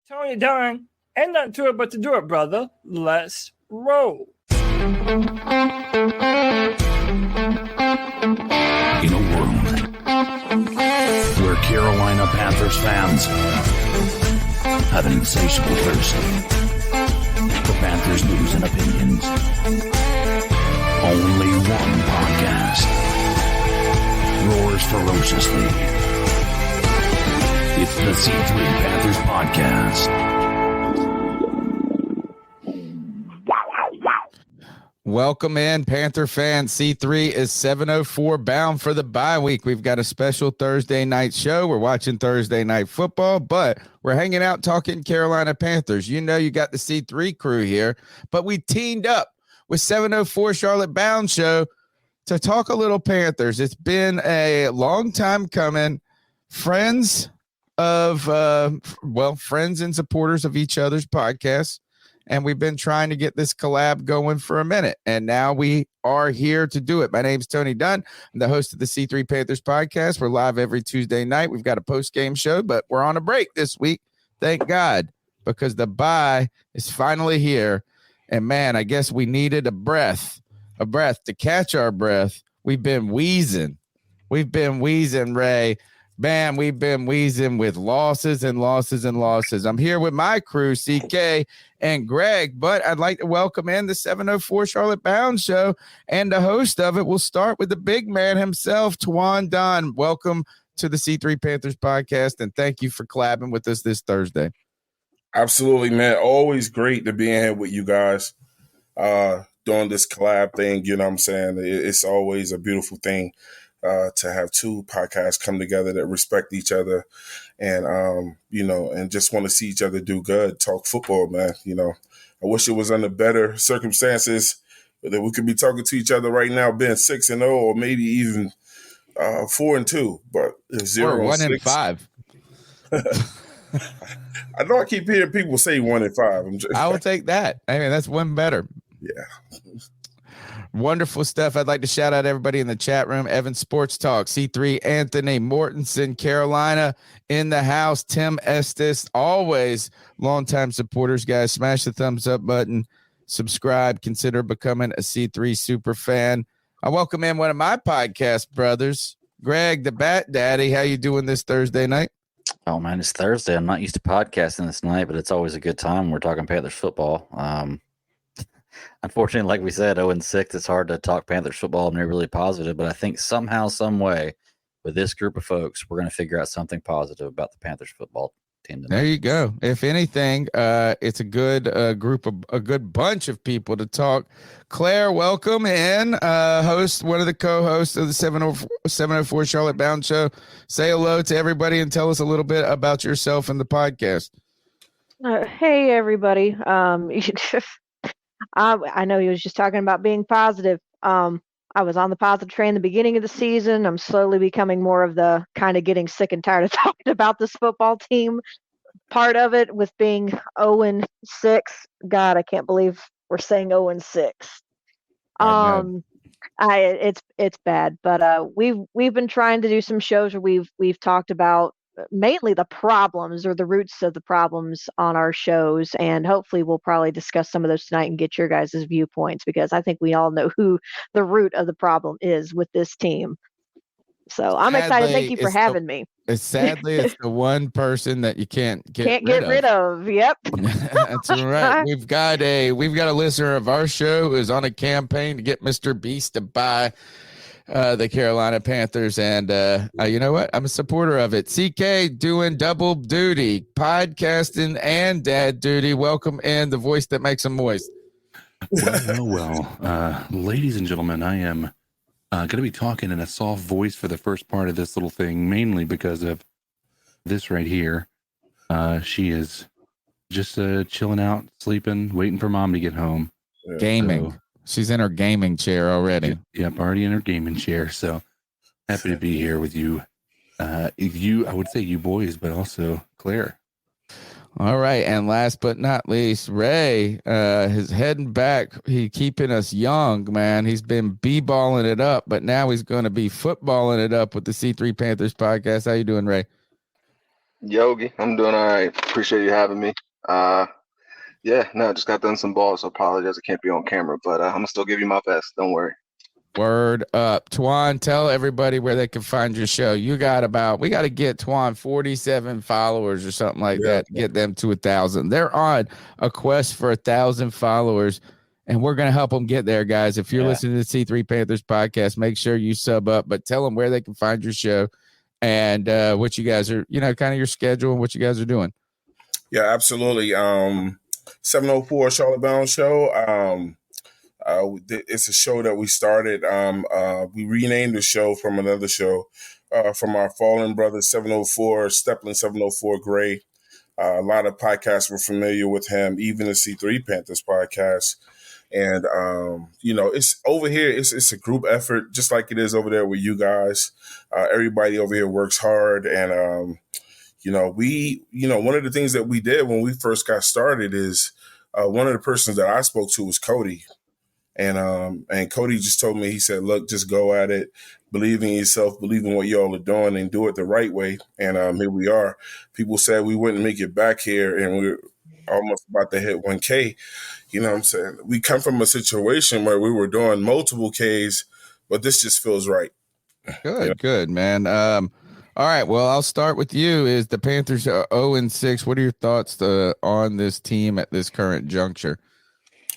Tony Dunn, ain't nothing to it but to do it, brother. Let's roll. In a world where Carolina Panthers fans have an insatiable thirst for Panthers news and opinions, only one podcast roars ferociously. It's the C3 Panthers Podcast. Welcome in, Panther fans. C3 is 7:04 bound for the bye week. We've got a special Thursday night show. We're watching Thursday night football, but we're hanging out talking Carolina Panthers. You know you got the C3 crew here, but we teamed up with 7:04 Charlotte Bound Show to talk a little Panthers. It's been a long time coming. Friends and supporters of each other's podcasts. And we've been trying to get this collab going for a minute. And now we are here to do it. My name's Tony Dunn. I'm the host of the C3 Panthers podcast. We're live every Tuesday night. We've got a post-game show, but we're on a break this week. Thank God, because the bye is finally here. And man, I guess we needed a breath to catch our breath. We've been wheezing, Ray. Man, we've been wheezing with losses and losses and losses. I'm here with my crew, CK and Greg, but I'd like to welcome in the 7:04 Charlotte Bound Show, and the host of it. We'll start with the big man himself, Twan Don. Welcome to the C3 Panthers podcast, and thank you for collabing with us this Thursday. Absolutely, man. Always great to be in here with you guys doing this collab thing. You know what I'm saying? It's always a beautiful thing. To have two podcasts come together that respect each other and, and just want to see each other do good, talk football, man. You know, I wish it was under better circumstances that we could be talking to each other right now, being 6-0 or maybe even 4-2, but 0-1-5. I know I keep hearing people say 1-5. I will take that. I mean, that's one better. Yeah. Wonderful stuff. I'd like to shout out everybody in the chat room. Evan Sports Talk, C3, Anthony Mortensen, Carolina in the house. Tim Estes, always longtime supporters, guys. Smash the thumbs up button, subscribe, consider becoming a C3 super fan. I welcome in one of my podcast brothers, Greg, the Bat Daddy. How you doing this Thursday night? Oh man, it's Thursday. I'm not used to podcasting this night, but it's always a good time. We're talking Panthers football. Unfortunately, like we said, 0-6, it's hard to talk Panthers football and they're really positive, but I think somehow, some way, with this group of folks, we're going to figure out something positive about the Panthers football team tonight. There you go. If anything, it's a good a good bunch of people to talk. Claire, welcome in. One of the co-hosts of the 704 Charlotte Bound Show. Say hello to everybody and tell us a little bit about yourself and the podcast. Hey, everybody. I know he was just talking about being positive. I was on the positive train the beginning of the season. I'm slowly becoming more of the kind of getting sick and tired of talking about this football team part of it with being 0-6. God, I can't believe we're saying 0-6. It's bad, but we've been trying to do some shows where we've talked about mainly the problems or the roots of the problems on our shows, and hopefully we'll probably discuss some of those tonight and get your guys' viewpoints, because I think we all know who the root of the problem is with this team. So I'm excited. Thank you for having me. It's the one person that you can't get rid of. Yep. That's right. We've got a listener of our show who is on a campaign to get Mr. Beast to buy the Carolina Panthers, and you know what? I'm a supporter of it. CK doing double duty, podcasting and dad duty. Welcome in, the voice that makes them moist. Well, ladies and gentlemen, I am going to be talking in a soft voice for the first part of this little thing, mainly because of this right here. She is just chilling out, sleeping, waiting for mom to get home. Gaming. So, she's in her gaming chair already. Yep, already in her gaming chair. So happy to be here with you. I would say you boys, but also Claire. All right, and last but not least, Ray is heading back. He's keeping us young, man. He's been b-balling it up, but now he's going to be footballing it up with the C3 Panthers podcast. How you doing, Ray? Yogi, I'm doing all right. Appreciate you having me. Yeah, no, just got done some balls, so apologize I can't be on camera, but I'm gonna still give you my best. Don't worry. Word up. Twan, tell everybody where they can find your show. We got to get Twan 47 followers or something like that, get them to 1,000. They're on a quest for 1,000 followers, and we're going to help them get there, guys. If you're listening to the C3 Panthers podcast, make sure you sub up, but tell them where they can find your show and what you guys are, kind of your schedule and what you guys are doing. Yeah, absolutely. 704 Charlotte Bound Show. It's a show that we started. We renamed the show from another show, from our fallen brother 704, Steplin 704 Gray. A lot of podcasts were familiar with him, even the C3 Panthers podcast. And, it's over here. It's a group effort, just like it is over there with you guys. Everybody over here works hard. And, one of the things that we did when we first got started is one of the persons that I spoke to was Cody. And Cody just told me, he said, look, just go at it, believe in yourself, believe in what y'all are doing and do it the right way. And here we are. People said we wouldn't make it back here, and we're almost about to hit 1K. You know what I'm saying? We come from a situation where we were doing multiple Ks, but this just feels right. Good, man. All right. Well, I'll start with you. Is the Panthers 0-6? What are your thoughts on this team at this current juncture?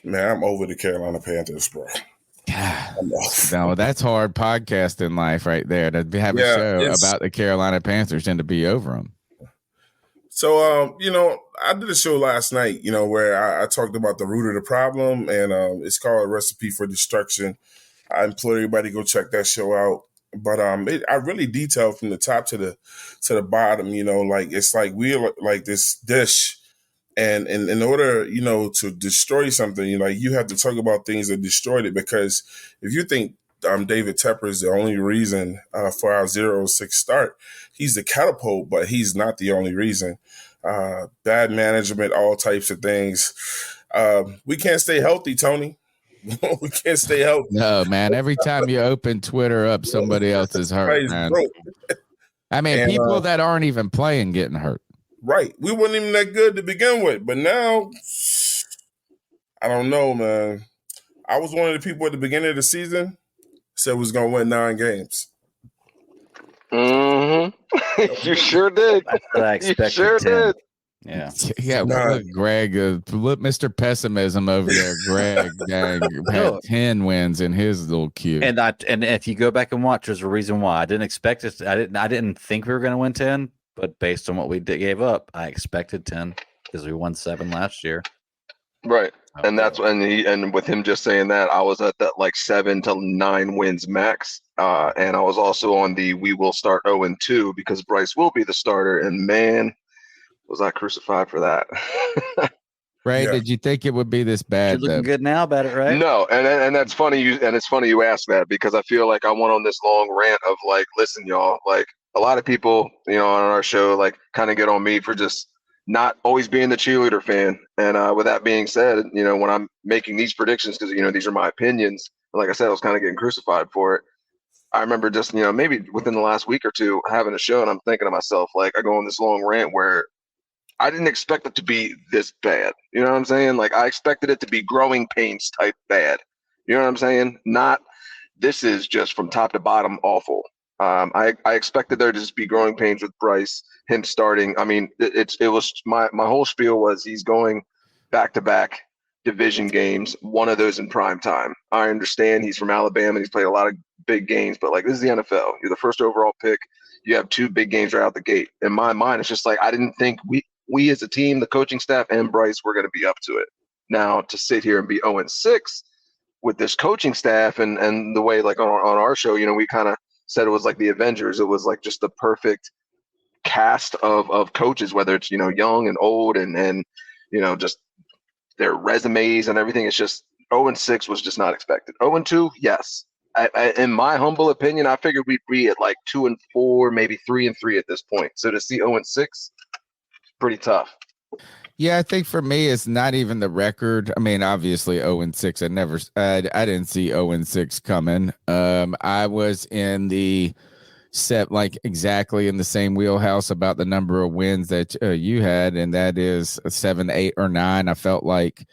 Man, I'm over the Carolina Panthers, bro. No, that's hard podcasting life right there, to have a show about the Carolina Panthers and to be over them. So, I did a show last night, where I talked about the root of the problem, and it's called A Recipe for Destruction. I implore everybody to go check that show out. But I really detailed from the top to the bottom, it's like we're like this dish. And in order, to destroy something, you have to talk about things that destroyed it. Because if you think David Tepper is the only reason for our 0-6 start, he's the catapult, but he's not the only reason. Bad management, all types of things. We can't stay healthy, Tony. We can't stay healthy. No, man. Every time you open Twitter up, somebody else is hurt, man. I mean, people that aren't even playing getting hurt. Right. We weren't even that good to begin with. But now, I don't know, man. I was one of the people at the beginning of the season said we was going to win 9 games. Mm-hmm. You sure did. That's what I expected. You sure 10. did. Yeah. Look, Greg, look, Mr. Pessimism over there. Greg had 10 wins in his little queue. And if you go back and watch, there's a reason why I didn't expect it. I didn't think we were going to win 10. But based on what we gave up, I expected 10 because we won 7 last year. Right. And that's and with him just saying that, I was at that like 7 to 9 wins max. And I was also on the we will start 0-2 because Bryce will be the starter. And man, was I crucified for that. Ray, did you think it would be this bad? You're looking good now about it, right? No, and that's funny. It's funny you ask that because I feel like I went on this long rant of like, listen, y'all, like, a lot of people, on our show, like, kind of get on me for just not always being the cheerleader fan. And with that being said, when I'm making these predictions, because, these are my opinions, like I said, I was kind of getting crucified for it. I remember just, maybe within the last week or two having a show, and I'm thinking to myself, like, I go on this long rant where I didn't expect it to be this bad. You know what I'm saying? Like, I expected it to be growing pains type bad. You know what I'm saying? Not, this is just from top to bottom awful. I expected there to just be growing pains with Bryce, him starting. I mean, it was my whole spiel was he's going back-to-back division games, one of those in prime time. I understand he's from Alabama. He's played a lot of big games, but like, this is the NFL. You're the first overall pick. You have 2 big games right out the gate. In my mind, it's just like, I didn't think we as a team, the coaching staff and Bryce, were going to be up to it. Now to sit here and be 0-6 with this coaching staff and the way, like on our show, we kind of said it was like the Avengers. It was like just the perfect cast of coaches, whether it's, young and old and just their resumes and everything. It's just 0-6 was just not expected. 0-2, yes. In my humble opinion, I figured we'd be at like 2-4, maybe 3-3 at this point. So to see 0-6, pretty tough. Yeah, I think for me, it's not even the record. I mean, obviously 0-6. I didn't see 0-6 coming. I was in the set like exactly in the same wheelhouse about the number of wins that you had, and that is a 7, 8, or 9. I felt like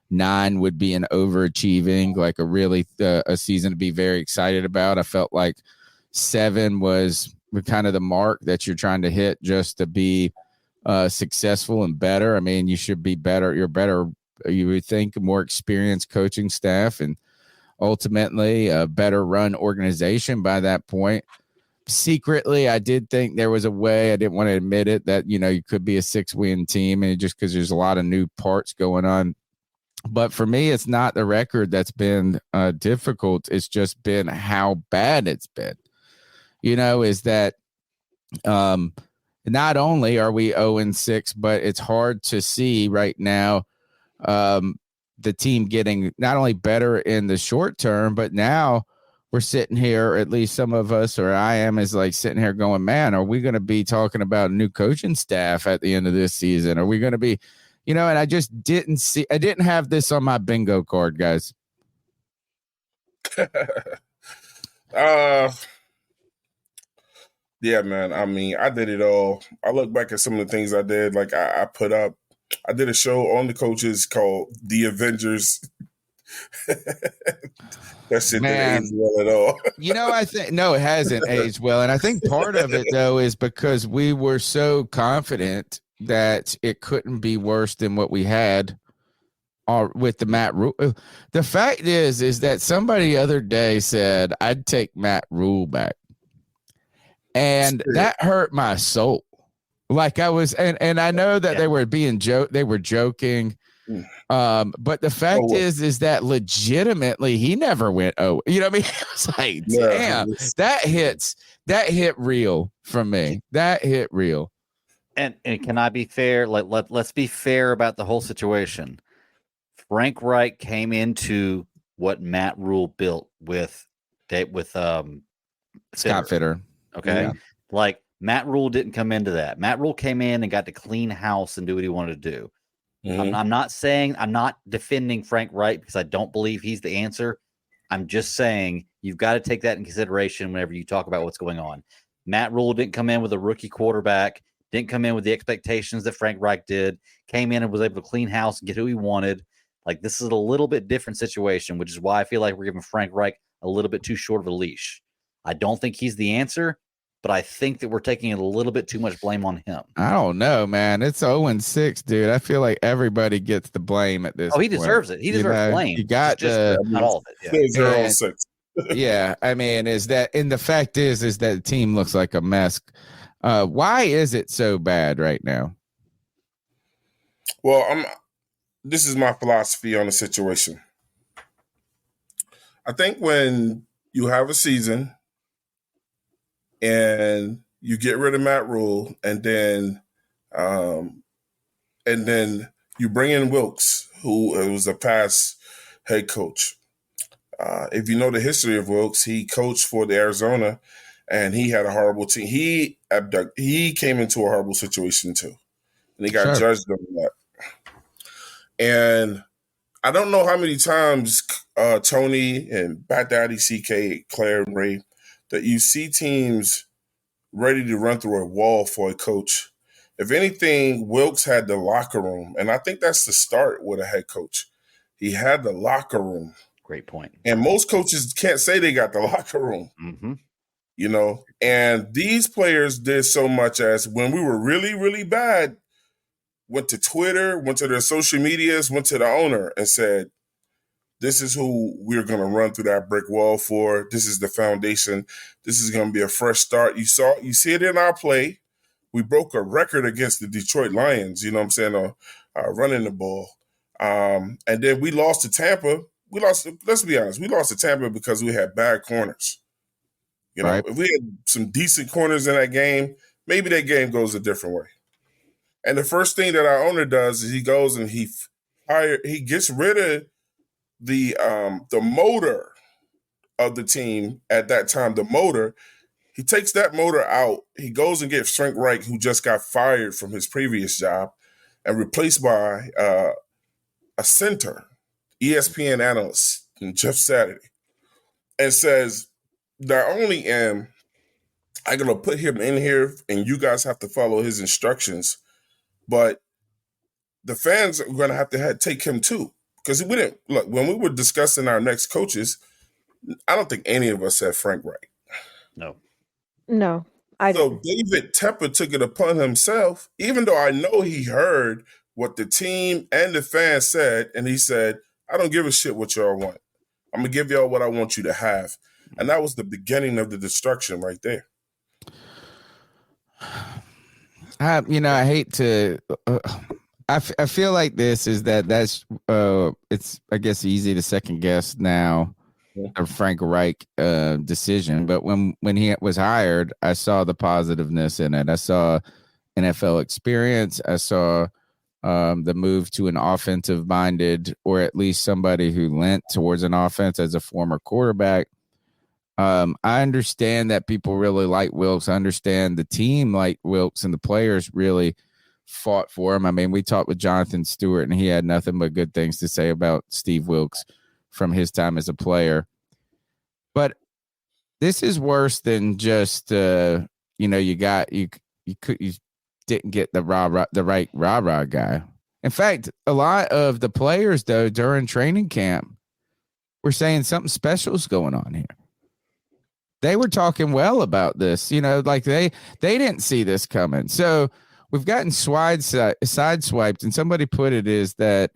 9 would be an overachieving, like a really a season to be very excited about. I felt like 7 was kind of the mark that you're trying to hit just to be successful and better. I mean, you should be better. You're better. You would think more experienced coaching staff and ultimately a better run organization by that point. Secretly, I did think there was a way, I didn't want to admit it, that, you know, you could be a 6-win team, and just because there's a lot of new parts going on. But for me, it's not the record that's been difficult. It's just been how bad it's been. You know, is that not only are we 0-6, but it's hard to see right now the team getting not only better in the short term, but now we're sitting here, or at least some of us, or I am, is like sitting here going, man, are we going to be talking about a new coaching staff at the end of this season? Are we going to be, you know, and I didn't have this on my bingo card, guys. Yeah, man. I mean, I did it all. I look back at some of the things I did. Like I did a show on the coaches called The Avengers. That shit didn't age well at all. You know, I think, no, it hasn't aged well. And I think part of it, though, is because we were so confident that it couldn't be worse than what we had with the Matt Rule. The fact is that somebody the other day said, I'd take Matt Rule back. And that hurt my soul. Like I was, and I know that they were joking. But the fact is that legitimately he never went, oh, you know what I mean? It's like, damn, that hit real for me. That hit real. And can I be fair? Let's be fair about the whole situation. Frank Reich came into what Matt Rule built with Scott Fitter. Okay. Yeah. Like Matt Rule didn't come into that. Matt Rule came in and got to clean house and do what he wanted to do. Mm-hmm. I'm not defending Frank Reich because I don't believe he's the answer. I'm just saying you've got to take that in consideration whenever you talk about what's going on. Matt Rule didn't come in with a rookie quarterback, didn't come in with the expectations that Frank Reich did, came in and was able to clean house and get who he wanted. Like, this is a little bit different situation, which is why I feel like we're giving Frank Reich a little bit too short of a leash. I don't think he's the answer, but I think that we're taking a little bit too much blame on him. I don't know, man. It's 0-6, dude. I feel like everybody gets the blame at this point. He deserves it. He deserves blame. You got not all of it. Yeah. 0-6. Yeah, I mean, the fact is that the team looks like a mess. Why is it so bad right now? Well, this is my philosophy on the situation. I think when you have a season and you get rid of Matt Rule, and then you bring in Wilkes, who was a past head coach. If you know the history of Wilkes, he coached for the Arizona, and he had a horrible team. He came into a horrible situation too, and he got judged on that. And I don't know how many times Tony and Bat Daddy, CK, Claire, and Ray, that you see teams ready to run through a wall for a coach. If anything, Wilkes had the locker room, and I think that's the start with a head coach. He had the locker room. Great point. And most coaches can't say they got the locker room. Mm-hmm. You know, and these players did so much as when we were really, really bad, went to Twitter, went to their social medias, went to the owner and said, this is who we're going to run through that brick wall for. This is the foundation. This is going to be a fresh start. You see it in our play. We broke a record against the Detroit Lions, you know what I'm saying, running the ball. And then we lost to Tampa. Let's be honest, we lost to Tampa because we had bad corners. You know, if we had some decent corners in that game, maybe that game goes a different way. And the first thing that our owner does is he goes and he gets rid of the motor of the team at that time. The motor, he takes that motor out. He goes and gets Frank Reich, who just got fired from his previous job, and replaced by a center, ESPN analyst, Jeff Saturday, and says, not only am I'm going to put him in here and you guys have to follow his instructions. But the fans are going to have take him too. Because we didn't look when we were discussing our next coaches, I don't think any of us said Frank Reich. No, I So didn't. David Tepper took it upon himself, even though I know he heard what the team and the fans said, and he said, I don't give a shit what y'all want. I'm going to give y'all what I want you to have. And that was the beginning of the destruction right there. I hate to. I feel like that's it's I guess easy to second guess now a Frank Reich decision, but when he was hired, I saw the positiveness in it. I saw NFL experience. I saw the move to an offensive minded, or at least somebody who lent towards an offense as a former quarterback. I understand that people really like Wilkes. I understand the team like Wilkes and the players really fought for him. I mean, we talked with Jonathan Stewart, and he had nothing but good things to say about Steve Wilkes from his time as a player. But this is worse than just you didn't get the right rah-rah guy. In fact, a lot of the players though during training camp were saying something special is going on here. They were talking well about this, like they didn't see this coming. So we've gotten sideswiped, and somebody put it is that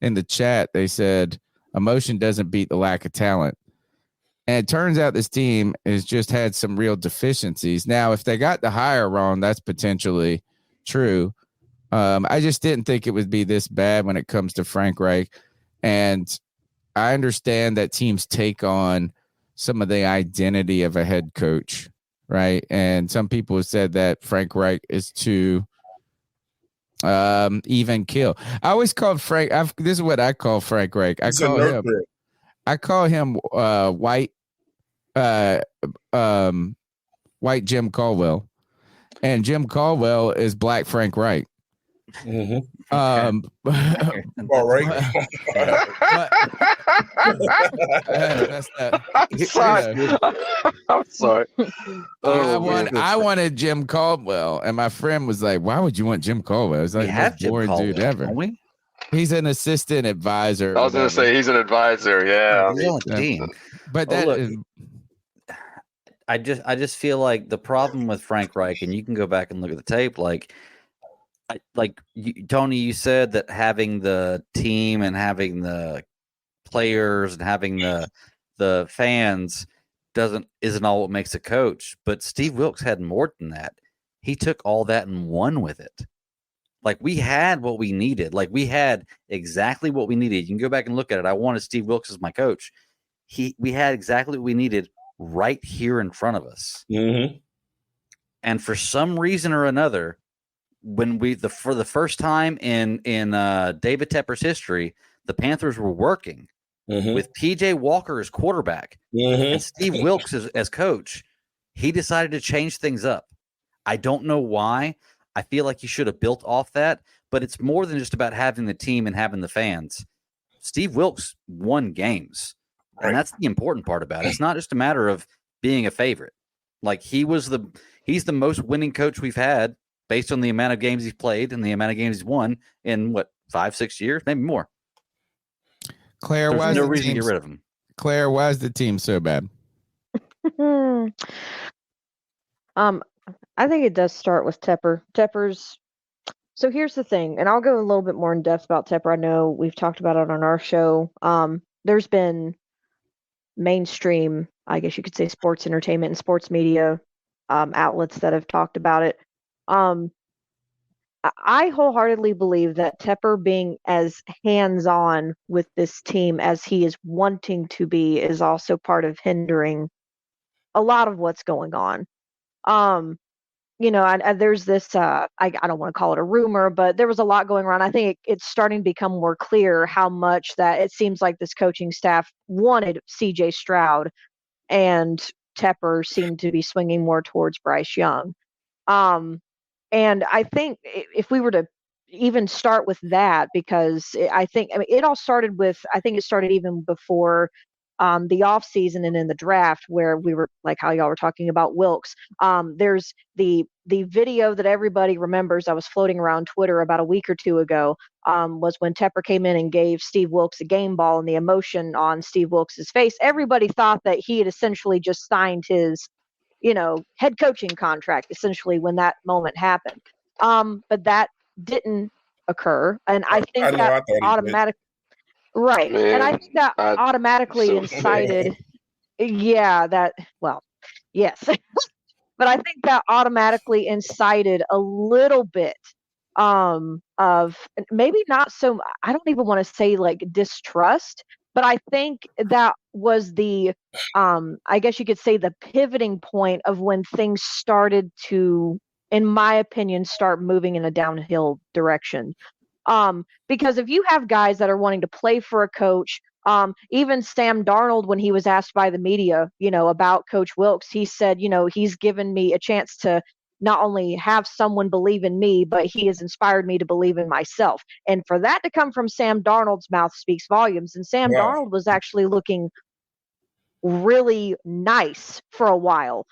in the chat, they said emotion doesn't beat the lack of talent. And it turns out this team has just had some real deficiencies. Now, if they got the hire wrong, that's potentially true. I just didn't think it would be this bad when it comes to Frank Reich. And I understand that teams take on some of the identity of a head coach, right? And some people have said that Frank Reich is too even kill. I always called Frank. This is what I call Frank Reich. I call him white Jim Caldwell, and Jim Caldwell is black Frank Reich. Mm-hmm. All right. I'm sorry. I wanted Jim Caldwell, and my friend was like, "Why would you want Jim Caldwell?" It's like the most boring dude ever. He's an assistant advisor. I was going to say he's an advisor. Yeah, he's on the team. But I just feel like the problem with Frank Reich, and you can go back and look at the tape, Tony, you said that having the team and having the players and having the fans isn't all what makes a coach. But Steve Wilkes had more than that. He took all that and won with it. Like, we had what we needed. Like, we had exactly what we needed. You can go back and look at it. I wanted Steve Wilkes as my coach. We had exactly what we needed right here in front of us. Mm-hmm. And for some reason or another, when for the first time in David Tepper's history, the Panthers were working with PJ Walker as quarterback and Steve Wilkes as coach. He decided to change things up. I don't know why. I feel like he should have built off that, but it's more than just about having the team and having the fans. Steve Wilkes won games, and that's the important part about it. It's not just a matter of being a favorite. Like, he's the most winning coach we've had based on the amount of games he's played and the amount of games he's won in 5-6 years, maybe more. Claire, there's no reason to get rid of him. Claire, why is the team so bad? I think it does start with Tepper. So here's the thing, and I'll go a little bit more in depth about Tepper. I know we've talked about it on our show. There's been mainstream, I guess you could say, sports entertainment and sports media outlets that have talked about it. I wholeheartedly believe that Tepper being as hands-on with this team as he is wanting to be is also part of hindering a lot of what's going on. There's this, I don't want to call it a rumor, but there was a lot going around. I think it's starting to become more clear how much that it seems like this coaching staff wanted CJ Stroud, and Tepper seemed to be swinging more towards Bryce Young. And I think if we were to even start with that, because it all started with, I think it started even before the offseason and in the draft, where we were like how y'all were talking about Wilks. There's the video that everybody remembers. I was floating around Twitter about a week or two ago. Was when Tepper came in and gave Steve Wilks a game ball, and the emotion on Steve Wilks's face. Everybody thought that he had essentially just signed his, head coaching contract essentially when that moment happened. But that didn't occur, and I think that automatically. Right. Man, and I think that automatically incited, yes. But I think that automatically incited a little bit of maybe not so, I don't even want to say like distrust, but I think that was the, I guess you could say the pivoting point of when things started to, in my opinion, start moving in a downhill direction. Because if you have guys that are wanting to play for a coach, even Sam Darnold, when he was asked by the media, about Coach Wilks, he said, he's given me a chance to not only have someone believe in me, but he has inspired me to believe in myself. And for that to come from Sam Darnold's mouth speaks volumes. And Sam Darnold was actually looking really nice for a while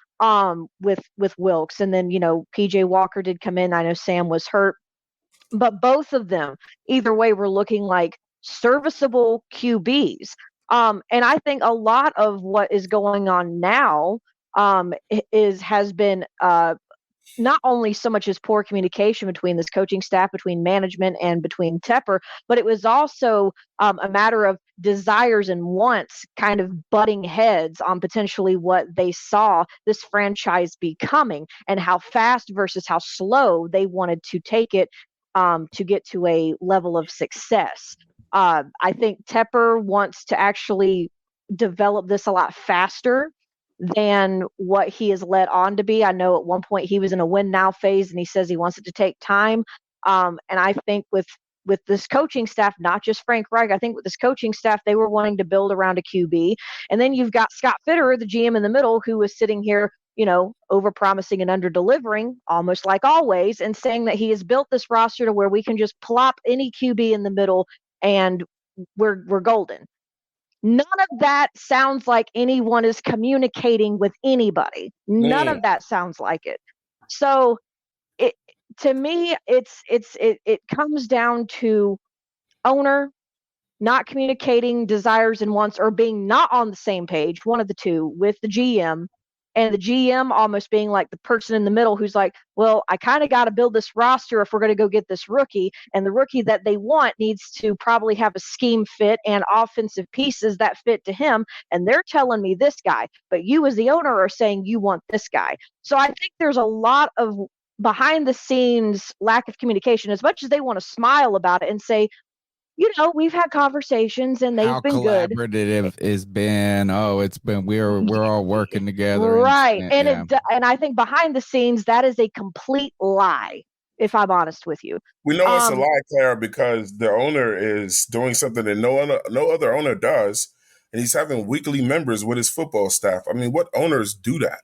with Wilks. And then, PJ Walker did come in. I know Sam was hurt. But both of them, either way, were looking like serviceable QBs. And I think a lot of what is going on now has been not only so much as poor communication between this coaching staff, between management and between Tepper, but it was also a matter of desires and wants kind of butting heads on potentially what they saw this franchise becoming and how fast versus how slow they wanted to take it to get to a level of success. I think Tepper wants to actually develop this a lot faster than what he is led on to be. I know at one point he was in a win now phase, and he says he wants it to take time. And I think with this coaching staff, not just Frank Reich, I think with this coaching staff, they were wanting to build around a QB. And then you've got Scott Fitterer, the GM in the middle, who was sitting here, over-promising and under-delivering, almost like always, and saying that he has built this roster to where we can just plop any QB in the middle and we're golden. None of that sounds like anyone is communicating with anybody. None of that sounds like it. So to me, it comes down to owner not communicating desires and wants, or being not on the same page, one of the two, with the GM. And the GM almost being like the person in the middle who's like, well, I kind of got to build this roster if we're going to go get this rookie. And the rookie that they want needs to probably have a scheme fit and offensive pieces that fit to him. And they're telling me this guy, but you as the owner are saying you want this guy. So I think there's a lot of behind the scenes lack of communication, as much as they want to smile about it and say, we've had conversations and they've been good. How collaborative it's been. Oh, it's been, we're all working together. Right. And I think behind the scenes, that is a complete lie, if I'm honest with you. We know it's a lie, Clara, because the owner is doing something that no other owner does. And he's having weekly members with his football staff. I mean, what owners do that?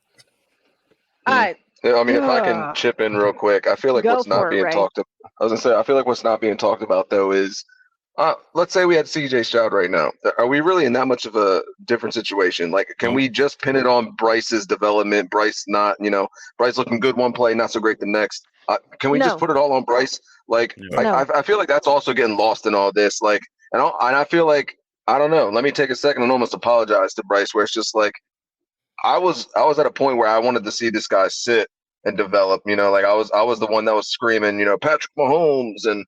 If I can chip in real quick, I feel like what's not being talked about. I was going to say, I feel like what's not being talked about, though, is let's say we had CJ Stroud right now. Are we really in that much of a different situation? Like, can we just pin it on Bryce's development? Bryce Bryce looking good one play, not so great the next. Can we just put it all on Bryce? Like, I feel like that's also getting lost in all this. Like, and I feel like, I don't know. Let me take a second and almost apologize to Bryce, where it's just like, I was at a point where I wanted to see this guy sit and develop. Like I was the one that was screaming, Patrick Mahomes and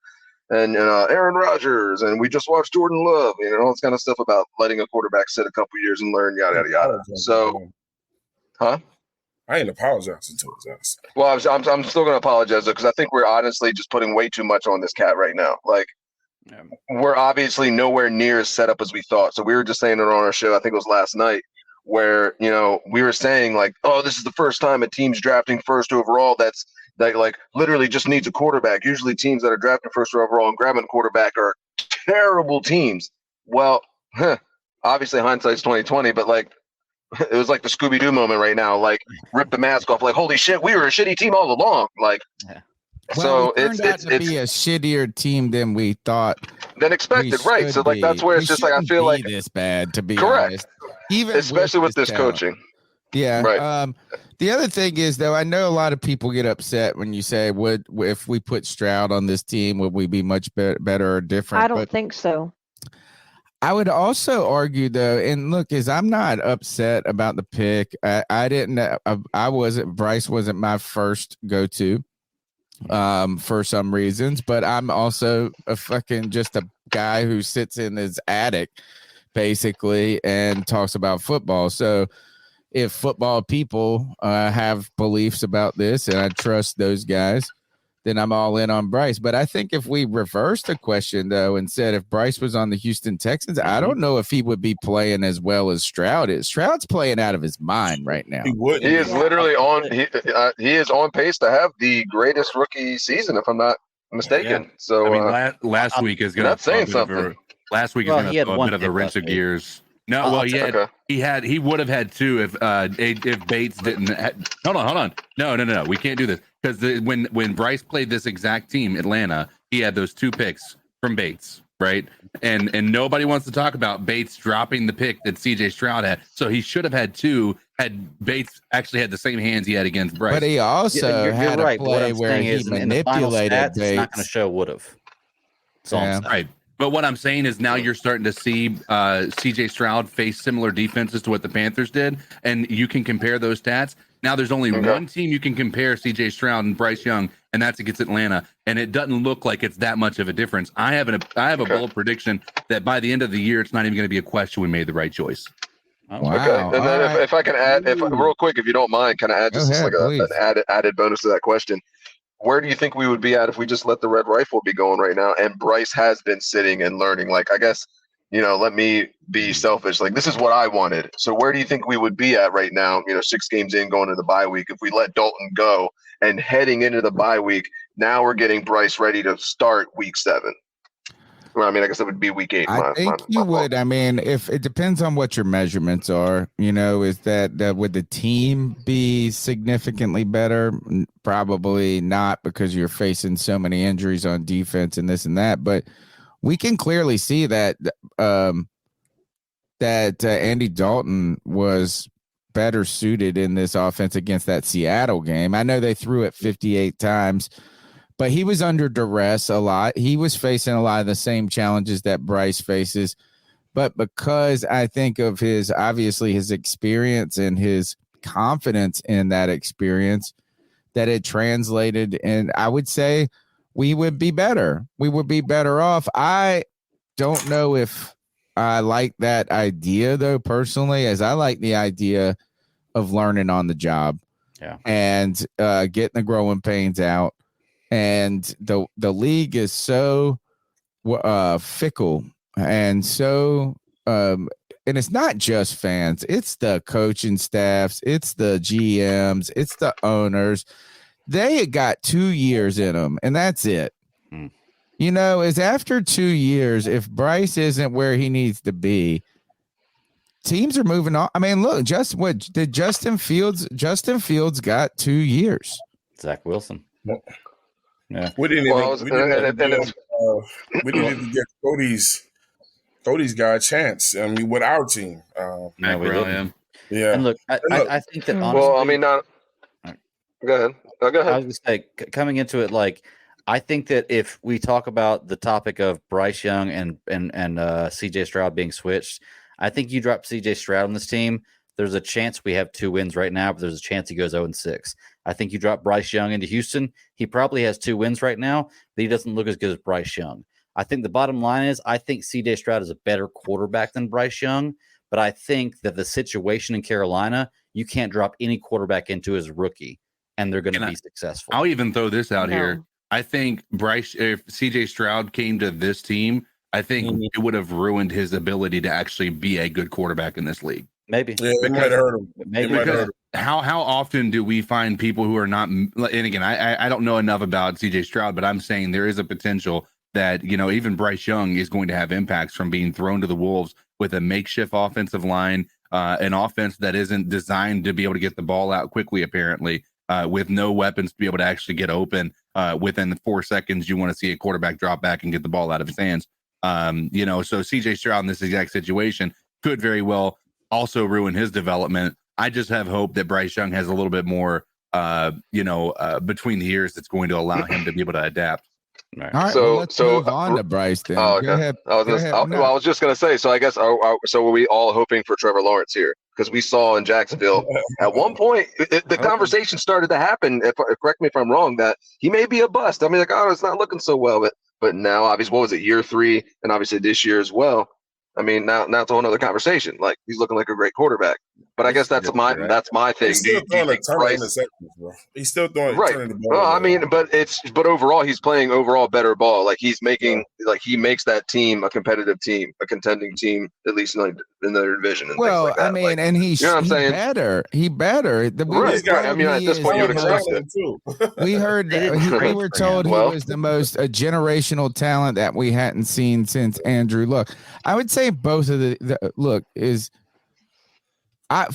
Aaron Rodgers, and we just watched Jordan Love, all this kind of stuff about letting a quarterback sit a couple years and learn, yada yada yada. So, I ain't apologizing to his ass. Well, I'm still gonna apologize because I think we're honestly just putting way too much on this cat right now. Like, we're obviously nowhere near as set up as we thought. So we were just saying it on our show, I think it was last night, where we were saying like, oh, this is the first time a team's drafting first overall that like literally just needs a quarterback. Usually teams that are drafting first overall and grabbing a quarterback are terrible teams. Well, obviously hindsight's 20/20, but like it was like the Scooby-Doo moment right now. Like, rip the mask off. Like, holy shit, we were a shitty team all along. Like, Well, so it turned out to be a shittier team than we thought. than expected, We right? So like that's be. where We it's just like I shouldn't feel be like this bad, to be correct, honest. Even especially with this talent. coaching. Yeah. Right. The other thing is, though, I know a lot of people get upset when you say, "Would if we put Stroud on this team, would we be much better or different?" I don't think so. I would also argue, though, and look, is I'm not upset about the pick. I didn't. I wasn't. Bryce wasn't my first go-to, for some reasons, but I'm also a fucking just a guy who sits in his attic, basically, and talks about football. So if football people have beliefs about this, and I trust those guys, then I'm all in on Bryce. But I think if we reversed the question, though, and said if Bryce was on the Houston Texans, I don't know if he would be playing as well as Stroud is. Stroud's playing out of his mind right now. He wouldn't. He is literally on. He is on pace to have the greatest rookie season, if I'm not mistaken. So I mean, last week is going to not saying something. Last week is going to throw a bit of a wrench of gears. No, well, he would have had two if Bates didn't. Hold on. No. We can't do this because when Bryce played this exact team, Atlanta, he had those two picks from Bates, right? And nobody wants to talk about Bates dropping the pick that CJ Stroud had. So he should have had two had Bates actually had the same hands he had against Bryce. But he also had a play where he manipulated Bates. It's not going to show would have. Right. But what I'm saying is now you're starting to see CJ Stroud face similar defenses to what the Panthers did, and you can compare those stats. Now there's only one team you can compare CJ Stroud and Bryce Young, and that's against Atlanta, and it doesn't look like it's that much of a difference. I have a bold prediction that by the end of the year, it's not even going to be a question we made the right choice. Wow. Okay, and then if I can add, real quick, if you don't mind, can I add just an added bonus to that question? Where do you think we would be at if we just let the red rifle be going right now? And Bryce has been sitting and learning. Like, I guess, let me be selfish. Like, this is what I wanted. So where do you think we would be at right now? 6 games in, going to the bye week. If we let Dalton go and heading into the bye week, now we're getting Bryce ready to start week 7. Well, I mean, I guess it would be week 8. I think you would. I mean, if it depends on what your measurements are, is that would the team be significantly better? Probably not, because you're facing so many injuries on defense and this and that. But we can clearly see that Andy Dalton was better suited in this offense against that Seattle game. I know they threw it 58 times. But he was under duress a lot. He was facing a lot of the same challenges that Bryce faces. But because I think of his experience and his confidence in that experience, that it translated. And I would say we would be better. We would be better off. I don't know if I like that idea, though, personally, as I like the idea of learning on the job and getting the growing pains out. And the league is so fickle and so and it's not just fans, it's the coaching staffs, it's the GMs, it's the owners. They got 2 years in them, and that's it. Is after 2 years, if Bryce isn't where he needs to be, teams are moving on. I mean, look, Justin Fields got 2 years. Zach Wilson. Yeah. We didn't even get Cody's guy a chance. I mean, with our team. No, we didn't. Yeah. And look, I think that honestly. Well, I mean, not. Go ahead. Go ahead. I was going to say, coming into it, like, I think that if we talk about the topic of Bryce Young and CJ Stroud being switched, I think you drop CJ Stroud on this team. There's a chance we have 2 wins right now, but there's a chance he goes 0-6. I think you drop Bryce Young into Houston. He probably has 2 wins right now, but he doesn't look as good as Bryce Young. I think the bottom line is I think CJ Stroud is a better quarterback than Bryce Young, but I think that the situation in Carolina, you can't drop any quarterback into as a rookie, and they're going to be successful. I'll even throw this out here. I think if CJ Stroud came to this team, I think it would have ruined his ability to actually be a good quarterback in this league. Maybe. Yeah, it might hurt him. Maybe. Because how often do we find people who are not, and again, I don't know enough about CJ Stroud, but I'm saying there is a potential that, even Bryce Young is going to have impacts from being thrown to the wolves with a makeshift offensive line, an offense that isn't designed to be able to get the ball out quickly, apparently, with no weapons to be able to actually get open within 4 seconds. You want to see a quarterback drop back and get the ball out of his hands. So CJ Stroud in this exact situation could very well also ruin his development. I just have hope that Bryce Young has a little bit more, between the years that's going to allow him to be able to adapt. All right, well, let's move on to Bryce then. Oh, okay. Go ahead. I was just gonna say. So I guess so. Were we all hoping for Trevor Lawrence here? Because we saw in Jacksonville at one point the conversation started to happen. Correct me if I'm wrong, that he may be a bust. I mean, it's not looking so well. But now, obviously, what was it, year 3, and obviously this year as well. I mean, now it's a whole other conversation. Like, he's looking like a great quarterback. But I guess that's my thing. He's still throwing a ton of interceptions, bro. He's still turning the ball. Well, I mean, but overall, he's playing better ball. Like, he's making he makes that team a competitive team, a contending team, at least in their division. And well, things like that. I mean, and he's better. He better. Right. I mean, at this point, you would expect it. We heard we were told he was the most generational talent that we hadn't seen since Andrew Luck. I would say both of the look is. I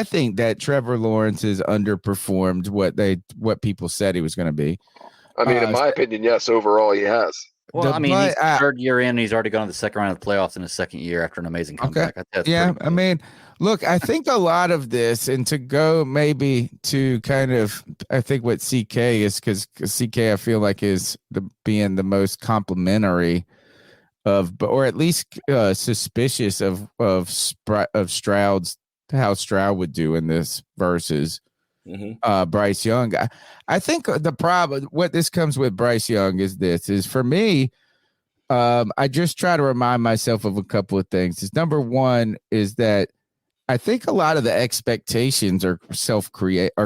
think that Trevor Lawrence has underperformed what people said he was going to be. I mean, in my opinion, yes. Overall, he has. Well, he's third year in. He's already gone to the second round of the playoffs in his second year after an amazing comeback. Okay. I mean, look, I think a lot of this, and to go maybe to kind of, I think what CK is, because CK I feel like is being the most complimentary of, or at least suspicious of Stroud's. How Stroud would do in this versus Bryce Young. I think the problem, what this comes with Bryce Young is for me, I just try to remind myself of a couple of things. Number one is that I think a lot of the expectations are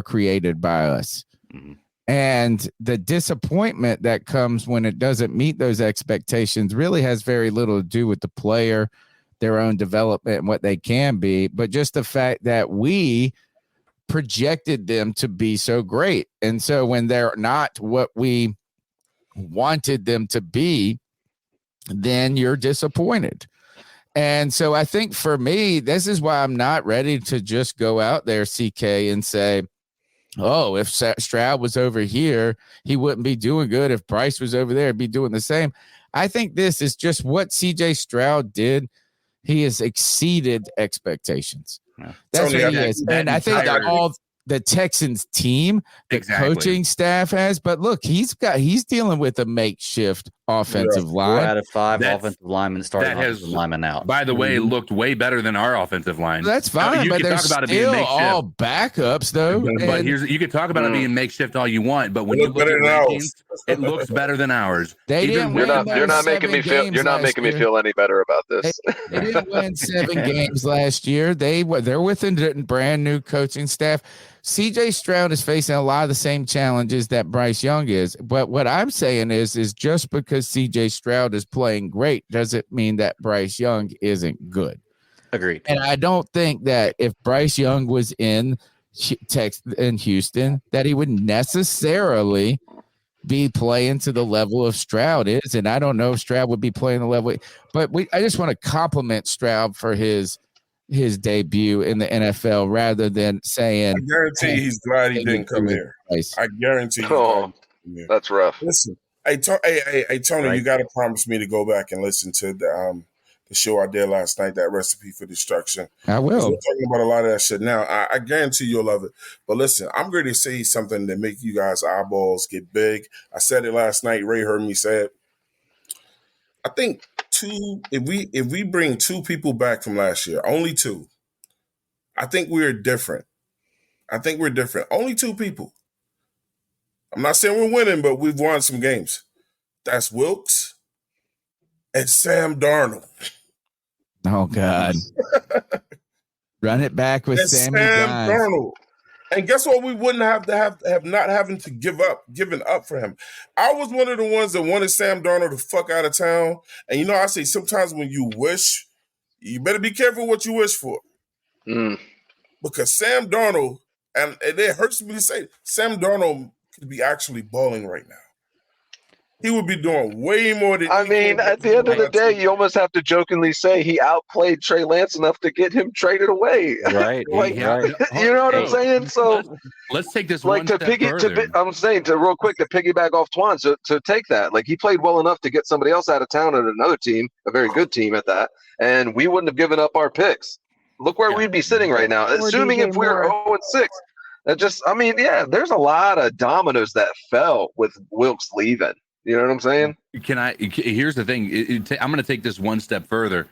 created by us. Mm-hmm. And the disappointment that comes when it doesn't meet those expectations really has very little to do with the player, their own development and what they can be, but just the fact that we projected them to be so great. And so when they're not what we wanted them to be, then you're disappointed. And so I think for me, this is why I'm not ready to just go out there, CK, and say, oh, if Stroud was over here, he wouldn't be doing good. If Bryce was over there, he'd be doing the same. I think this is just what CJ Stroud did. He has exceeded expectations. Yeah. That's Tony, what he is. And I think that all the Texans team, the coaching staff has, but look, he's dealing with a makeshift offensive line. 4 out of 5 offensive linemen starting offensive linemen out. By the way, looked way better than our offensive line. That's fine, but they're still all backups, though. But you can talk about it being makeshift all you want, but when you look at rankings, it looks better than ours. You're not making me feel any better about this. They didn't win 7 games last year. They're with a brand new coaching staff. CJ Stroud is facing a lot of the same challenges that Bryce Young is. But what I'm saying is just because CJ Stroud is playing great doesn't mean that Bryce Young isn't good. Agreed. And I don't think that if Bryce Young was in Houston, that he would necessarily be playing to the level of Stroud is. And I don't know if Stroud would be playing the level. But I just want to compliment Stroud for his debut in the NFL rather than saying, I guarantee he's glad he didn't come here. I guarantee. That's rough. Listen, hey Tony, right. You got to promise me to go back and listen to the show I did last night, that Recipe for Destruction. I will. We're talking about a lot of that shit now. I guarantee you'll love it. But listen, I'm going to say something that make you guys' eyeballs get big. I said it last night. Ray heard me say it. I think if we bring 2 people back from last year, only 2, I think we're different. Only 2 people. I'm not saying we're winning, but we've won some games. That's Wilkes and Sam Darnold. Oh, God. Run it back with Sam Darnold. And guess what? We wouldn't have to have not having to giving up for him. I was one of the ones that wanted Sam Darnold to fuck out of town. And I say sometimes when you wish, you better be careful what you wish for. Because Sam Darnold, and it hurts me to say, Sam Darnold could be actually balling right now. he would be doing way more than. I mean, at the end of the day, you almost have to jokingly say he outplayed Trey Lance enough to get him traded away. Right. Like, right. you know what I'm Hey, saying? So, let's take this like, one to step piggy, further. I'm saying to real quick to piggyback off Twan, to take that. Like, he played well enough to get somebody else out of town at another team, a very good team at that, and we wouldn't have given up our picks. Look where we'd be sitting right now, Or assuming DJ if we were Moore. 0-6. That just, I mean, yeah, there's a lot of dominoes that fell with Wilkes leaving. You know what I'm saying? Here's the thing. I'm going to take this one step further.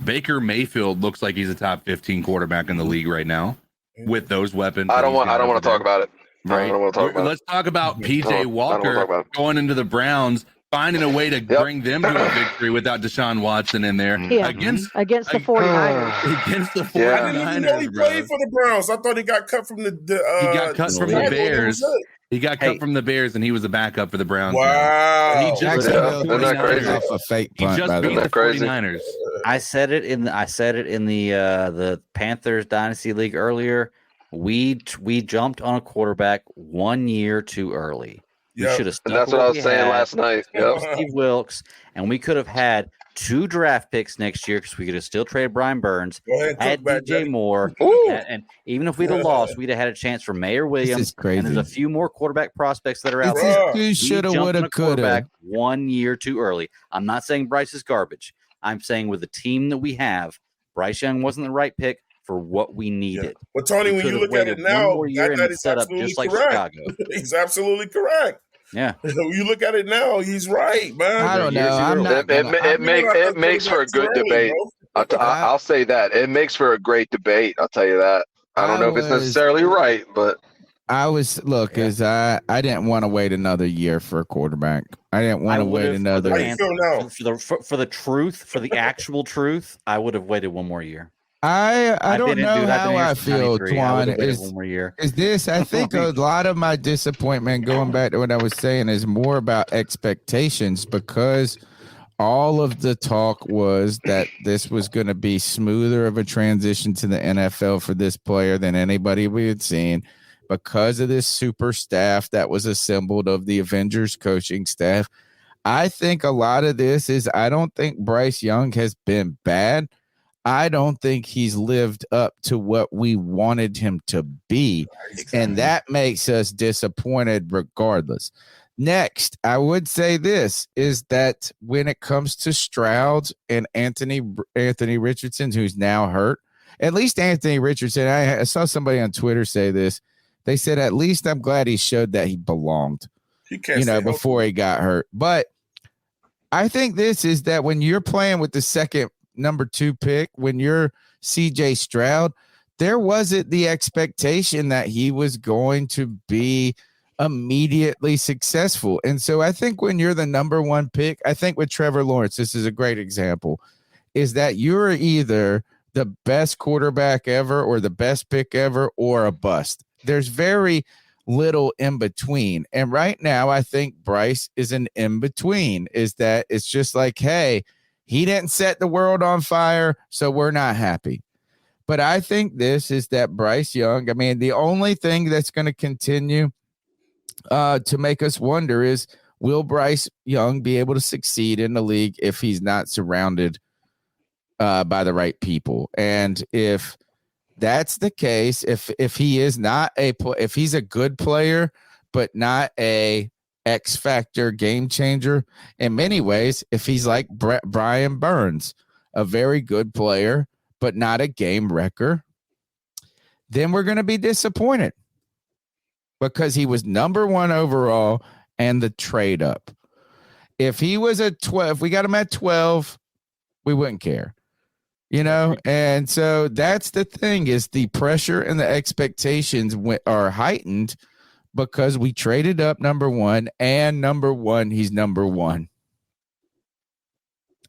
Baker Mayfield looks like he's a top 15 quarterback in the league right now with those weapons. I don't want to talk about it. Right. I don't want to talk about Let's talk about PJ I don't wanna talk Walker about it. going into the Browns, finding a way to bring them to a victory without Deshaun Watson in there Yeah. against the 49ers. against the 49ers. Yeah. I didn't even know he played for the Browns. I thought he got cut from the He got cut from the Giants. Bears. He got cut from the Bears, and he was the backup for the Browns. Wow. He just beat the Isn't that crazy? 49ers. Off a fake He punt, just by the beat way. the Crazy? 49ers. I said it in the Panthers Dynasty League earlier. We jumped on a quarterback 1 year too early. We Yep. should have stuck And that's with what I what was we saying had, last night. Yep. Steve Wilkes, and we could have had 2 draft picks next year because we could have still traded Brian Burns, Go ahead and had cook back, DJ Daddy. Moore, Ooh. and even if we'd have lost, we'd have had a chance for Mayor This Williams. is crazy. And there's a few more quarterback prospects that are out This there. is too We shoulda, jumped on woulda, a quarterback coulda. 1 year too early. I'm not saying Bryce is garbage. I'm saying with the team that we have, Bryce Young wasn't the right pick for what we needed. But Tony, We when could you have look at it waited one now, more year that and is set up absolutely just like correct. Chicago. He's absolutely correct. Yeah. When you look at it now, he's right, man. I don't know. I'm not gonna, It makes for a good debate. I'll say that. It makes for a great debate. I'll tell you that. I don't know if it's necessarily right, but I didn't want to wait another year for a quarterback. I didn't want to wait another. How you feel now? For the truth, for the actual truth, I would have waited 1 more year. I don't know how I feel, Twan. One more year. Is this? I think a lot of my disappointment, going back to what I was saying, is more about expectations, because all of the talk was that this was going to be smoother of a transition to the NFL for this player than anybody we had seen, because of this super staff that was assembled of the Avengers coaching staff. I think a lot of this is, I don't think Bryce Young has been bad. I don't think he's lived up to what we wanted him to be. And that makes us disappointed regardless. Next, I would say this is that when it comes to Stroud and Anthony Richardson, who's now hurt, at least Anthony Richardson, I saw somebody on Twitter say this. They said, at least I'm glad he showed that he belonged, before he got hurt. But I think this is that when you're playing with the second number 2 pick, when you're CJ Stroud, there wasn't the expectation that he was going to be immediately successful. And so I think when you're the number 1 pick, I think with Trevor Lawrence, this is a great example, is that you're either the best quarterback ever or the best pick ever or a bust. There's very little in between. And right now, I think Bryce is an in between, is that it's just like, hey, he didn't set the world on fire, so we're not happy. But I think this is that Bryce Young, I mean, the only thing that's going to continue to make us wonder is, will Bryce Young be able to succeed in the league if he's not surrounded by the right people? And if that's the case, if he is not if he's a good player, but not a X factor game changer in many ways, if he's like Brian Burns, a very good player, but not a game wrecker, then we're going to be disappointed, because he was number 1 overall and the trade up. If he was a 12, if we got him at 12, we wouldn't care, And so that's the thing, is the pressure and the expectations are heightened because we traded up number 1, and number 1, he's number 1.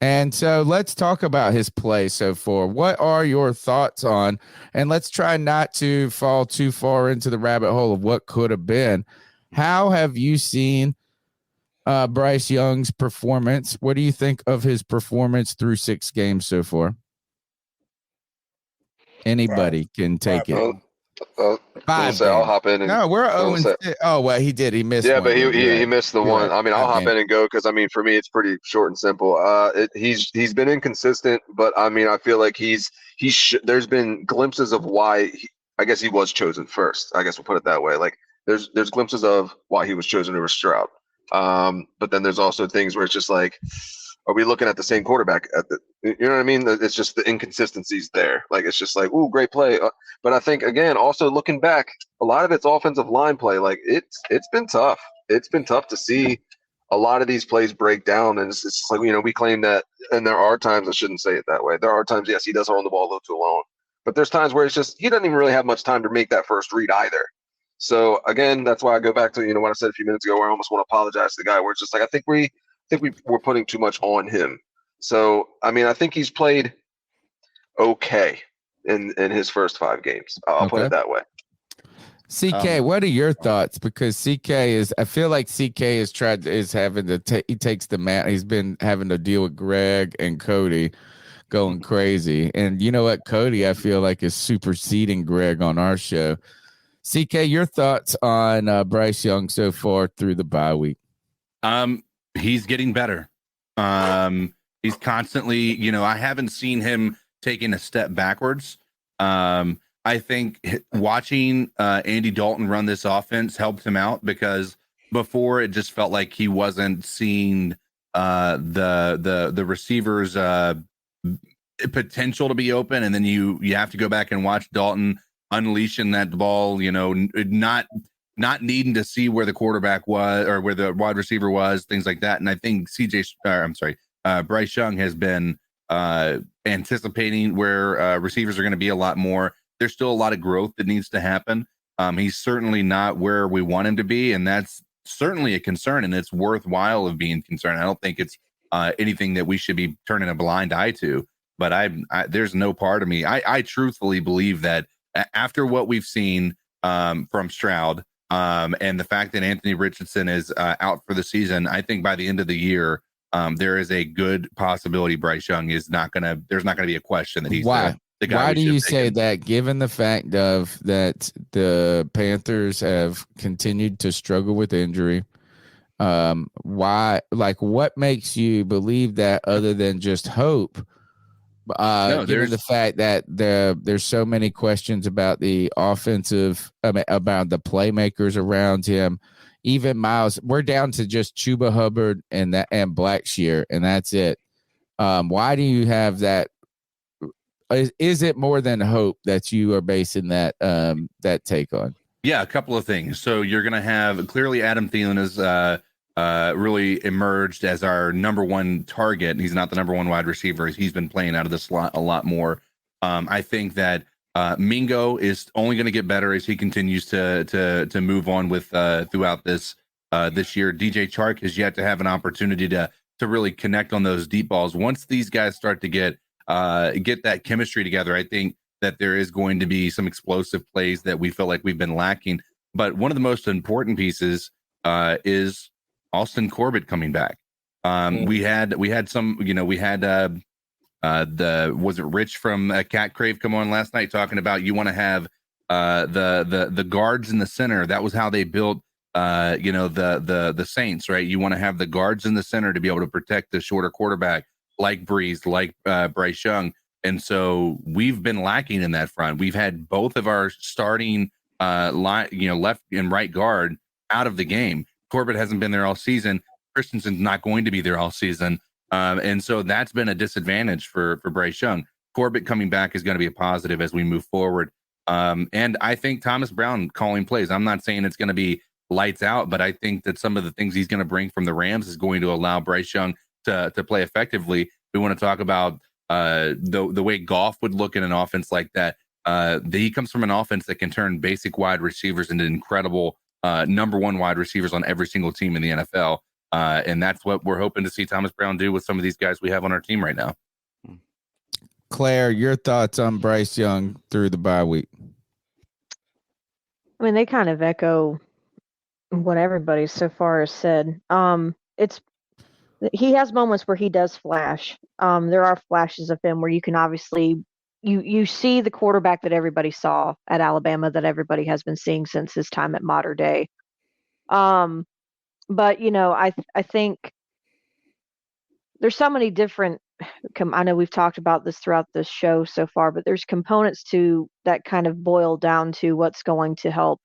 And so let's talk about his play so far. What are your thoughts on, and let's try not to fall too far into the rabbit hole of what could have been. How have you seen Bryce Young's performance? What do you think of his performance through 6 games so far? Anybody can take it. I Five say I'll games. hop in and No, we're I 0 was and gonna 6. Oh, well, he did. He missed yeah, one but game. You're he right. missed the You're one. right. I mean, I'll 5 hop games. in and go because I mean, for me, it's pretty short and simple. He's been inconsistent, but I mean, I feel like there's been glimpses of why I guess he was chosen first. I guess we'll put it that way. Like there's glimpses of why he was chosen over Stroud. But then there's also things where it's just like, are we looking at the same quarterback you know what I mean? It's just the inconsistencies there. Like it's just like, ooh, great play. But I think again, also looking back, a lot of it's offensive line play. Like it's been tough. It's been tough to see a lot of these plays break down, and it's just like we claim that, and there are times I shouldn't say it that way. There are times, yes, he does hold the ball a little too long, but there's times where it's just he doesn't even really have much time to make that first read either. So again, that's why I go back to what I said a few minutes ago, where I almost want to apologize to the guy, where it's just like I think we were putting too much on him. So I mean, I think he's played okay in his first 5 games. I'll put Okay. it that way. CK, what are your thoughts? Because I feel like CK is having to he takes the man. He's been having to deal with Greg and Cody going crazy. And you know what? Cody, I feel like, is superseding Greg on our show. CK, your thoughts on Bryce Young so far through the bye week? He's getting better. He's constantly, I haven't seen him taking a step backwards. I think watching Andy Dalton run this offense helped him out, because before it just felt like he wasn't seeing the receivers potential to be open, and then you have to go back and watch Dalton unleashing that ball, not needing to see where the quarterback was or where the wide receiver was, things like that. And I think Bryce Young has been anticipating where receivers are going to be a lot more. There's still a lot of growth that needs to happen. He's certainly not where we want him to be, and that's certainly a concern, and it's worthwhile of being concerned. I don't think it's anything that we should be turning a blind eye to, but there's no part of me. I truthfully believe that after what we've seen from Stroud and the fact that Anthony Richardson is out for the season, I think by the end of the year, there is a good possibility Bryce Young there's not going to be a question that he's the guy. Why do you say that, given the fact of that the Panthers have continued to struggle with injury? What makes you believe that, other than just hope? Given the fact that there's so many questions about the offensive, about the playmakers around him. Even Miles, we're down to just Chuba Hubbard and Blackshear, and that's it. Why do you have that? Is it more than hope that you are basing that take on? Yeah, a couple of things. So you're going to have, clearly Adam Thielen is really emerged as our number one target. He's not the number one wide receiver. He's been playing out of the slot a lot more. I think that Mingo is only going to get better as he continues to move on with throughout this year. DJ Chark has yet to have an opportunity to really connect on those deep balls. Once these guys start to get that chemistry together, I think that there is going to be some explosive plays that we feel like we've been lacking. But one of the most important pieces is Austin Corbett coming back. We had some, was it Rich from Cat Crave come on last night talking about you want to have the guards in the center. That was how they built the Saints, right? You want to have the guards in the center to be able to protect the shorter quarterback, like Breeze, like Bryce Young. And so we've been lacking in that front. We've had both of our starting left and right guard out of the game. Corbett hasn't been there all season. Christensen's not going to be there all season. And so that's been a disadvantage for Bryce Young. Corbett coming back is going to be a positive as we move forward. And I think Thomas Brown calling plays. I'm not saying it's going to be lights out, but I think that some of the things he's going to bring from the Rams is going to allow Bryce Young to play effectively. We want to talk about the way Goff would look in an offense like that. He comes from an offense that can turn basic wide receivers into incredible number one wide receivers on every single team in the NFL. And that's what we're hoping to see Thomas Brown do with some of these guys we have on our team right now. Claire, your thoughts on Bryce Young through the bye week? I mean, they kind of echo what everybody so far has said. He has moments where he does flash. There are flashes of him where you can obviously you see the quarterback that everybody saw at Alabama, that everybody has been seeing since his time at Mater Dei. But I think there's so many different. I know we've talked about this throughout this show so far, but there's components to that kind of boil down to what's going to help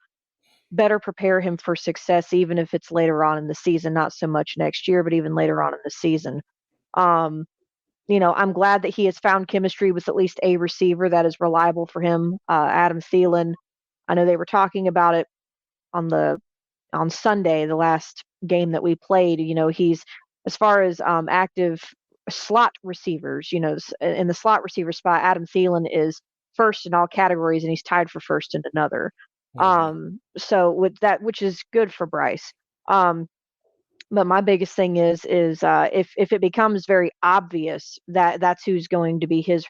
better prepare him for success, even if it's later on in the season, not so much next year, but even later on in the season. I'm glad that he has found chemistry with at least a receiver that is reliable for him, Adam Thielen. I know they were talking about it on Sunday, the last game that we played. He's, as far as active slot receivers, in the slot receiver spot, Adam Thielen is first in all categories, and he's tied for first in another. So with that, which is good for Bryce. But my biggest thing is if it becomes very obvious that that's who's going to be his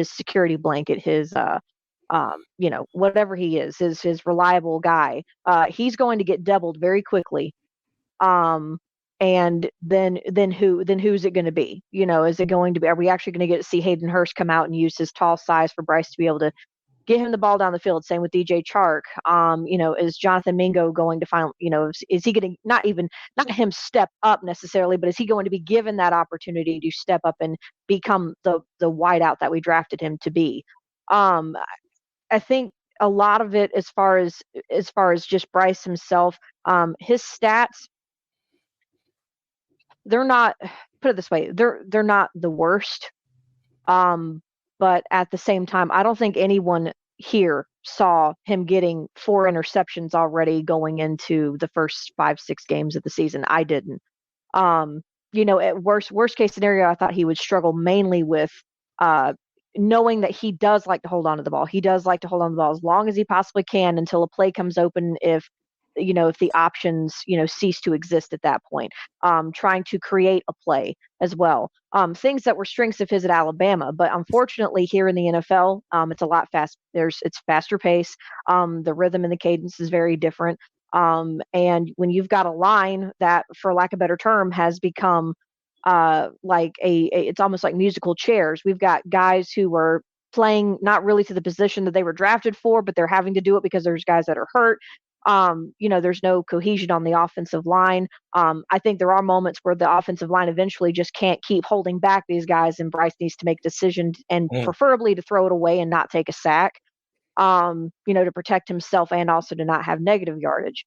security blanket, his whatever he is, his reliable guy, he's going to get doubled very quickly. And then who's it going to be? Is it going to be? Are we actually going to get to see Hayden Hurst come out and use his tall size for Bryce to be able to get him the ball down the field? Same with DJ Chark. Is Jonathan Mingo going to find? Is he going to not him step up necessarily, but is he going to be given that opportunity to step up and become the wideout that we drafted him to be? I think a lot of it, as far as just Bryce himself, his stats, they're not, put it this way, they're not the worst. But at the same time, I don't think anyone here saw him getting 4 interceptions already going into the first 5-6 games of the season. I didn't. At worst case scenario, I thought he would struggle mainly with knowing that he does like to hold on to the ball. He does like to hold on to the ball as long as he possibly can until a play comes open, if the options, cease to exist at that point. Trying to create a play as well. Things that were strengths of his at Alabama, but unfortunately here in the NFL, it's a lot it's faster pace. The rhythm and the cadence is very different. And when you've got a line that, for lack of a better term, has become like it's almost like musical chairs. We've got guys who are playing not really to the position that they were drafted for, but they're having to do it because there's guys that are hurt. There's no cohesion on the offensive line. I think there are moments where the offensive line eventually just can't keep holding back these guys, and Bryce needs to make decisions, and preferably to throw it away and not take a sack, to protect himself and also to not have negative yardage.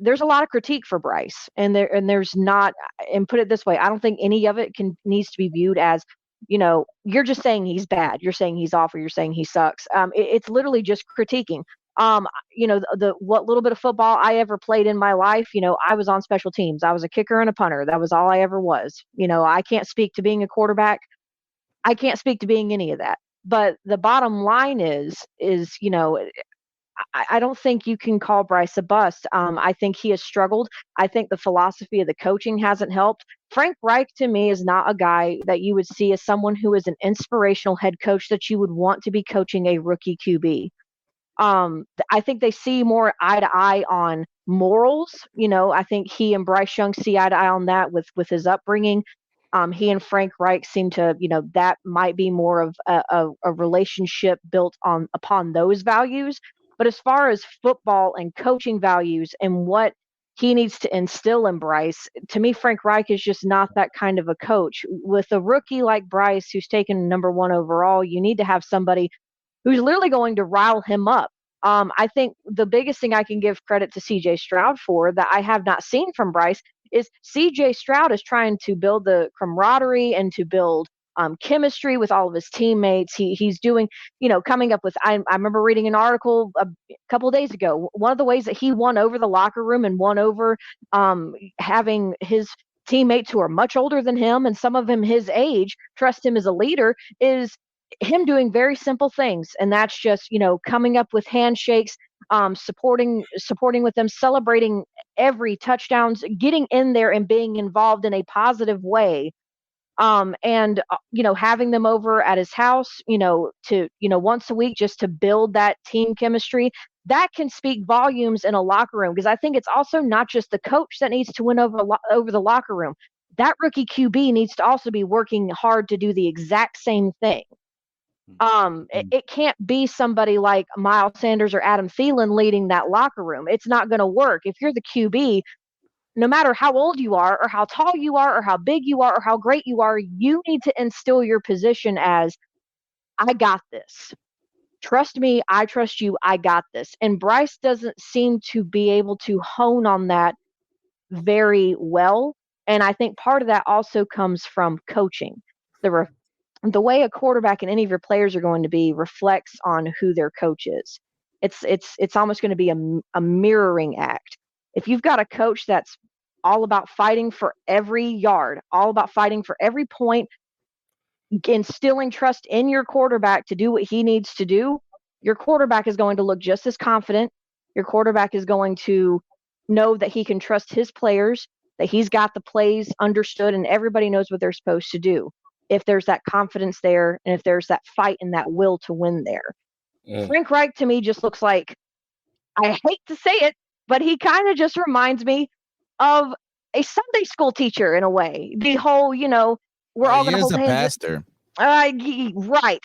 There's a lot of critique for Bryce, and there's not, and put it this way, I don't think any of it needs to be viewed as, you're just saying he's bad, you're saying he's awful, you're saying he sucks. It's literally just critiquing. What little bit of football I ever played in my life, I was on special teams. I was a kicker and a punter. That was all I ever was. I can't speak to being a quarterback. I can't speak to being any of that. But the bottom line is, I don't think you can call Bryce a bust. I think he has struggled. I think the philosophy of the coaching hasn't helped. Frank Reich, to me, is not a guy that you would see as someone who is an inspirational head coach that you would want to be coaching a rookie QB. I think they see more eye to eye on morals. I think he and Bryce Young see eye to eye on that with his upbringing. He and Frank Reich seem to, that might be more of a relationship built upon those values. But as far as football and coaching values and what he needs to instill in Bryce, to me, Frank Reich is just not that kind of a coach. With a rookie like Bryce, who's taken number 1 overall, you need to have somebody who's literally going to rile him up. I think the biggest thing I can give credit to CJ Stroud for that I have not seen from Bryce is CJ Stroud is trying to build the camaraderie and to build chemistry with all of his teammates. He's doing, coming up with, I remember reading an article a couple of days ago. One of the ways that he won over the locker room and won over having his teammates who are much older than him and some of them his age trust him as a leader is him doing very simple things. And that's just, coming up with handshakes, supporting with them, celebrating every touchdowns, getting in there and being involved in a positive way. And having them over at his house, to, once a week just to build that team chemistry, that can speak volumes in a locker room. Because I think it's also not just the coach that needs to win over the locker room. that rookie QB needs to also be working hard to do the exact same thing. It can't be somebody like Miles Sanders or Adam Thielen leading that locker room. It's not going to work. If you're the QB, no matter how old you are or how tall you are or how big you are or how great you are, you need to instill your position as, I got this. Trust me, I trust you, I got this. And Bryce doesn't seem to be able to hone on that very well. And I think part of that also comes from coaching. The way a quarterback and any of your players are going to be reflects on who their coach is. It's almost going to be a mirroring act. If you've got a coach that's all about fighting for every yard, all about fighting for every point, instilling trust in your quarterback to do what he needs to do, your quarterback is going to look just as confident. Your quarterback is going to know that he can trust his players, that he's got the plays understood, and everybody knows what they're supposed to do. If there's that confidence there, and if there's that fight and that will to win there. Frank Reich to me just looks like, I hate to say it, but he kind of just reminds me of a Sunday school teacher in a way. The whole, we're all going to hold hands. Pastor. Right.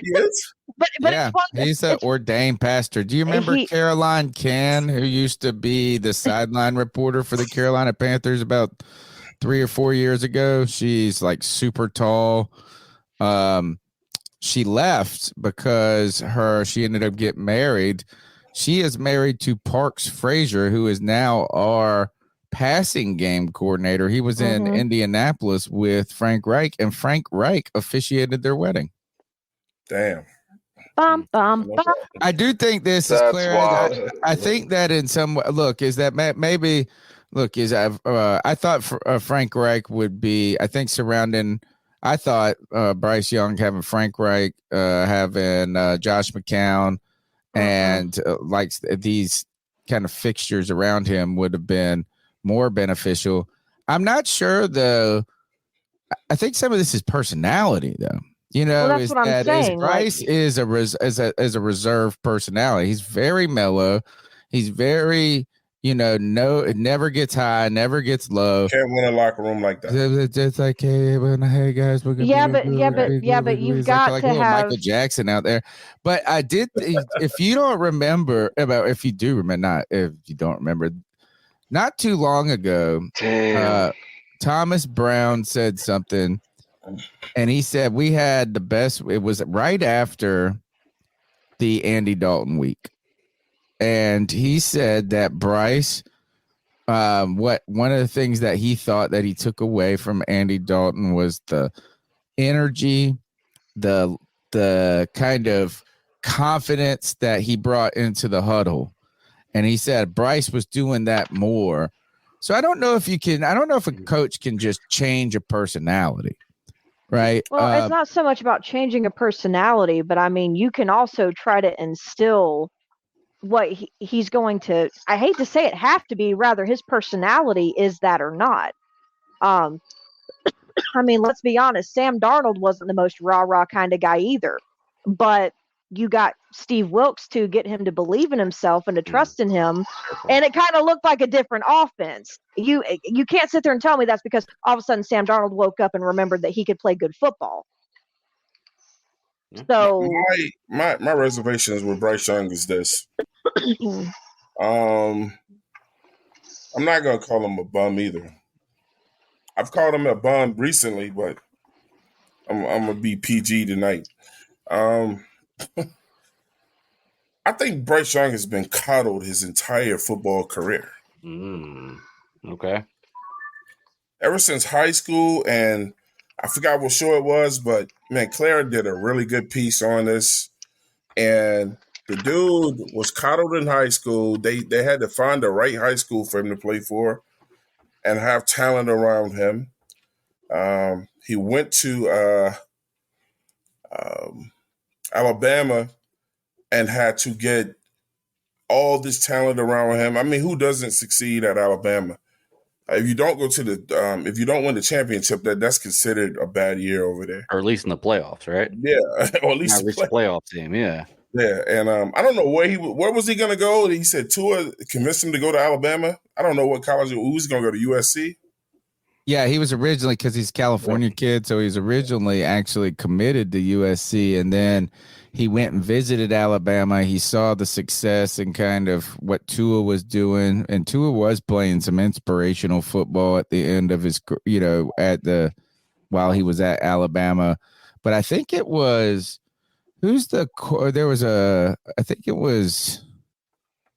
Yes. But yeah, he's an ordained pastor. Do you remember Caroline Cann, who used to be the sideline reporter for the Carolina Panthers about 3 or 4 years ago? She's like super tall. She left because she ended up getting married. She is married to Parks Frazier, who is now our passing game coordinator. He was in Indianapolis with Frank Reich, and Frank Reich officiated their wedding. Damn. I do think this is clear. I think that in some way, I thought Frank Reich would be, I think surrounding, I thought Bryce Young having Frank Reich, having Josh McCown, and like these kind of fixtures around him would have been more beneficial. I'm not sure though. I think some of this is personality though. That's what I'm saying. Bryce is a reserved personality. He's very mellow. He's very, it never gets high, never gets low. Can't win a locker room like that. It's like, hey guys, we're gonna but you've got like to have Michael Jackson out there. But I did, if you don't remember, if you don't remember, not too long ago, Thomas Brown said something. And he said we had the best. It was right after the Andy Dalton week, and he said that Bryce, one of the things that he thought that he took away from Andy Dalton was the energy, the kind of confidence that he brought into the huddle, and he said Bryce was doing that more. So I don't know if a coach can just change a personality. Right. Well, it's not so much about changing a personality, but I mean, you can also try to instill what he's going to, I hate to say it, have to be, rather his personality is that or not. I mean, let's be honest, Sam Darnold wasn't the most rah-rah kind of guy either, but you got Steve Wilkes to get him to believe in himself and to trust in him, and it kind of looked like a different offense. You can't sit there and tell me that's because all of a sudden Sam Darnold woke up and remembered that he could play good football. So my reservations with Bryce Young is this. I'm not gonna call him a bum either. I've called him a bum recently, but I'm gonna be PG tonight. I think Bryce Young has been coddled his entire football career. Okay. Ever since high school, and I forgot what show it was, but man, Clara did a really good piece on this. And the dude was coddled in high school. They had to find the right high school for him to play for and have talent around him. He went to Alabama and had to get all this talent around him. I mean, who doesn't succeed at Alabama? If you don't go to if you don't win the championship, that's considered a bad year over there, or at least in the playoffs, right? Yeah, or at least the playoff team. Yeah, yeah. And I don't know where was he going to go. He said Tua convinced him to go to Alabama. I don't know what college. Who's going to go to USC? Yeah, he was originally, because he's a California kid, so he's originally actually committed to USC, and then he went and visited Alabama. He saw the success and kind of what Tua was doing, and Tua was playing some inspirational football at the end of his, while he was at Alabama. But I think it was I think it was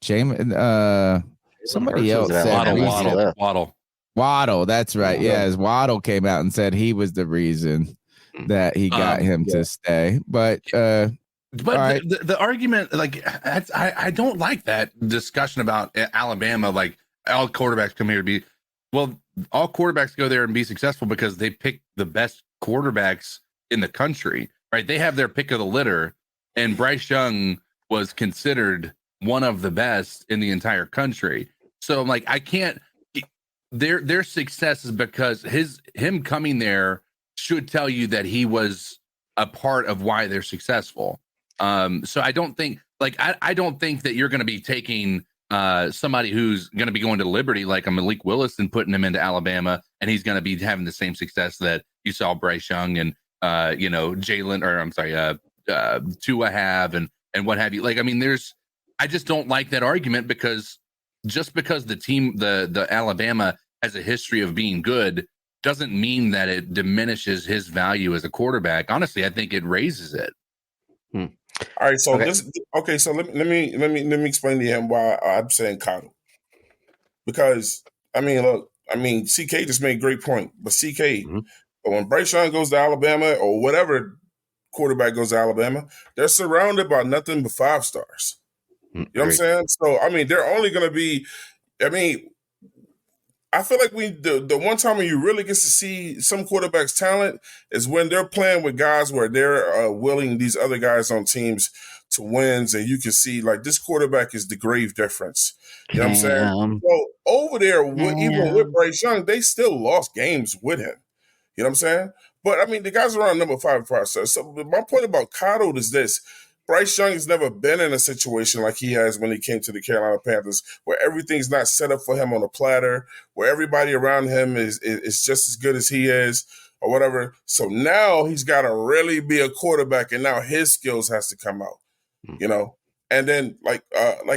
James, somebody else said Waddle, that's right. Yeah, as Waddle came out and said he was the reason that he got him to stay. But right. the argument, like, I don't like that discussion about Alabama. Like, all quarterbacks come here to be, well, all quarterbacks go there and be successful because they pick the best quarterbacks in the country, right? They have their pick of the litter, and Bryce Young was considered one of the best in the entire country. So, like, I can't. Their success is because him coming there should tell you that he was a part of why they're successful. So I don't think I don't think that you're going to be taking somebody who's going to be going to Liberty like a Malik Willis and putting him into Alabama, and he's going to be having the same success that you saw Bryce Young and Tua have and what have you. Like, I mean, I just don't like that argument, because just because the team, the Alabama has a history of being good doesn't mean that it diminishes his value as a quarterback. Honestly, I think it raises it. All right, so so let me explain to him why I'm saying Cottle. Because CK just made a great point, but CK, when Bryce Young goes to Alabama or whatever quarterback goes to Alabama, they're surrounded by nothing but 5 stars. You know what I'm saying? So they're only going to be. I feel like the one time when you really get to see some quarterbacks' talent is when they're playing with guys where they're willing these other guys on teams to wins, and you can see like this quarterback is the grave difference. You know what I'm saying? So over there, even with Bryce Young, they still lost games with him. You know what I'm saying? But the guys around number 5 stars. So my point about Cottle is this. Bryce Young has never been in a situation like he has when he came to the Carolina Panthers, where everything's not set up for him on a platter, where everybody around him is just as good as he is or whatever. So now he's got to really be a quarterback, and now his skills has to come out, And then like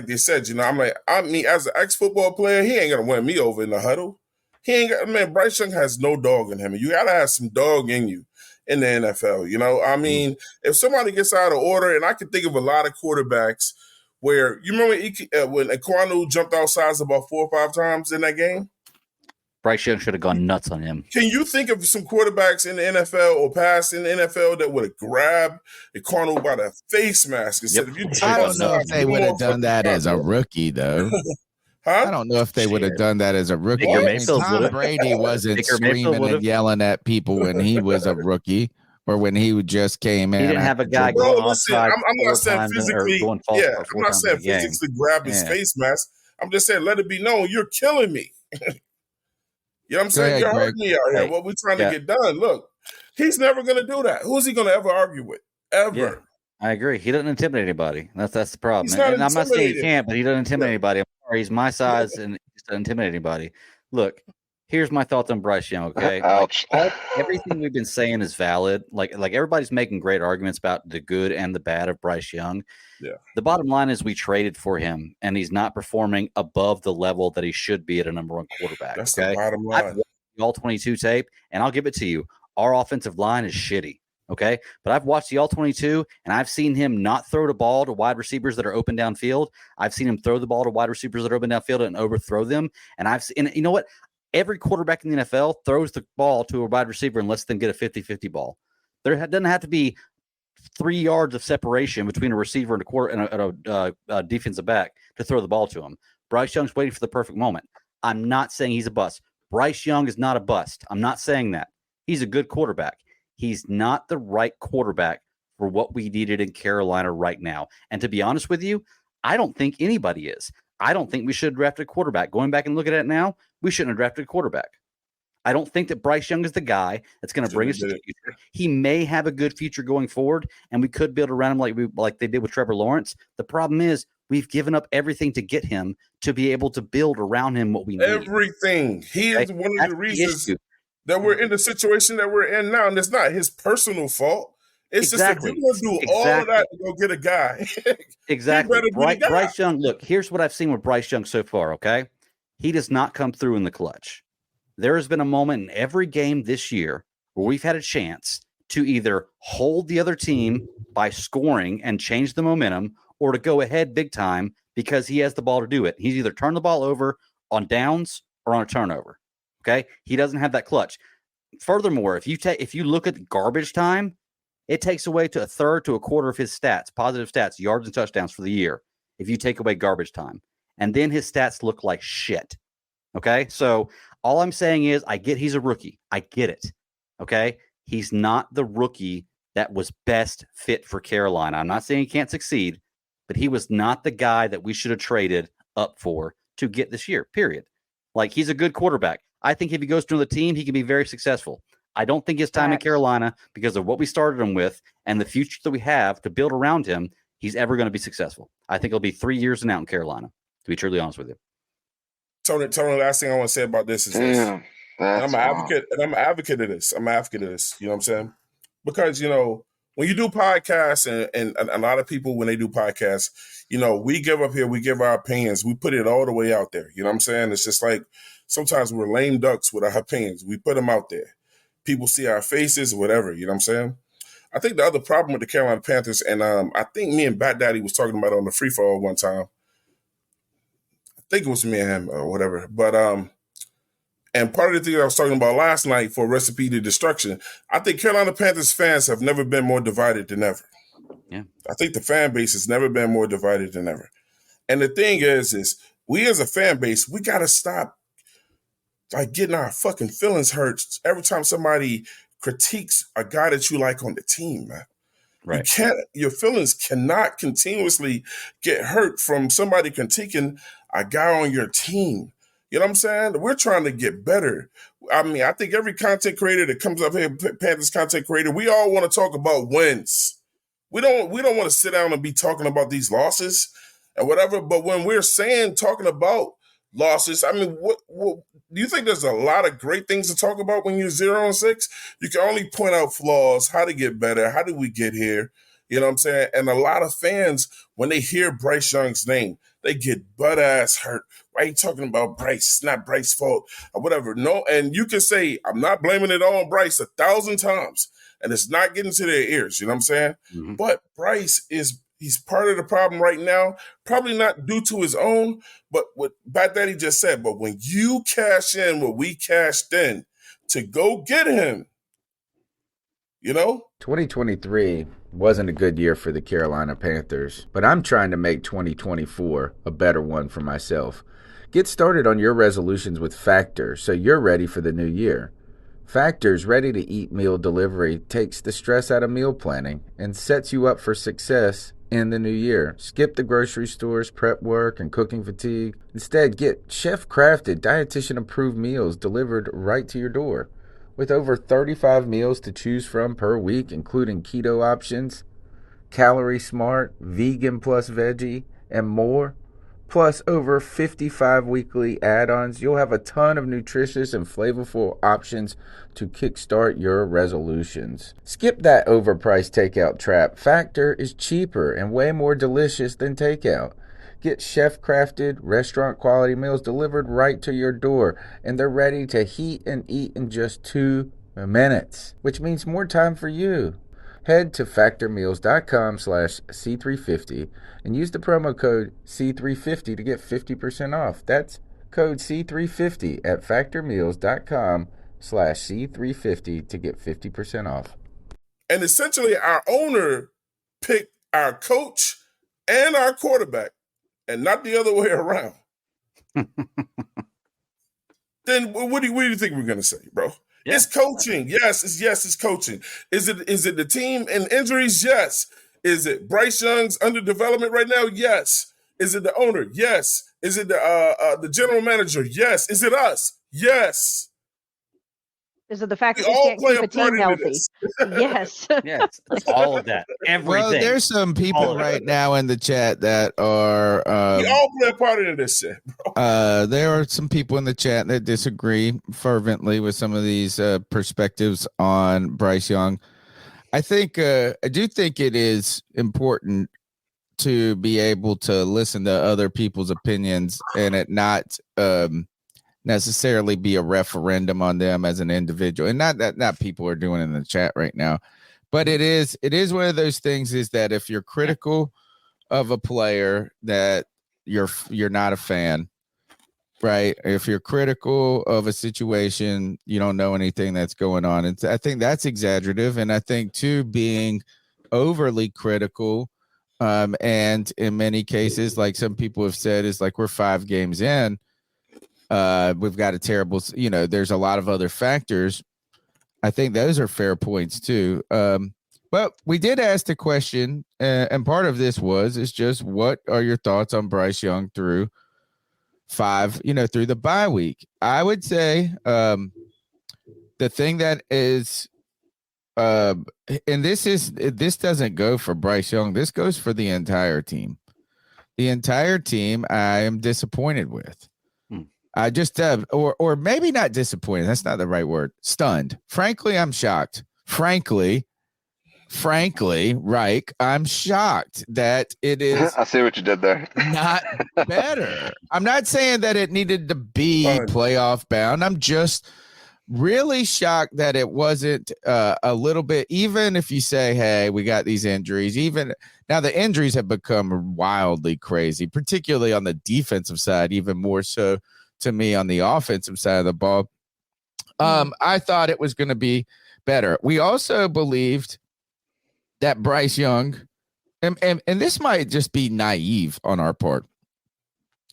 they said, as an ex-football player, he ain't going to win me over in the huddle. Bryce Young has no dog in him, and you got to have some dog in you in the NFL. If somebody gets out of order, and I can think of a lot of quarterbacks where, you remember when Ekwonu jumped outside about 4 or 5 times in that game? Bryce Young should have gone nuts on him. Can you think of some quarterbacks in the NFL or past in the NFL that would have grabbed Ekwonu by the face mask and said, I don't know if they would have done that as a rookie, though. I don't know if they would have done that as a rookie. Tom Brady wasn't screaming and yelling at people when he was a rookie or when he just came in. He didn't have a guy going outside. I'm not saying physically. I'm not saying physically grab his face mask. I'm just saying let it be known you're killing me. You know what I'm saying? You're hurting me out here. What we're trying to get done. Look, he's never going to do that. Who's he going to ever argue with? Ever. Yeah, I agree. He doesn't intimidate anybody. That's the problem. And I'm not saying he can't, but he doesn't intimidate anybody. He's my size and he doesn't intimidate anybody. Look, here's my thoughts on Bryce Young. Okay, ouch. Everything we've been saying is valid. Like everybody's making great arguments about the good and the bad of Bryce Young. Yeah. The bottom line is we traded for him, and he's not performing above the level that he should be at a number 1 quarterback. That's the bottom line. I've watched the all-22 tape, and I'll give it to you. Our offensive line is shitty. Okay, but I've watched the all-22, and I've seen him not throw the ball to wide receivers that are open downfield. I've seen him throw the ball to wide receivers that are open downfield and overthrow them. And you know what? Every quarterback in the NFL throws the ball to a wide receiver and lets them get a 50-50 ball. There doesn't have to be 3 yards of separation between a receiver and a defensive back to throw the ball to him. Bryce Young's waiting for the perfect moment. I'm not saying he's a bust. Bryce Young is not a bust. I'm not saying that. He's a good quarterback. He's not the right quarterback for what we needed in Carolina right now. And to be honest with you, I don't think anybody is. I don't think we should have drafted a quarterback. Going back and looking at it now, we shouldn't have drafted a quarterback. I don't think that Bryce Young is the guy that's going to bring us to the future. He may have a good future going forward, and we could build around him like they did with Trevor Lawrence. The problem is we've given up everything to get him to be able to build around him what we need. Everything. He is one of the reasons. that we're in the situation that we're in now, and it's not his personal fault. It's Exactly. just that you're going to do all of that to go get a guy. Exactly. He better be the guy. Bryce Young, look, here's what I've seen with Bryce Young so far, okay? He does not come through in the clutch. There has been a moment in every game this year where we've had a chance to either hold the other team by scoring and change the momentum or to go ahead big time because he has the ball to do it. He's either turned the ball over on downs or on a turnover, okay? He doesn't have that clutch. Furthermore, if you look at garbage time, it takes away to a third to a quarter of his stats, positive stats, yards and touchdowns for the year, if you take away garbage time. And then his stats look like shit. Okay? So all I'm saying is I get he's a rookie. I get it. Okay? He's not the rookie that was best fit for Carolina. I'm not saying he can't succeed, but he was not the guy that we should have traded up for to get this year, period. Like, he's a good quarterback. I think if he goes to another team, he can be very successful. I don't think his time in Carolina, because of what we started him with and the future that we have to build around him, he's ever going to be successful. I think it'll be 3 years and out in Carolina, to be truly honest with you. Tony, last thing I want to say about this is this. And I'm an advocate of this. I'm an advocate of this. You know what I'm saying? Because, when you do podcasts and a lot of people, when they do podcasts, we give up here, we give our opinions, we put it all the way out there. You know what I'm saying? It's just like sometimes we're lame ducks with our opinions. We put them out there. People see our faces or whatever. You know what I'm saying? I think the other problem with the Carolina Panthers, and I think me and Bat Daddy was talking about it on the free fall one time. I think it was me and him or whatever. But and part of the thing I was talking about last night for Recipe to Destruction, I think Carolina Panthers fans have never been more divided than ever. Yeah. I think the fan base has never been more divided than ever. And the thing is we as a fan base, we got to stop getting our fucking feelings hurt every time somebody critiques a guy that you like on the team, man. Right. Your feelings cannot continuously get hurt from somebody critiquing a guy on your team. You know what I'm saying? We're trying to get better. I mean, I think every content creator that comes up here, Panthers content creator, we all want to talk about wins. We don't want to sit down and be talking about these losses and whatever. But when we're talking about losses, I mean, what do you think there's a lot of great things to talk about when you're 0-6? You can only point out flaws, how to get better, how did we get here? You know what I'm saying? And a lot of fans, when they hear Bryce Young's name, they get butt-ass hurt. Why are you talking about Bryce? It's not Bryce's fault or whatever. No, and you can say, I'm not blaming it all on Bryce 1,000 times, and it's not getting to their ears. You know what I'm saying? Mm-hmm. But Bryce he's part of the problem right now, probably not due to his own, but what Bat Daddy just said. But when you cash in what we cashed in to go get him, 2023 wasn't a good year for the Carolina Panthers, but I'm trying to make 2024 a better one for myself. Get started on your resolutions with Factor so you're ready for the new year. Factor's ready-to-eat meal delivery takes the stress out of meal planning and sets you up for success in the new year. Skip the grocery stores, prep work, and cooking fatigue. Instead, get chef-crafted, dietitian-approved meals delivered right to your door. With over 35 meals to choose from per week, including keto options, calorie smart, vegan plus veggie, and more, plus over 55 weekly add-ons, you'll have a ton of nutritious and flavorful options to kickstart your resolutions. Skip that overpriced takeout trap. Factor is cheaper and way more delicious than takeout. Get chef-crafted, restaurant-quality meals delivered right to your door, and they're ready to heat and eat in just 2 minutes, which means more time for you. Head to factormeals.com/C350 and use the promo code C350 to get 50% off. That's code C350 at factormeals.com/C350 to get 50% off. And essentially, our owner picked our coach and our quarterback, and not the other way around. Then what do you think we're going to say, bro? Yeah. It's coaching. Yes, it's coaching. Is it the team and injuries? Yes. Is it Bryce Young's underdevelopment right now? Yes. Is it the owner? Yes. Is it the general manager? Yes. Is it us? Yes. Is it the fact We that we all can't play keep a a part team into healthy? this. Yes. Yes, all of that, everything. Well, there's some All people of it. right now in the chat that are. We all play a part into this shit, bro. There are some people in the chat that disagree fervently with some of these perspectives on Bryce Young. I do think it is important to be able to listen to other people's opinions and it not necessarily be a referendum on them as an individual. And not people are doing it in the chat right now, but it is one of those things is that if you're critical of a player that you're not a fan, right? If you're critical of a situation, you don't know anything that's going on. And I think that's exaggerative. And I think too, being overly critical, and in many cases, like some people have said, is like we're 5 games in. We've got a terrible, there's a lot of other factors. I think those are fair points too. But we did ask the question, and part of this is just what are your thoughts on Bryce Young through 5, through the bye week? I would say the thing that is, and this doesn't go for Bryce Young. This goes for the entire team. The entire team I am disappointed with. I just or maybe not disappointed. That's not the right word. Stunned. Frankly, I'm shocked. Frankly, Reich, I'm shocked that it is. I see what you did there. Not better. I'm not saying that it needed to be playoff bound. I'm just really shocked that it wasn't a little bit, even if you say, hey, we got these injuries, even now the injuries have become wildly crazy, particularly on the defensive side, even more so to me on the offensive side of the ball. I thought it was going to be better. We also believed that Bryce Young, and this might just be naive on our part,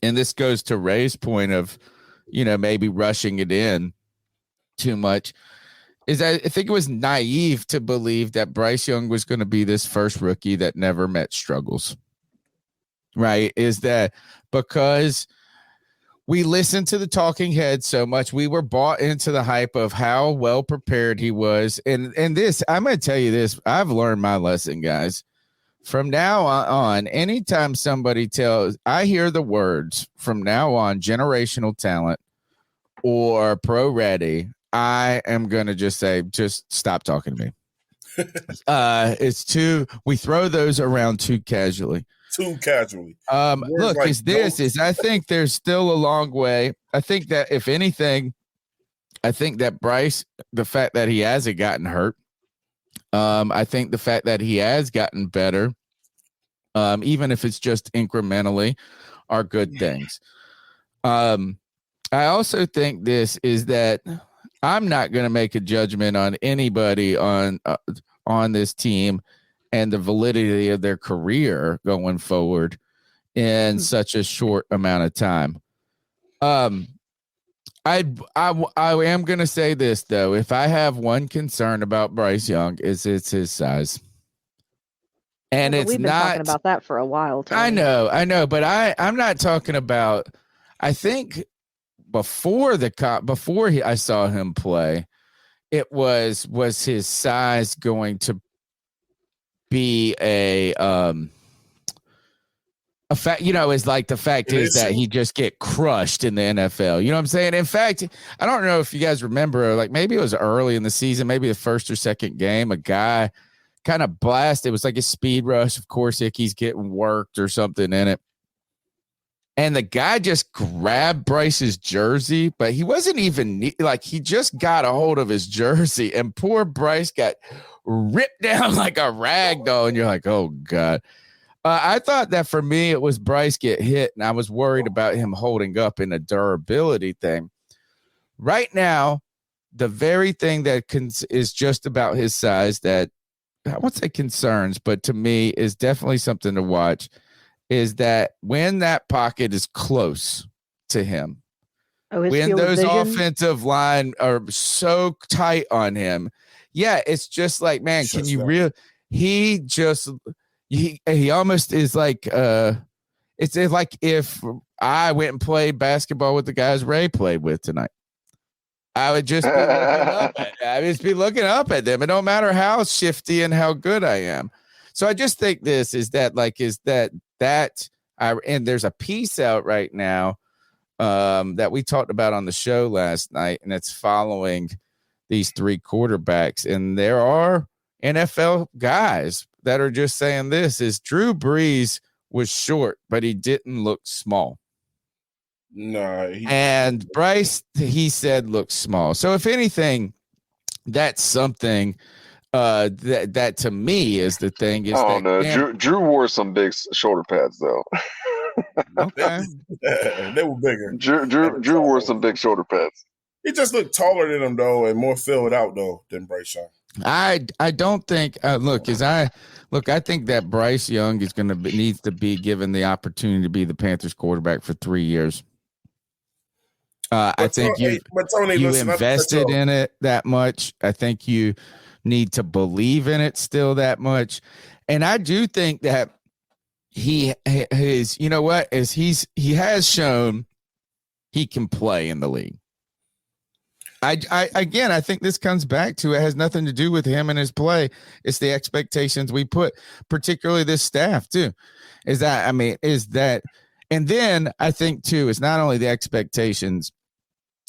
and this goes to Ray's point of, maybe rushing it in too much, is I think it was naive to believe that Bryce Young was going to be this first rookie that never met struggles, right? Is that because we listened to the talking heads so much, we were bought into the hype of how well prepared he was. And this, I'm going to tell you this, I've learned my lesson, guys. From now on, anytime somebody I hear the words from now on, generational talent or pro ready, I am going to just say, just stop talking to me. We throw those around too casually. Look, like, I think there's still a long way. I think that if anything, Bryce, the fact that he hasn't gotten hurt, I think the fact that he has gotten better, even if it's just incrementally, are good things. I also think this is that I'm not going to make a judgment on anybody on this team and the validity of their career going forward in such a short amount of time. I am going to say this though. If I have one concern about Bryce Young, it's his size. And it's we've been talking about that for a while, Tony. I know, but I'm not talking about, I think before I saw him play, it was his size going to be a fact, is like the fact is that he just get crushed in the NFL. You know what I'm saying? In fact, I don't know if you guys remember, like maybe it was early in the season, maybe the first or second game, a guy kind of blasted. It was like a speed rush. Of course, Icky's getting worked or something in it. And the guy just grabbed Bryce's jersey, but he wasn't even he just got a hold of his jersey, and poor Bryce got ripped down like a rag doll. And you're like, oh God. I thought that for me, it was Bryce get hit, and I was worried about him holding up in a durability thing. Right now, the very thing that is just about his size that I won't say concerns, but to me is definitely something to watch, is that when that pocket is close to him, when those offensive line are so tight on him, it's just like, man, can you he almost is like, it's like if I went and played basketball with the guys Ray played with tonight. I would just be looking up at them. It don't matter how shifty and how good I am. So I just think this is that and there's a piece out right now that we talked about on the show last night, and it's following these three quarterbacks. And there are NFL guys that are just saying this is Drew Brees was short, but he didn't look small. And Bryce, he said, looks small. So if anything, that's something that to me is the thing. Is Drew wore some big shoulder pads though. Okay, they were bigger. Drew wore some big shoulder pads. He just looked taller than him though, and more filled out though than Bryce Young. I don't think. I think that Bryce Young is needs to be given the opportunity to be the Panthers quarterback for 3 years. I think you invested in it that much. I think you need to believe in it still that much. And I do think that he has shown he can play in the league. I think this comes back to, it has nothing to do with him and his play. It's the expectations we put, particularly this staff too. And then I think too, it's not only the expectations,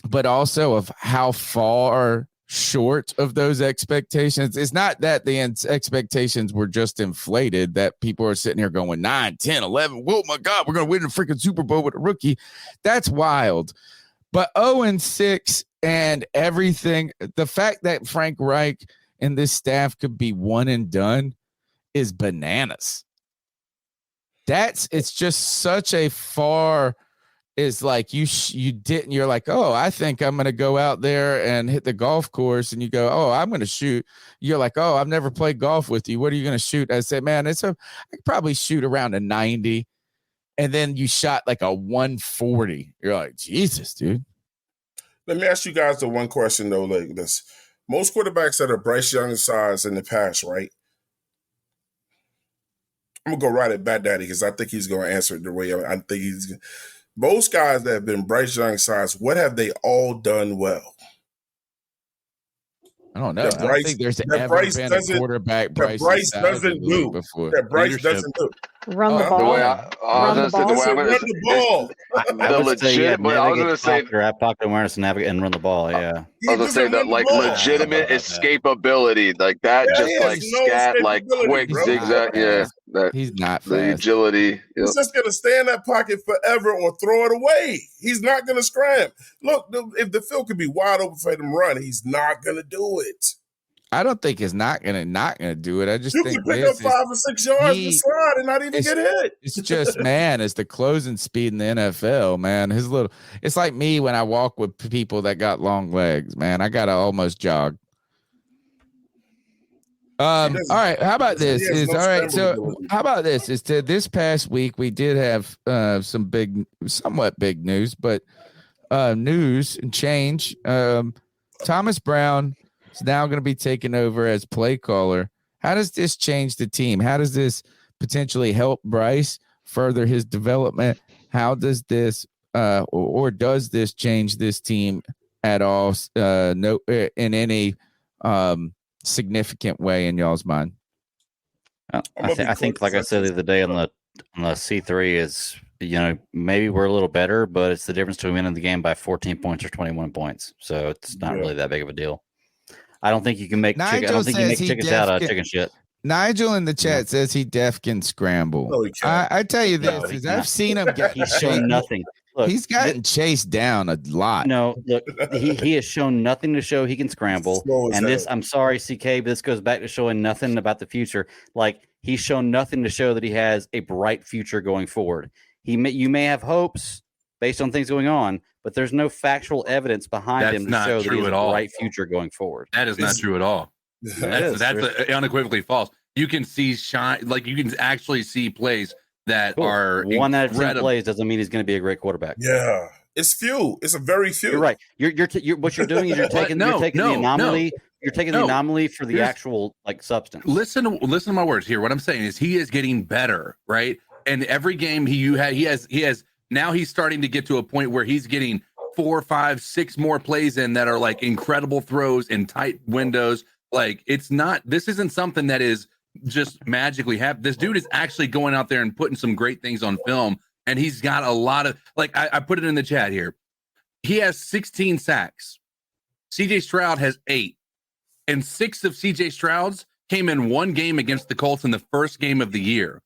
but also of how far short of those expectations. It's not that the expectations were just inflated, that people are sitting here going 9, 10, 11. Whoa, my God, we're going to win the freaking Super Bowl with a rookie. That's wild. But 0-6 and everything, the fact that Frank Reich and this staff could be one and done is bananas. It's just such a far, is like you're like, oh, I think I'm going to go out there and hit the golf course, and you go, oh, I'm going to shoot. You're like, oh, I've never played golf with you. What are you going to shoot? I said, man, I could probably shoot around a 90. And then you shot like a 140. You're like, Jesus, dude. Let me ask you guys the one question though, like this. Most quarterbacks that are Bryce Young size in the past, right? I'm gonna go right at Bad Daddy because I think he's gonna answer it the way I think he's gonna. Most guys that have been Bryce Young size, what have they all done well? I don't know. I don't think there's ever been a quarterback Bryce doesn't do before. That Bryce doesn't do. Run the ball. Run the ball. I was going to say have pocket awareness and run the ball. Yeah. I was going to say that like legitimate escapability, like that, scat, like quick zigzag. Yeah. He's not fast. The agility. Yep. He's just going to stay in that pocket forever or throw it away. He's not going to scram. Look, if the field could be wide open for him to run, he's not going to do it. I don't think he's not gonna do it. I just think can pick up 5 or 6 yards and slide and not even get hit. It's just, man, it's the closing speed in the NFL, man. It's like me when I walk with people that got long legs, man. I gotta almost jog. All right. How about this? How about this? This past week we did have some somewhat big news, but news and change. Thomas Brown is now going to be taken over as play caller. How does this change the team? How does this potentially help Bryce further his development? How does this or does this change this team at all? No, in any significant way in y'all's mind? I think, like I said the other day on the C3 is, maybe we're a little better, but it's the difference between winning the game by 14 points or 21 points. So it's not really that big of a deal. I don't think you can make chickens out of chicken shit. Nigel in the chat says he deaf can scramble. No, I tell you this, I've seen him get. He's shown nothing. Look, he's gotten chased down a lot. No, look, he has shown nothing to show he can scramble. And this, I'm sorry, CK, but this goes back to showing nothing about the future. Like, he's shown nothing to show that he has a bright future going forward. You may have hopes based on things going on, but there's no factual evidence behind him to show that he has a bright future going forward. That is not true at all. That's unequivocally false. You can see you can actually see plays that are 1 out of 10 plays doesn't mean he's going to be a great quarterback. Yeah, it's few. It's a very few. You're right. You're what you're doing is you're taking the anomaly. You're taking the anomaly for the actual substance. Listen to my words here. What I'm saying is he is getting better, right? And every game he has now he's starting to get to a point where he's getting 4, 5, 6 more plays in that are like incredible throws in tight windows. Like this isn't something that is just magically happen. This dude is actually going out there and putting some great things on film, and he's got a lot of I put it in the chat here. He has 16 sacks. CJ Stroud has 8, and 6 of CJ Stroud's came in one game against the Colts in the first game of the year.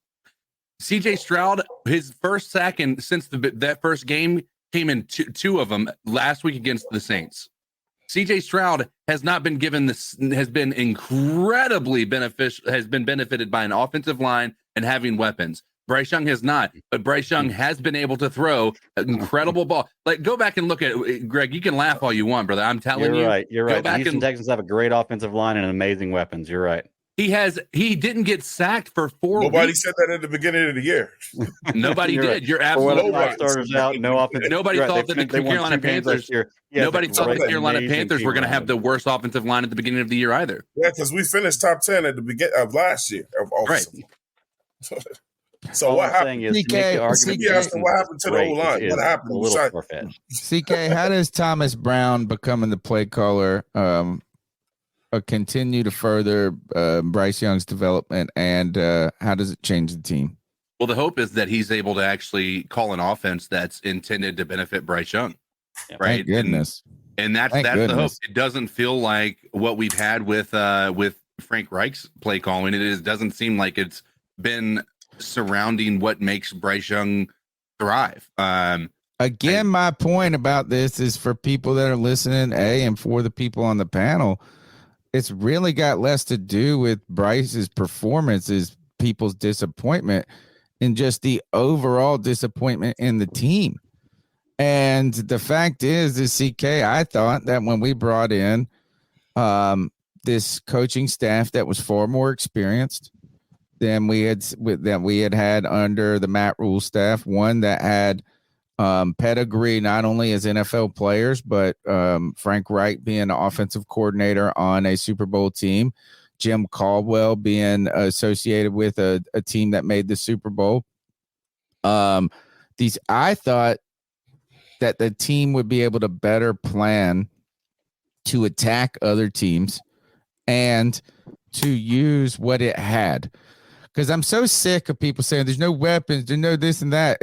CJ Stroud, his first sack since that first game came in two of them last week against the Saints. CJ Stroud has not been given this, has been incredibly beneficial, has been benefited by an offensive line and having weapons. Bryce Young has not, but Bryce Young has been able to throw an incredible ball. Like, go back and look at it. Greg, you can laugh all you want, brother. I'm telling you. You're right. The Houston Texans have a great offensive line and amazing weapons. You're right. He didn't get sacked for 4 Nobody weeks. said that at the beginning of the year. Nobody did. Right. You're absolutely right. Starters out, no offense. Nobody thought that the Carolina Panthers. Nobody thought the Carolina Panthers were going to have the worst offensive line at the beginning of the year either. Yeah, because we finished top 10 at the beginning of last year. Right. So what happened? Is to make the argument what happened to the O-line? What happened? CK, how does Thomas Brown becoming the play caller continue to further Bryce Young's development, and how does it change the team? Well, the hope is that he's able to actually call an offense that's intended to benefit Bryce Young. Yeah. Right. Thank goodness. And that's the hope. It doesn't feel like what we've had with Frank Reich's play calling. It doesn't seem like it's been surrounding what makes Bryce Young thrive. Again, my point about this is for people that are listening, and for the people on the panel, it's really got less to do with Bryce's performance, is people's disappointment and just the overall disappointment in the team. And the fact is CK, I thought that when we brought in this coaching staff that was far more experienced than we had under the Matt Rule staff, one that had pedigree not only as NFL players, but Frank Reich being an offensive coordinator on a Super Bowl team, Jim Caldwell being associated with a team that made the Super Bowl. I thought that the team would be able to better plan to attack other teams and to use what it had. Because I'm so sick of people saying there's no weapons, there's no this and that.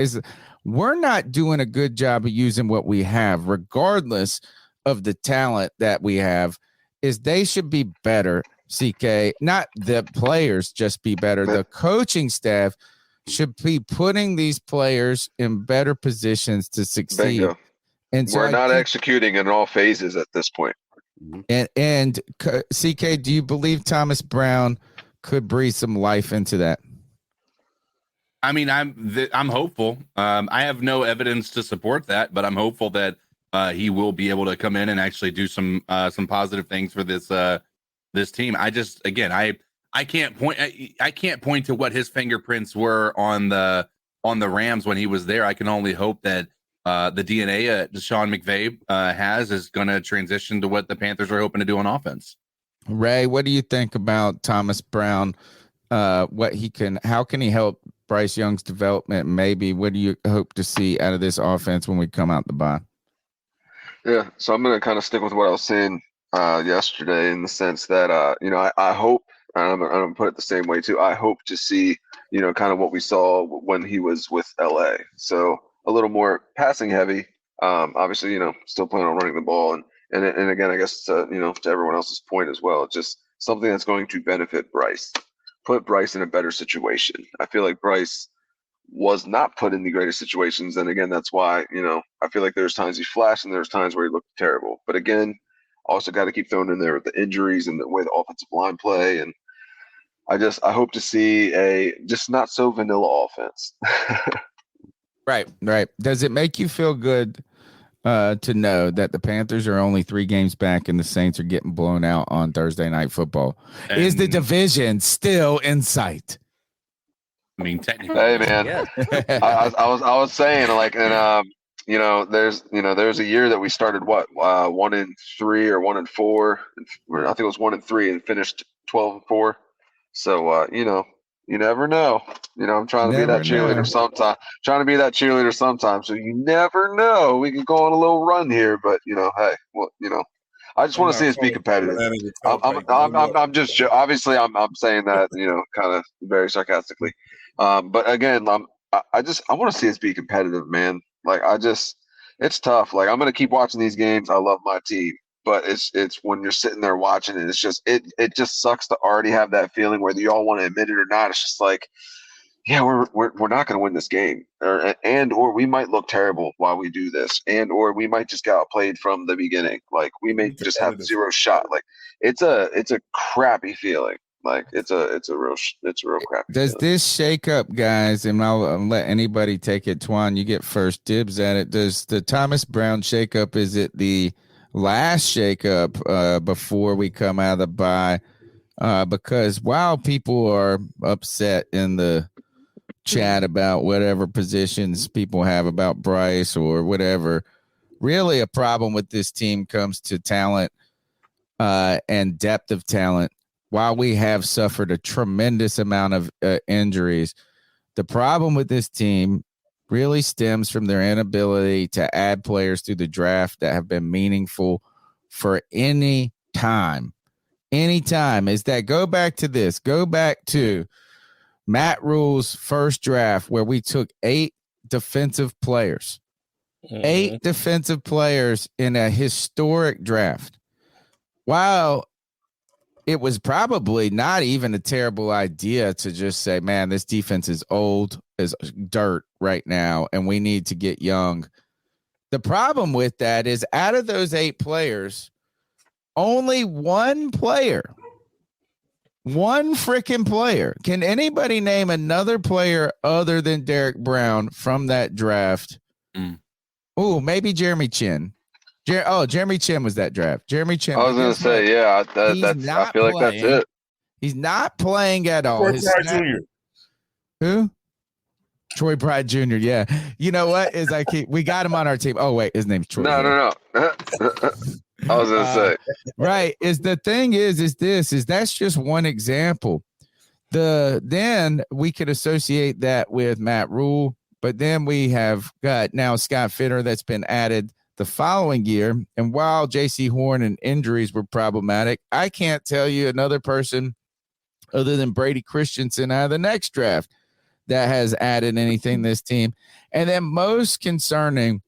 We're not doing a good job of using what we have, regardless of the talent that we have. They should be better, CK. Not the players just be better. The coaching staff should be putting these players in better positions to succeed. Bingo. And so we're not executing in all phases at this point. And CK, do you believe Thomas Brown could breathe some life into that? I mean, I'm hopeful. I have no evidence to support that, but I'm hopeful that he will be able to come in and actually do some positive things for this team. I can't point to what his fingerprints were on the Rams when he was there. I can only hope that the DNA Sean McVay has is going to transition to what the Panthers are hoping to do on offense. Ray, what do you think about Thomas Brown? How can he help Bryce Young's development? Maybe what do you hope to see out of this offense when we come out the bye? Yeah, so I'm going to kind of stick with what I was saying yesterday, in the sense that I hope, and I'm going to put it the same way too. I hope to see kind of what we saw when he was with LA. So a little more passing heavy. Obviously, still planning on running the ball, and again, I guess to everyone else's point as well, just something that's going to benefit Bryce, put Bryce in a better situation. I feel like Bryce was not put in the greatest situations, and again, that's why I feel like there's times he flashed and there's times where he looked terrible. But again, also got to keep throwing in there with the injuries and the way the offensive line play, and I hope to see a just not so vanilla offense. Right. Does it make you feel good to know that the Panthers are only 3 games back and the Saints are getting blown out on Thursday Night Football? Is the division still in sight? I mean, technically, hey man, Yeah. I was saying, like, and there's a year that we started 1-3 or 1-4. I think it was 1-3 and finished 12-4. So You never know. I'm trying to be that cheerleader sometime. Trying to be that cheerleader sometime. So you never know. We can go on a little run here, but hey, well, I just want to see us be competitive. I'm just obviously I'm saying that kind of very sarcastically, but again I want to see us be competitive, man. Like it's tough. Like I'm gonna keep watching these games. I love my team, but it's when you're sitting there watching it, it's just it just sucks to already have that feeling, whether you all want to admit it or not. It's just like, yeah, we're not going to win this game, or we might look terrible while we do this, or we might just get outplayed from the beginning. Like we may just have zero shot. Like it's a crappy feeling. Like it's a real crappy. Does feeling. this shake up, guys? And I'll let anybody take it. Twan, you get first dibs at it. Does the Thomas Brown shake up? Is it the last shake up before we come out of the bye? Because while people are upset in the chat about whatever positions people have about Bryce or whatever, really a problem with this team comes to talent and depth of talent. While we have suffered a tremendous amount of injuries, the problem with this team really stems from their inability to add players through the draft that have been meaningful for any time. Is that go back to Matt Rule's first draft, where we took 8 defensive players, 8 defensive players in a historic draft. While it was probably not even a terrible idea to just say, man, this defense is old as dirt right now, and we need to get young. The problem with that is out of those 8 players, only one freaking player. Can anybody name another player other than Derek Brown from that draft? Oh, maybe Jeremy Chin. Jeremy Chin was that draft. Jeremy Chin. I was going to say, yeah, I feel like that's it. He's not playing at all. Troy Pride Jr. Who? Troy Pride Jr. Yeah. You know what? We got him on our team. Oh, wait. His name's Troy. No. I was going to say. Right. The thing is that's just one example. Then we could associate that with Matt Rule, but then we have got now Scott Fitter that's been added the following year. And while J.C. Horn and injuries were problematic, I can't tell you another person other than Brady Christensen out of the next draft that has added anything to this team. And then most concerning,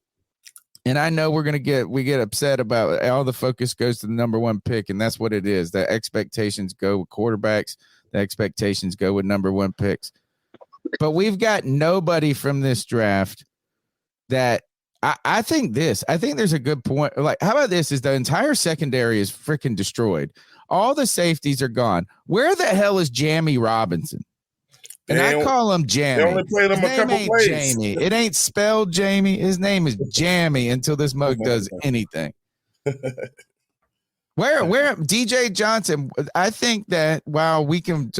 and I know we get upset about all the focus goes to the number 1 pick, and that's what it is. The expectations go with quarterbacks. The expectations go with number 1 picks. But we've got nobody from this draft that I think there's a good point. Like, how about this? Is the entire secondary is freaking destroyed. All the safeties are gone. Where the hell is Jamie Robinson? And I call him Jamie. They only played him a couple plays. Jamie. It ain't spelled Jamie. His name is Jamie until this mug does anything. Where DJ Johnson? I think that while we can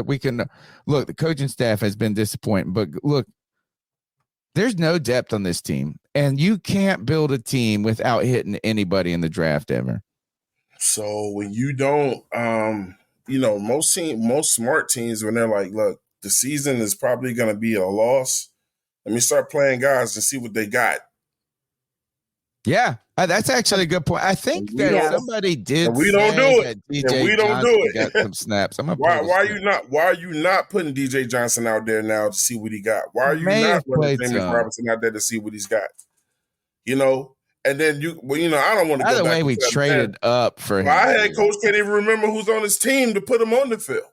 look, the coaching staff has been disappointing, but look, there's no depth on this team, and you can't build a team without hitting anybody in the draft ever. So when you don't, most smart teams, when they're like, look, the season is probably going to be a loss, let me start playing guys and see what they got. Yeah, that's actually a good point. I think that somebody did. We don't do it. We don't do it. Got some snaps. Why are you not putting DJ Johnson out there now to see what he got? Why are you not putting James Robinson out there to see what he's got? And then I don't want to. By the way, we traded up for him. My head coach can't even remember who's on his team to put him on the field.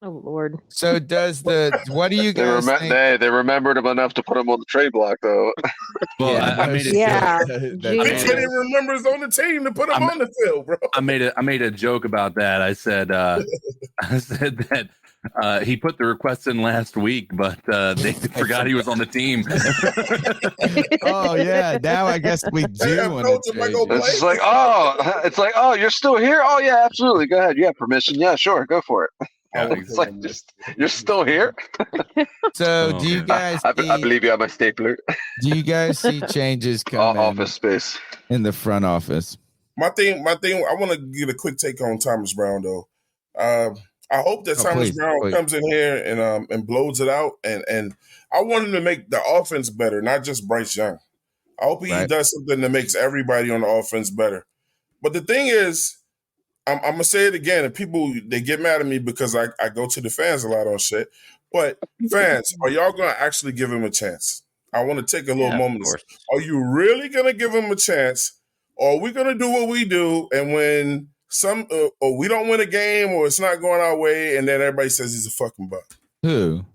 Oh Lord! So what do you guys think? They remembered him enough to put him on the trade block, though. Well, I made it. Yeah, he can't even remember who's on the team to put him on the field, bro. I made a joke about that. I said that he put the request in last week, but they forgot he was on the team. Oh yeah, now I guess we do want to trade. It's like, oh, you're still here? Oh yeah, absolutely. Go ahead. You have permission. Yeah, sure, go for it. It's like you're still here. So do you guys? I believe you have my stapler. Do you guys see changes coming? Office space in the front office. My thing. I want to get a quick take on Thomas Brown though. I hope that Thomas Brown comes in here and blows it out. And I want him to make the offense better, not just Bryce Young. I hope he does something that makes everybody on the offense better. But the thing is, I'm gonna say it again, and people they get mad at me because I go to the fans a lot on shit. But fans, are y'all gonna actually give him a chance? I want to take a little moment. Are you really gonna give him a chance, or are we gonna do what we do, and when or we don't win a game, or it's not going our way, and then everybody says he's a fucking buck? Who?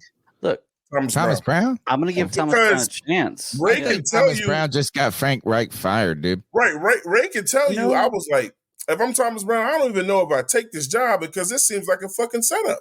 Look, Thomas Brown? I'm going to give Thomas Brown a chance. Ray can tell Thomas Brown just got Frank Reich fired, dude. Right. Ray can tell you. I was like, if I'm Thomas Brown, I don't even know if I take this job because this seems like a fucking setup.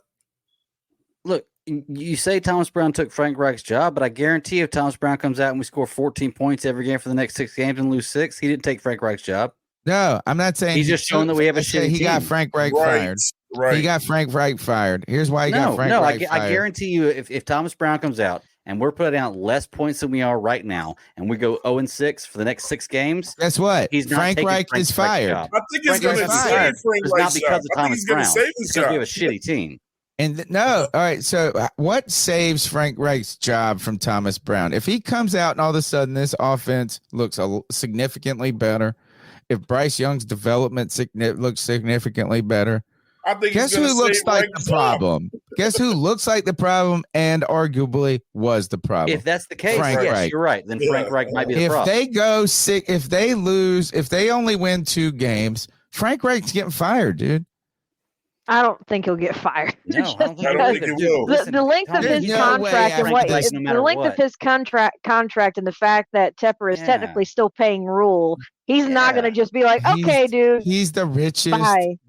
Look, you say Thomas Brown took Frank Reich's job, but I guarantee if Thomas Brown comes out and we score 14 points every game for the next 6 games and lose 6, he didn't take Frank Reich's job. No, I'm not saying he's just showing that we have a shitty team. He got Frank Reich fired. Right. He got Frank Reich fired. Here's why he got Frank Reich fired. I guarantee you, if Thomas Brown comes out and we're putting out less points than we are right now, and we go 0-6 for the next 6 games, guess what? He's not Frank Reich is fired. I think he's going to save Frank Reich's not because of Thomas Brown. It's going to be a shitty team. And all right. So what saves Frank Reich's job from Thomas Brown? If he comes out and all of a sudden this offense looks significantly better, if Bryce Young's development looks significantly better, I think guess who looks like the problem? Guess who looks like the problem and arguably was the problem? If that's the case, yes, you're right. Then Frank Reich might be the problem. If they go sick, if they lose, if they only win 2 games, Frank Reich's getting fired, dude. I don't think he'll get fired. No, I don't think he will. The length of his contract and the length of his contract and the fact that Tepper is technically still paying Rule, he's not going to just be like, okay, dude. He's the richest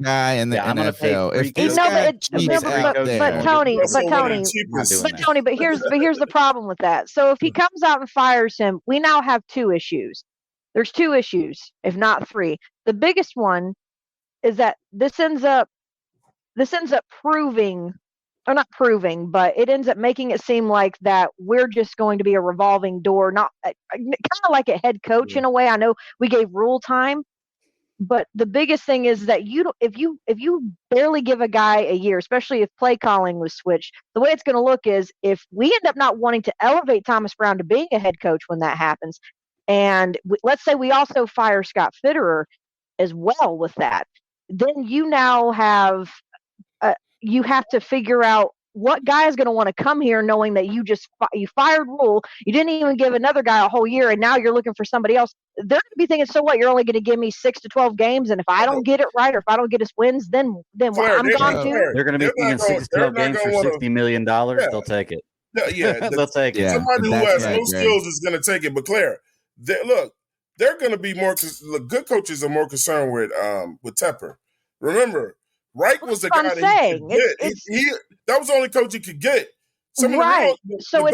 guy in the NFL. But here's the problem with that. So if he comes out and fires him, we now have 2 issues. There's 2 issues, if not 3. The biggest one is that this ends up proving, or not proving, but it ends up making it seem like that we're just going to be a revolving door, not kind of like a head coach in a way. I know we gave Rule time, but the biggest thing is that if you barely give a guy a year, especially if play calling was switched, the way it's going to look is if we end up not wanting to elevate Thomas Brown to being a head coach when that happens, and let's say we also fire Scott Fitterer as well with that, then you now have you have to figure out what guy is going to want to come here knowing that you fired Rule, you didn't even give another guy a whole year, and now you're looking for somebody else. They're going to be thinking, so what, you're only going to give me 6 to 12 games, and if I don't get it right or if I don't get us wins, then Claire, I'm gone too? They're going to be thinking 6 to 12 games for $60 million. They'll take it. Yeah, they'll take it. Somebody who has no skills is going to take it. But Claire, they're going to be more. Good coaches are more concerned with Tepper. Remember, Reich was the guy that he could get. That was the only coach he could get. Right. So we're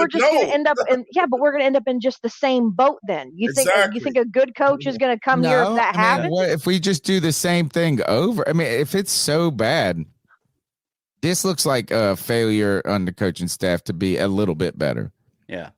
just going to end up in but we're going to end up in just the same boat then. You think a good coach is going to come here if that happens? What if we just do the same thing over? I mean, if it's so bad, this looks like a failure on the coaching staff to be a little bit better. Yeah.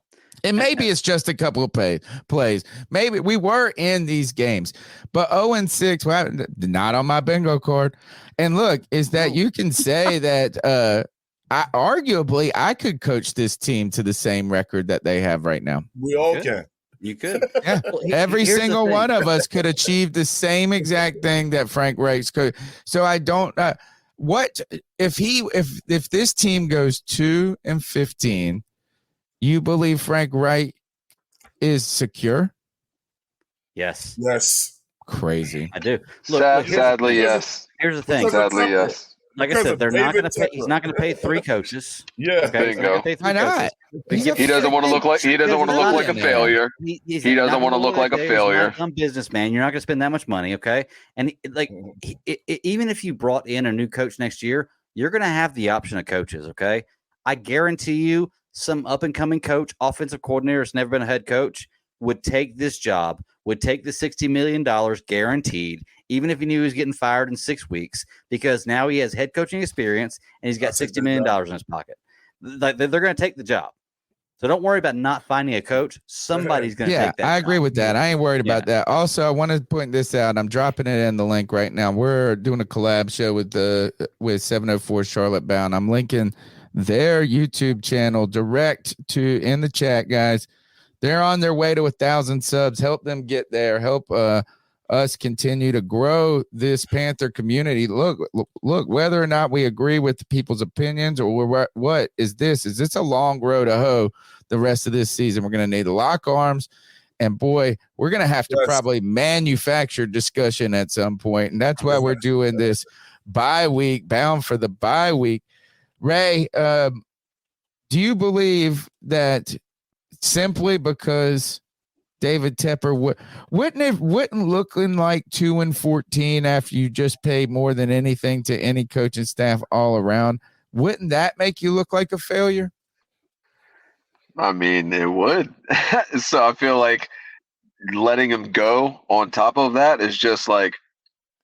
And maybe it's just a couple of plays. Maybe we were in these games, but 0-6, well, not on my bingo card. And look, is that you can say that arguably I could coach this team to the same record that they have right now. We all can. You could. Yeah. Every single one of us could achieve the same exact thing that Frank Reich could. So I don't what if this team goes 2-15, you believe Frank Reich is secure? Yes. Crazy. I do. Look, sadly, yes. Here's the thing. Sadly, yes. Like I said, they're not going to pay. He's not going to pay 3 coaches. Yeah, there you go. Why not? He doesn't want to look like a failure. He doesn't want to look like a failure. I'm a businessman. You're not going to spend that much money, okay? And even if you brought in a new coach next year, you're going to have the option of coaches, okay? I guarantee you, some up and coming coach, offensive coordinator, has never been a head coach, would take this job, would take the $60 million guaranteed, even if he knew he was getting fired in 6 weeks, because now he has head coaching experience and he's got $60 million in his pocket. Like, they're going to take the job. So don't worry about not finding a coach. Somebody's going to take that. I agree job. with that. I ain't worried about that. Also, I want to point this out. I'm dropping it in the link right now. We're doing a collab show with 704 Charlotte Bound. I'm linking their YouTube channel direct to in the chat, guys. They're on their way to 1,000 subs. Help them get there. Help us continue to grow this Panther community. Look, whether or not we agree with people's opinions or what is this? Is this a long road to hoe the rest of this season? We're going to need lock arms. And boy, we're going to have to probably manufacture discussion at some point. And that's why we're doing this bye week, bound for the bye week. Ray, do you believe that simply because David Tepper wouldn't looking like 2-14 after you just paid more than anything to any coaching staff all around? Wouldn't that make you look like a failure? I mean, it would. So I feel like letting him go on top of that is just like,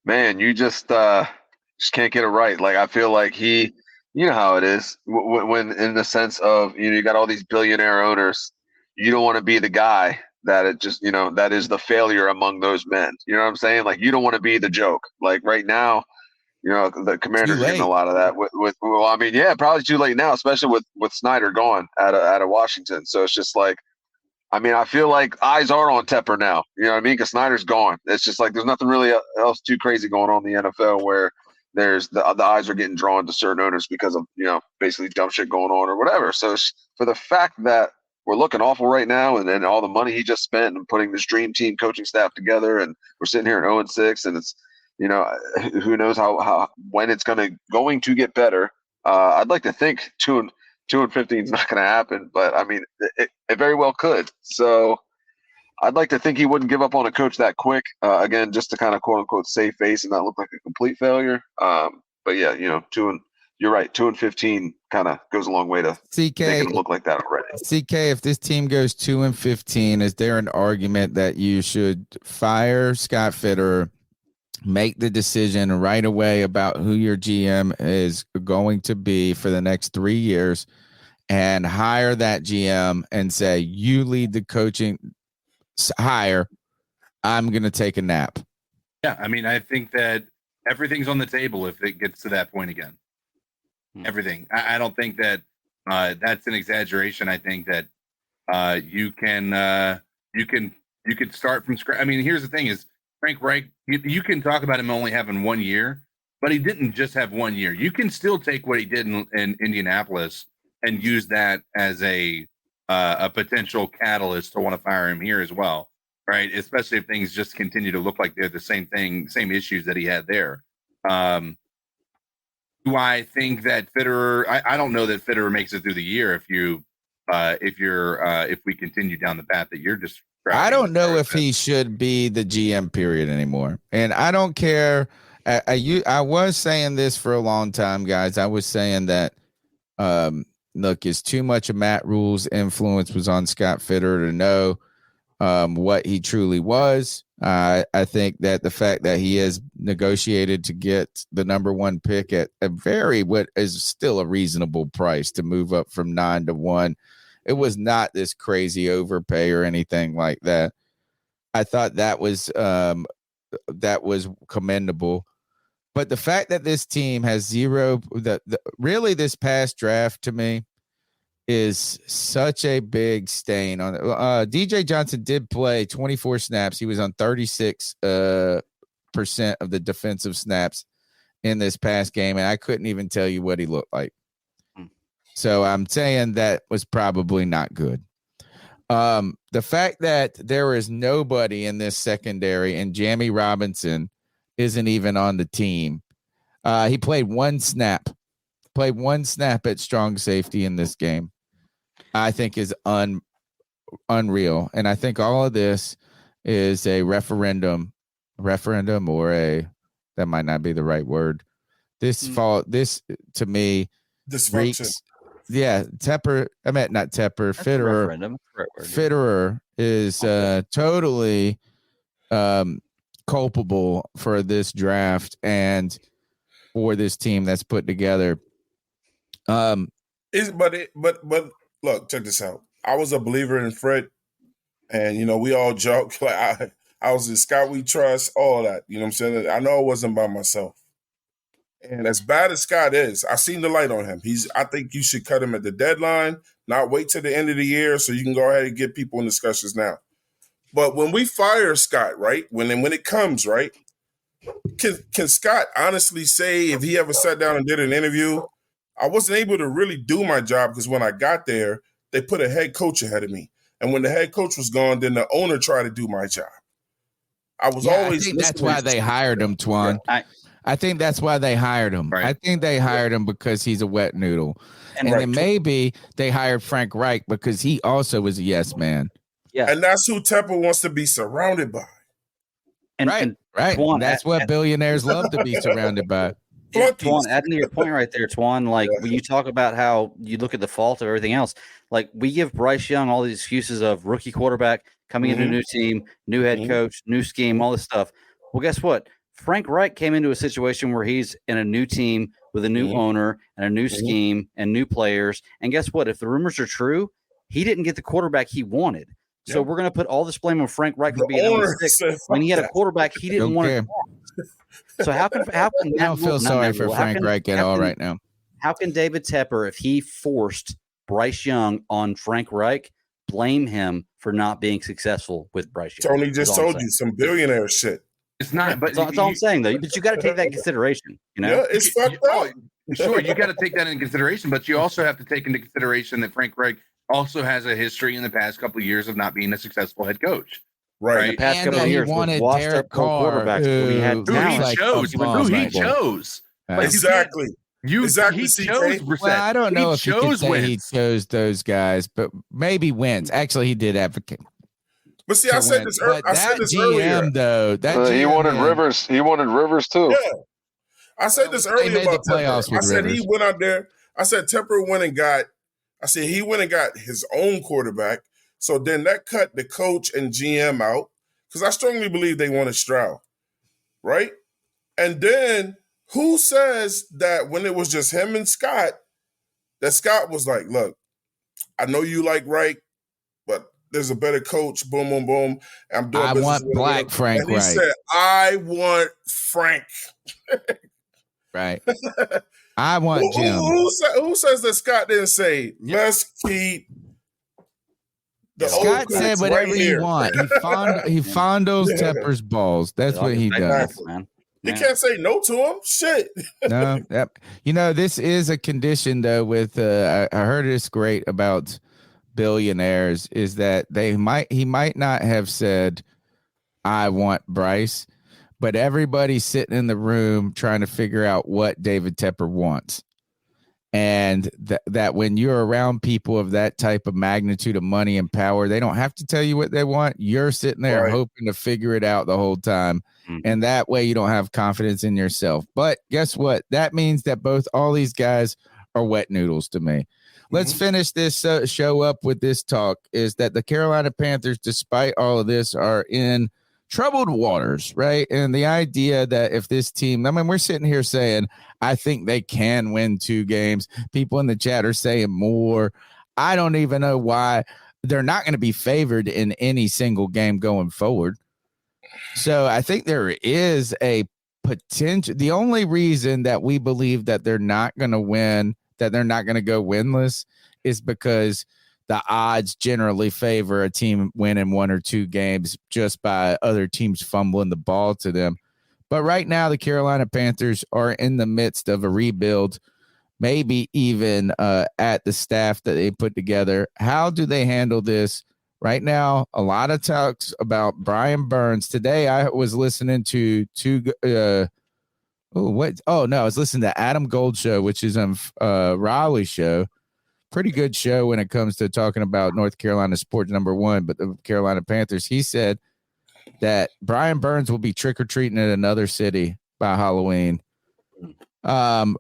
man, you just can't get it right. Like, I feel like you know how it is when in the sense of, you got all these billionaire owners, you don't want to be the guy that it just, that is the failure among those men. You know what I'm saying? Like, you don't want to be the joke. Like right now, the Commanders are getting a lot of that well, I mean, yeah, probably too late now, especially with Snyder gone out of Washington. So it's just like, I mean, I feel like eyes are on Tepper now. You know what I mean? Because Snyder's gone. It's just like there's nothing really else too crazy going on in the NFL where there's the eyes are getting drawn to certain owners because of, basically dumb shit going on or whatever. So for the fact that we're looking awful right now, and then all the money he just spent and putting this dream team coaching staff together, and we're sitting here at 0-6, and it's, who knows how when it's going to get better. I'd like to think 2-15 is not going to happen, but I mean, it very well could. So I'd like to think he wouldn't give up on a coach that quick. Again, just to kind of quote unquote save face and not look like a complete failure. But yeah, you're right. 2-15 kind of goes a long way to making him look like that already. CK, if this team goes 2-15, is there an argument that you should fire Scott Fitterer, make the decision right away about who your GM is going to be for the next 3 years, and hire that GM and say, you lead the coaching hire, I'm going to take a nap? Yeah, I mean, I think that everything's on the table if it gets to that point again. Everything. I don't think that that's an exaggeration. I think that you can start from scratch. I mean, here's the thing: is Frank Reich. You can talk about him only having 1 year, but he didn't just have 1 year. You can still take what he did in Indianapolis and use that as a potential catalyst to want to fire him here as well, right? Especially if things just continue to look like they're the same thing, same issues that he had there. Do I think that Fitterer? I don't know that Fitterer makes it through the year if we continue down the path that you're just. I don't know if he should be the GM period anymore, and I don't care. I was saying this for a long time, guys. I was saying that look, it's too much of Matt Rule's influence was on Scott Fitterer to know what he truly was. I think that the fact that he has negotiated to get the number 1 pick at what is still a reasonable price to move up from 9 to 1. It was not this crazy overpay or anything like that. I thought that was commendable. But the fact that this team has zero, really this past draft to me is such a big stain on it. DJ Johnson did play 24 snaps. He was on 36% of the defensive snaps in this past game, and I couldn't even tell you what he looked like. So I'm saying that was probably not good. The fact that there is nobody in this secondary and Jamie Robinson isn't even on the team. He played one snap at strong safety in this game, I think is unreal. And I think all of this is a referendum or that might not be the right word. This to me, dysfunction. Tepper. I meant not Tepper. Fitterer is totally culpable for this draft and for this team that's put together. But look, check this out. I was a believer in Fred, and we all joke like I was in Scott We Trust, all that. You know what I'm saying? I know I wasn't by myself. And as bad as Scott is, I seen the light on him. I think you should cut him at the deadline, not wait till the end of the year so you can go ahead and get people in discussions now. But when we fire Scott, right? When it comes, right? Can Scott honestly say if he ever sat down and did an interview, I wasn't able to really do my job because when I got there, they put a head coach ahead of me. And when the head coach was gone, then the owner tried to do my job. I think that's why they hired him, Twan. I think that's why they hired him. Right. I think they hired him because he's a wet noodle. And then maybe they hired Frank Reich because he also was a yes man. Yeah. And that's who Tepper wants to be surrounded by. And Twan, that's what billionaires love to be surrounded by. Yeah, Twan, adding to your point right there, Twan, like when you talk about how you look at the fault of everything else, like we give Bryce Young all these excuses of rookie quarterback coming into a new team, new head coach, new scheme, all this stuff. Well, guess what? Frank Reich came into a situation where he's in a new team with a new owner and a new scheme and new players. And guess what? If the rumors are true, he didn't get the quarterback he wanted. So we're going to put all this blame on Frank Reich for being 0-6 when he had a quarterback he didn't want to. So how can I don't feel sorry for Frank Reich at all right now. How can David Tepper, if he forced Bryce Young on Frank Reich, blame him for not being successful with Bryce Young? Tony just told you some billionaire shit. It's not, but that's all I'm saying, though. But you got to take that into consideration. Yeah, it's fucked up. Sure, you got to take that into consideration, but you also have to take into consideration that Frank Reich also has a history in the past couple of years of not being a successful head coach. Right. In the past couple of he years, wanted washed Derek up Carr, quarterbacks, who he had who he chose. Exactly. He chose Brissett. Well, I don't know if you could say Wentz. he chose those guys, but maybe Wentz. Actually, he did advocate. But see, I said this earlier. Though, he wanted Rivers. He wanted Rivers too. Yeah, I said this earlier about Tepper. I said Rivers. He went out there. I said Tepper went and got. I said he went and got his own quarterback. So then that cut the coach and GM out because I strongly believe they wanted Stroud, right? And then who says that when it was just him and Scott, that Scott was like, "Look, I know you like Reich, but there's a better coach." Boom, boom, boom. I want black Frank and he Reich. said, "I want Frank." Right. I want Jim. Who says that Scott didn't say, "Let's keep the Scott said whatever you want. He fondles Tepper's balls. That's what he does. Man. You can't say no to him. Shit. No. Yep. This is a condition though with I heard it's great about billionaires is that he might not have said, "I want Bryce," but everybody's sitting in the room trying to figure out what David Tepper wants. And that when you're around people of that type of magnitude of money and power, they don't have to tell you what they want. You're sitting there hoping to figure it out the whole time. And that way you don't have confidence in yourself. But guess what? That means that all these guys are wet noodles to me. Let's finish this show up with this talk is that the Carolina Panthers, despite all of this, are in troubled waters, right? And the idea that if this team, we're sitting here saying, I think they can win 2 games. People in the chat are saying more. I don't even know why they're not going to be favored in any single game going forward. So I think there is a potential. The only reason that we believe that they're not going to win, that they're not going to go winless is because the odds generally favor a team winning 1 or 2 games just by other teams fumbling the ball to them. But right now, the Carolina Panthers are in the midst of a rebuild, maybe even at the staff that they put together. How do they handle this? Right now, a lot of talks about Brian Burns. Today, I was listening to I was listening to Adam Gold show, which is on Raleigh's show. Pretty good show when it comes to talking about North Carolina sports, number one, but the Carolina Panthers. He said that Brian Burns will be trick-or-treating in another city by Halloween.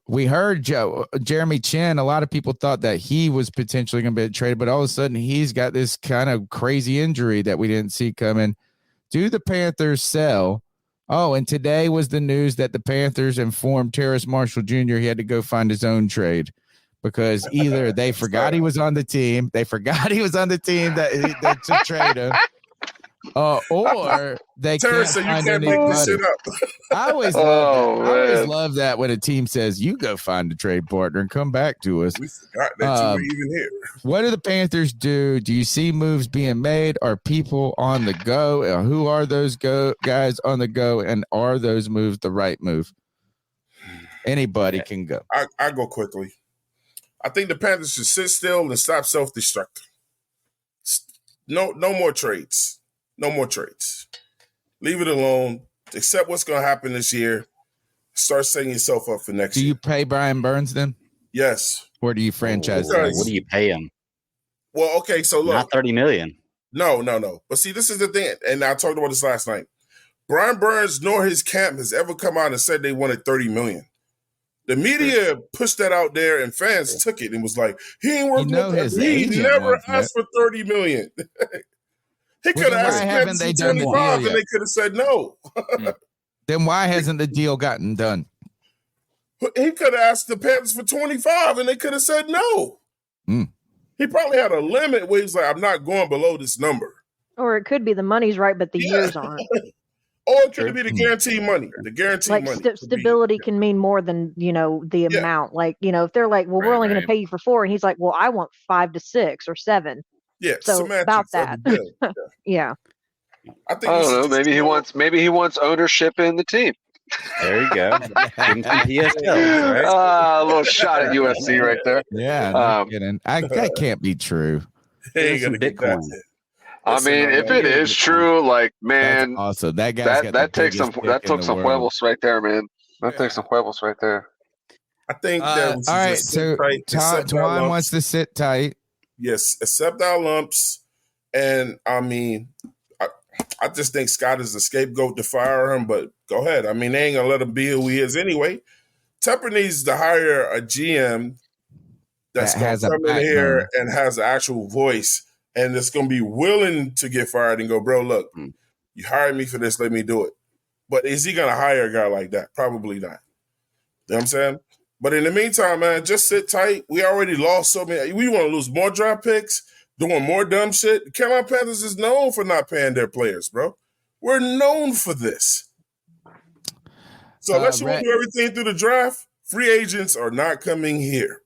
We heard Jeremy Chin. A lot of people thought that he was potentially going to be traded, but all of a sudden he's got this kind of crazy injury that we didn't see coming. Do the Panthers sell? Oh, and today was the news that the Panthers informed Terrace Marshall Jr. he had to go find his own trade. because either they forgot he was on the team, that to trade him, or they Terrence can't said you find can't make this anybody. shit up. I always love that when a team says, you go find a trade partner and come back to us. We forgot that you were even here. What do the Panthers do? Do you see moves being made? Are people on the go? Who are those guys on the go? And are those moves the right move? Anybody can go. I go quickly. I think the Panthers should sit still and stop self-destructing. No more trades. No more trades. Leave it alone. Accept what's going to happen this year. Start setting yourself up for next year. Do you pay Brian Burns then? Yes. Or do you franchise him? What do you pay him? Well, okay, so look. Not $30 million. No. But see, this is the thing, and I talked about this last night. Brian Burns nor his camp has ever come out and said they wanted $30 million. The media pushed that out there, and fans took it and was like, he ain't working with us. He never asked for $30 million. He could have asked Panthers for 25 and they could have said no. Then why hasn't the deal gotten done? He could have asked the Panthers for 25 and they could have said no. He probably had a limit where he's like, I'm not going below this number. Or it could be the money's right, but the years aren't. Or it could be the guaranteed money. The guaranteed money. Stability can mean more than, the amount. Like, if they're like, well, we're only going to pay you for 4. And he's like, well, I want 5 to 6 or 7. Yeah. So about that. Yeah. I don't know. Maybe he wants ownership in the team. There you go. PSL, right? A little shot at UFC right there. Yeah, no kidding. That can't be true. Hey, some Bitcoin. I mean, if it is true, like, man, awesome. That guy that takes some huevos right there, man. That takes some huevos right there. I think that all right. So Twan wants to sit tight. Yes, accept our lumps, and I mean, I just think Scott is the scapegoat to fire him. But go ahead. I mean, they ain't gonna let him be who he is anyway. Tepper needs to hire a GM that's gonna come in here and has an actual voice. And it's going to be willing to get fired and go, bro, look, you hired me for this. Let me do it. But is he going to hire a guy like that? Probably not. You know what I'm saying? But in the meantime, man, just sit tight. We already lost so many. We want to lose more draft picks, doing more dumb shit. The Carolina Panthers is known for not paying their players, bro. We're known for this. So unless you want to do everything through the draft, free agents are not coming here.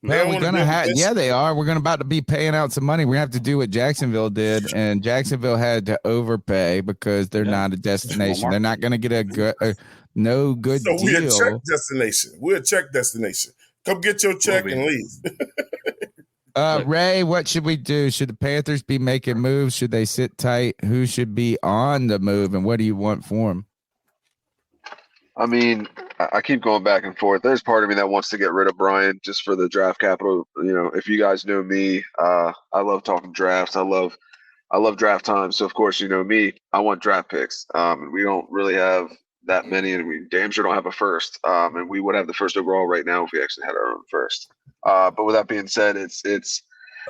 Man, we're gonna have, they are. We're about to be paying out some money. We have to do what Jacksonville did, and Jacksonville had to overpay because they're not a destination. They're not gonna get no good deal. So we're a check destination. We're a check destination. Come get your check and leave. Ray, what should we do? Should the Panthers be making moves? Should they sit tight? Who should be on the move, and what do you want for them? I mean, I keep going back and forth. There's part of me that wants to get rid of Brian just for the draft capital. If you guys know me, I love talking drafts. I love draft time. So of course, me, I want draft picks. We don't really have that many, and we damn sure don't have a first. And we would have the first overall right now if we actually had our own first. But with that being said, it's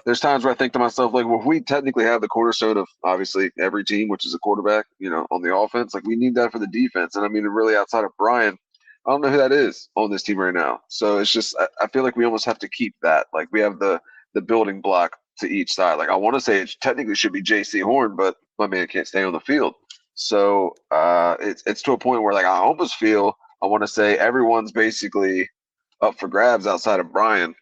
there's times where I think to myself, like, well, if we technically have the cornerstone of obviously every team, which is a quarterback, on the offense, like we need that for the defense. And I mean, really outside of Brian, I don't know who that is on this team right now. So it's just, I feel like we almost have to keep that. Like we have the building block to each side. Like I want to say it technically should be J.C. Horn, but my man can't stay on the field. So it's to a point where like I almost feel I want to say everyone's basically up for grabs outside of Brian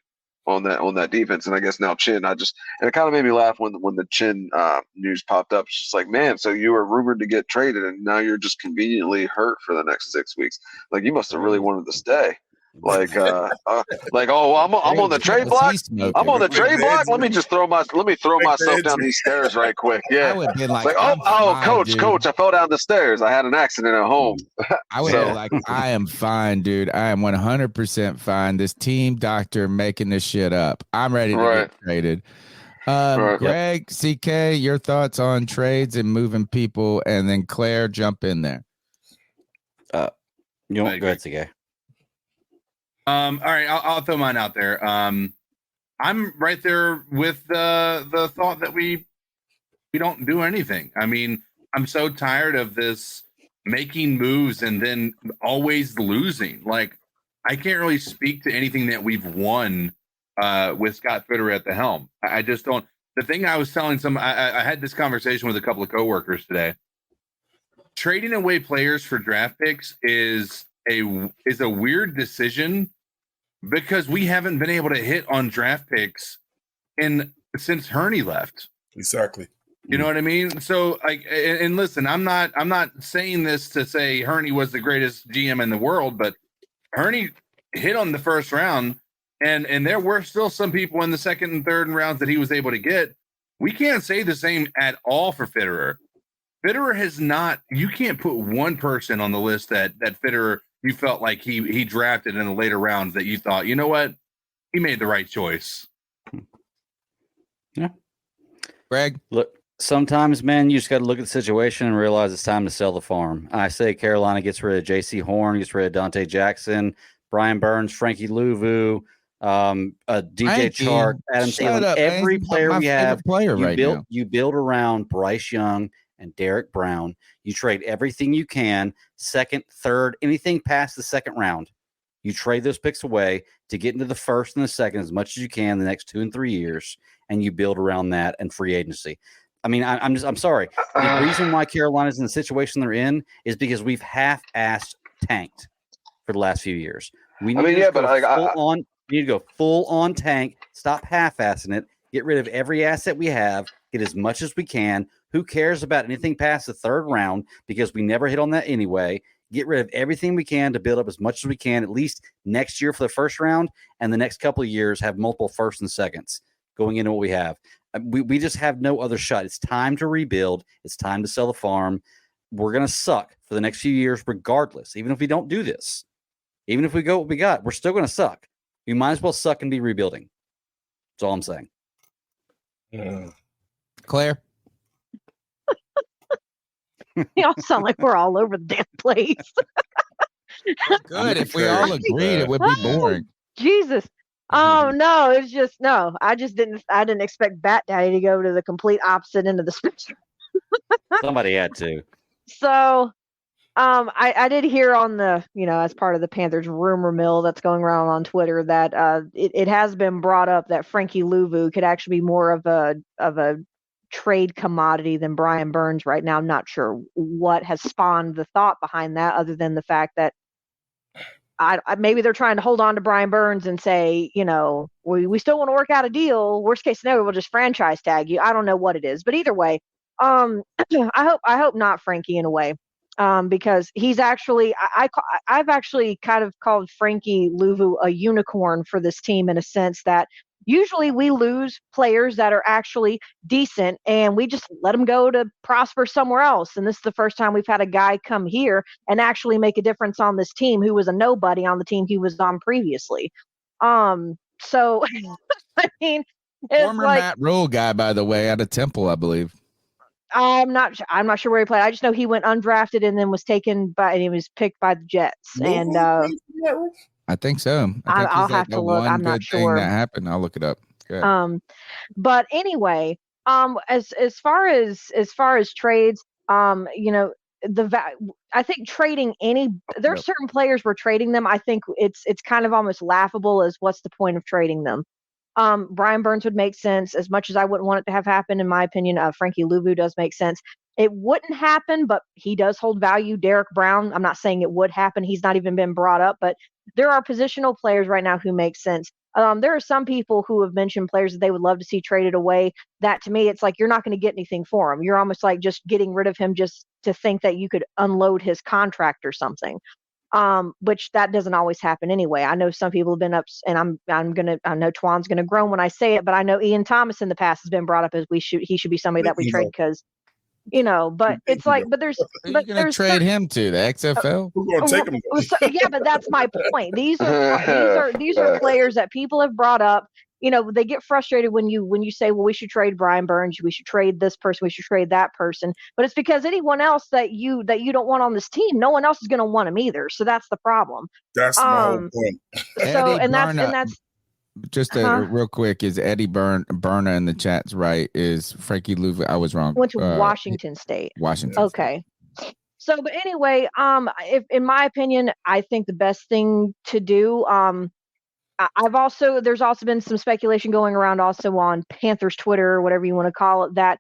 on that defense. And I guess now Chin, and it kind of made me laugh when the Chin news popped up. It's just like, man, so you were rumored to get traded and now you're just conveniently hurt for the next 6 weeks. Like you must have really wanted to stay. Like, I'm on the trade block. I'm on the trade block. Let me throw myself down these stairs right quick. Yeah. I would be like, coach, I fell down the stairs. I had an accident at home. I would be like, I am fine, dude. I am 100% fine. This team doctor making this shit up. I'm ready to get traded. Greg, CK, your thoughts on trades and moving people, and then Claire, jump in there. Go ahead, CK. All right, I'll throw mine out there. I'm right there with the thought that we don't do anything. I mean, I'm so tired of this making moves and then always losing. Like, I can't really speak to anything that we've won with Scott Fitterer at the helm. I just don't. The thing I was telling I had this conversation with a couple of coworkers today. Trading away players for draft picks is a weird decision because we haven't been able to hit on draft picks since Hurney left. Exactly. You know what I mean? So like, and listen, I'm not saying this to say Hurney was the greatest GM in the world, but Hurney hit on the first round, and there were still some people in the second and third rounds that he was able to get. We can't say the same at all for Fitterer. Fitterer has not. You can't put one person on the list that Fitterer you felt like he drafted in the later rounds that you thought, you know what, he made the right choice. Yeah, Greg, look. Sometimes, man, you just got to look at the situation and realize it's time to sell the farm. I say Carolina gets rid of J.C. Horn, gets rid of Dante Jackson, Brian Burns, Frankie Louvu, DJ Chark, Adam Thielen. Every player we have, you build around Bryce Young and Derek Brown. You trade everything you can, second, third, anything past the second round. You trade those picks away to get into the first and the second as much as you can the next 2 and 3 years, and you build around that and free agency. I mean, I'm sorry. The reason why Carolina's in the situation they're in is because we've half-assed tanked for the last few years. We need to go full on tank. Stop half-assing it. Get rid of every asset we have. Get as much as we can. Who cares about anything past the third round? Because we never hit on that anyway. Get rid of everything we can to build up as much as we can. At least next year for the first round, and the next couple of years have multiple firsts and seconds going into what we have. We just have no other shot. It's time to rebuild. It's time to sell the farm. We're going to suck for the next few years regardless. Even if we don't do this, even if we go what we got, we're still going to suck. We might as well suck and be rebuilding. That's all I'm saying. Claire? Y'all sound like we're all over the damn place. Good. If we all agreed, it would be boring. Jesus. Oh no, it's just no. I didn't expect Bat Daddy to go to the complete opposite end of the spectrum. Somebody had to. So I did hear on the, as part of the Panthers rumor mill that's going around on Twitter that it has been brought up that Frankie Louvu could actually be more of a trade commodity than Brian Burns right now. I'm not sure what has spawned the thought behind that, other than the fact that maybe they're trying to hold on to Brian Burns and say, we still want to work out a deal. Worst case scenario, we'll just franchise tag you. I don't know what it is, but either way, I hope not Frankie in a way, because he's actually I've actually kind of called Frankie Louvu a unicorn for this team, in a sense that usually we lose players that are actually decent and we just let them go to prosper somewhere else. And this is the first time we've had a guy come here and actually make a difference on this team who was a nobody on the team he was on previously. So, I mean, former Matt Rule guy, by the way, out of Temple, I believe. I'm not sure where he played. I just know he went undrafted and then was he was picked by the Jets. And I think so. I'll have to look. I'm not sure. That happened. I'll look it up. But anyway, as far as trades, I think trading there are certain players we're trading them. I think it's kind of almost laughable as what's the point of trading them. Brian Burns would make sense, as much as I wouldn't want it to have happened, in my opinion. Frankie Louvu does make sense. It wouldn't happen, but he does hold value. Derek Brown, I'm not saying it would happen. He's not even been brought up, but there are positional players right now who make sense. There are some people who have mentioned players that they would love to see traded away. That, to me, it's like you're not going to get anything for him. You're almost like just getting rid of him just to think that you could unload his contract or something, which that doesn't always happen anyway. I know some people have been up, and I know Twan's going to groan when I say it, but I know Ian Thomas in the past has been brought up as he should be somebody that we trade because – but it's like, but there's, you're going to trade him to the XFL. We're going to take him. Yeah, but that's my point. These are players that people have brought up. They get frustrated when you say, well, we should trade Brian Burns, we should trade this person, we should trade that person. But it's because anyone else that you don't want on this team, no one else is going to want him either. So that's the problem. That's my whole point. So that's. Just real quick, is Eddie Berna in the chat's right? Is Frankie Louvu? I was wrong. Went to Washington State. Washington. Okay. So, but anyway, if in my opinion, I think the best thing to do, there's also been some speculation going around also on Panthers Twitter or whatever you want to call it, that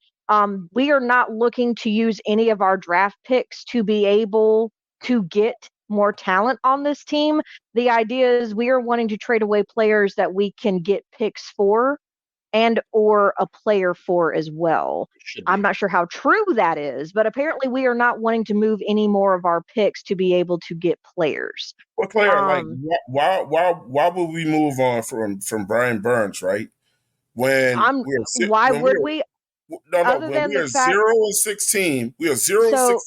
we are not looking to use any of our draft picks to be able to get more talent on this team. The idea is we are wanting to trade away players that we can get picks for and or a player for as well. I'm not sure how true that is, but apparently we are not wanting to move any more of our picks to be able to get players. Well, Claire, like, why would we move on from Brian Burns, right? Why would we? No, when we are 0-16, we are 0-16,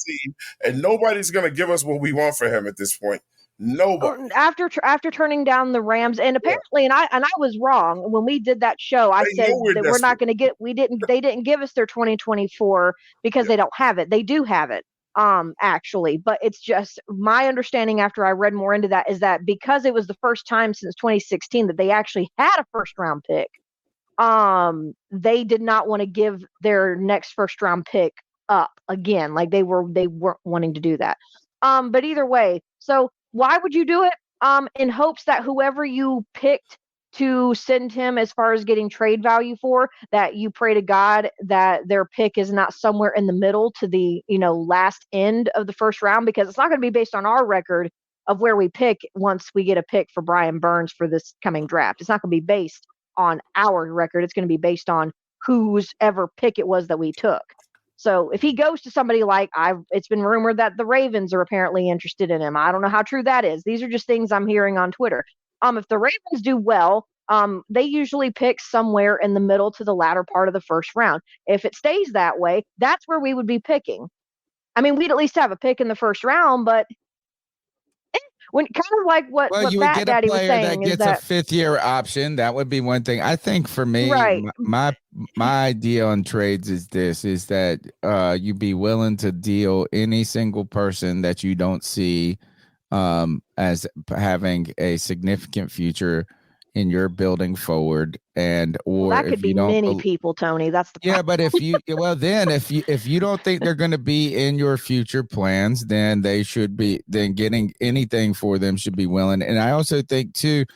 and nobody's going to give us what we want for him at this point. Nobody. After turning down the Rams, and apparently, and I was wrong when we did that show. I said that we're not going to get. They didn't give us their 2024 because they don't have it. They do have it, actually, but it's just my understanding after I read more into that is that because it was the first time since 2016 that they actually had a first round pick. They did not want to give their next first round pick up again. Like they weren't wanting to do that. But either way, so why would you do it? In hopes that whoever you picked to send him as far as getting trade value for, that you pray to God that their pick is not somewhere in the middle to the, last end of the first round, because it's not going to be based on our record of where we pick once we get a pick for Brian Burns for this coming draft. It's not going to be based on our record. It's going to be based on whose ever pick it was that we took. So if he goes to somebody like it's been rumored that the Ravens are apparently interested in him. I don't know how true that is. These are just things I'm hearing on Twitter. If the Ravens do well, they usually pick somewhere in the middle to the latter part of the first round. If it stays that way, that's where we would be picking. I mean, we'd at least have a pick in the first round, but when kind of like what you Fat would get Daddy a was player saying that is gets a fifth-year option. That would be one thing. I think for me, right. my idea on trades is that you be willing to deal any single person that you don't see as having a significant future in your building forward, or that could be many people, Tony. That's the problem. But if you don't think they're going to be in your future plans, then getting anything for them should be willing. And I also think too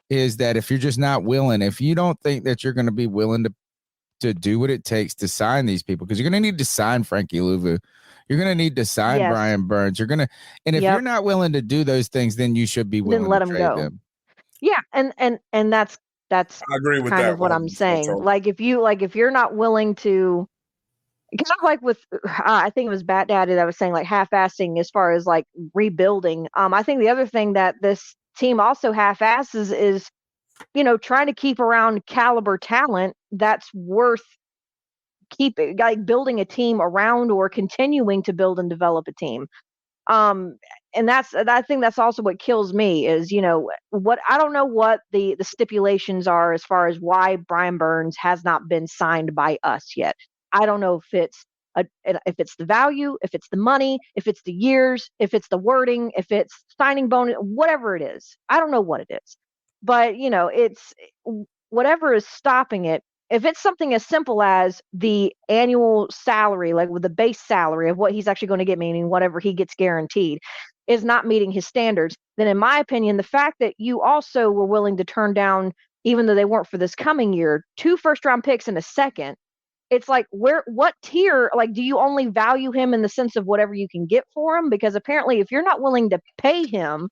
is that if you're just not willing, if you don't think that you're going to be willing to do what it takes to sign these people, because you're going to need to sign Frankie Louvu, you're going to need to sign Brian Burns, and if you're not willing to do those things, then you should be willing to trade them. Yeah, and that's I agree with kind that of what I'm saying. Like if you're not willing to, kind of like with I think it was Bat Daddy that was saying like half-assing as far as like rebuilding. I think the other thing that this team also half-asses is, trying to keep around caliber talent that's worth keeping, like building a team around or continuing to build and develop a team. And I think that's also what kills me is, what I don't know what the stipulations are as far as why Brian Burns has not been signed by us yet. I don't know if it's the value, if it's the money, if it's the years, if it's the wording, if it's signing bonus, whatever it is. I don't know what it is, but it's whatever is stopping it. If it's something as simple as the annual salary, like with the base salary of what he's actually going to get, meaning whatever he gets guaranteed, is not meeting his standards, then in my opinion, the fact that you also were willing to turn down, even though they weren't for this coming year, 2 first-round picks in a second, it's like, what tier, like, do you only value him in the sense of whatever you can get for him? Because apparently if you're not willing to pay him,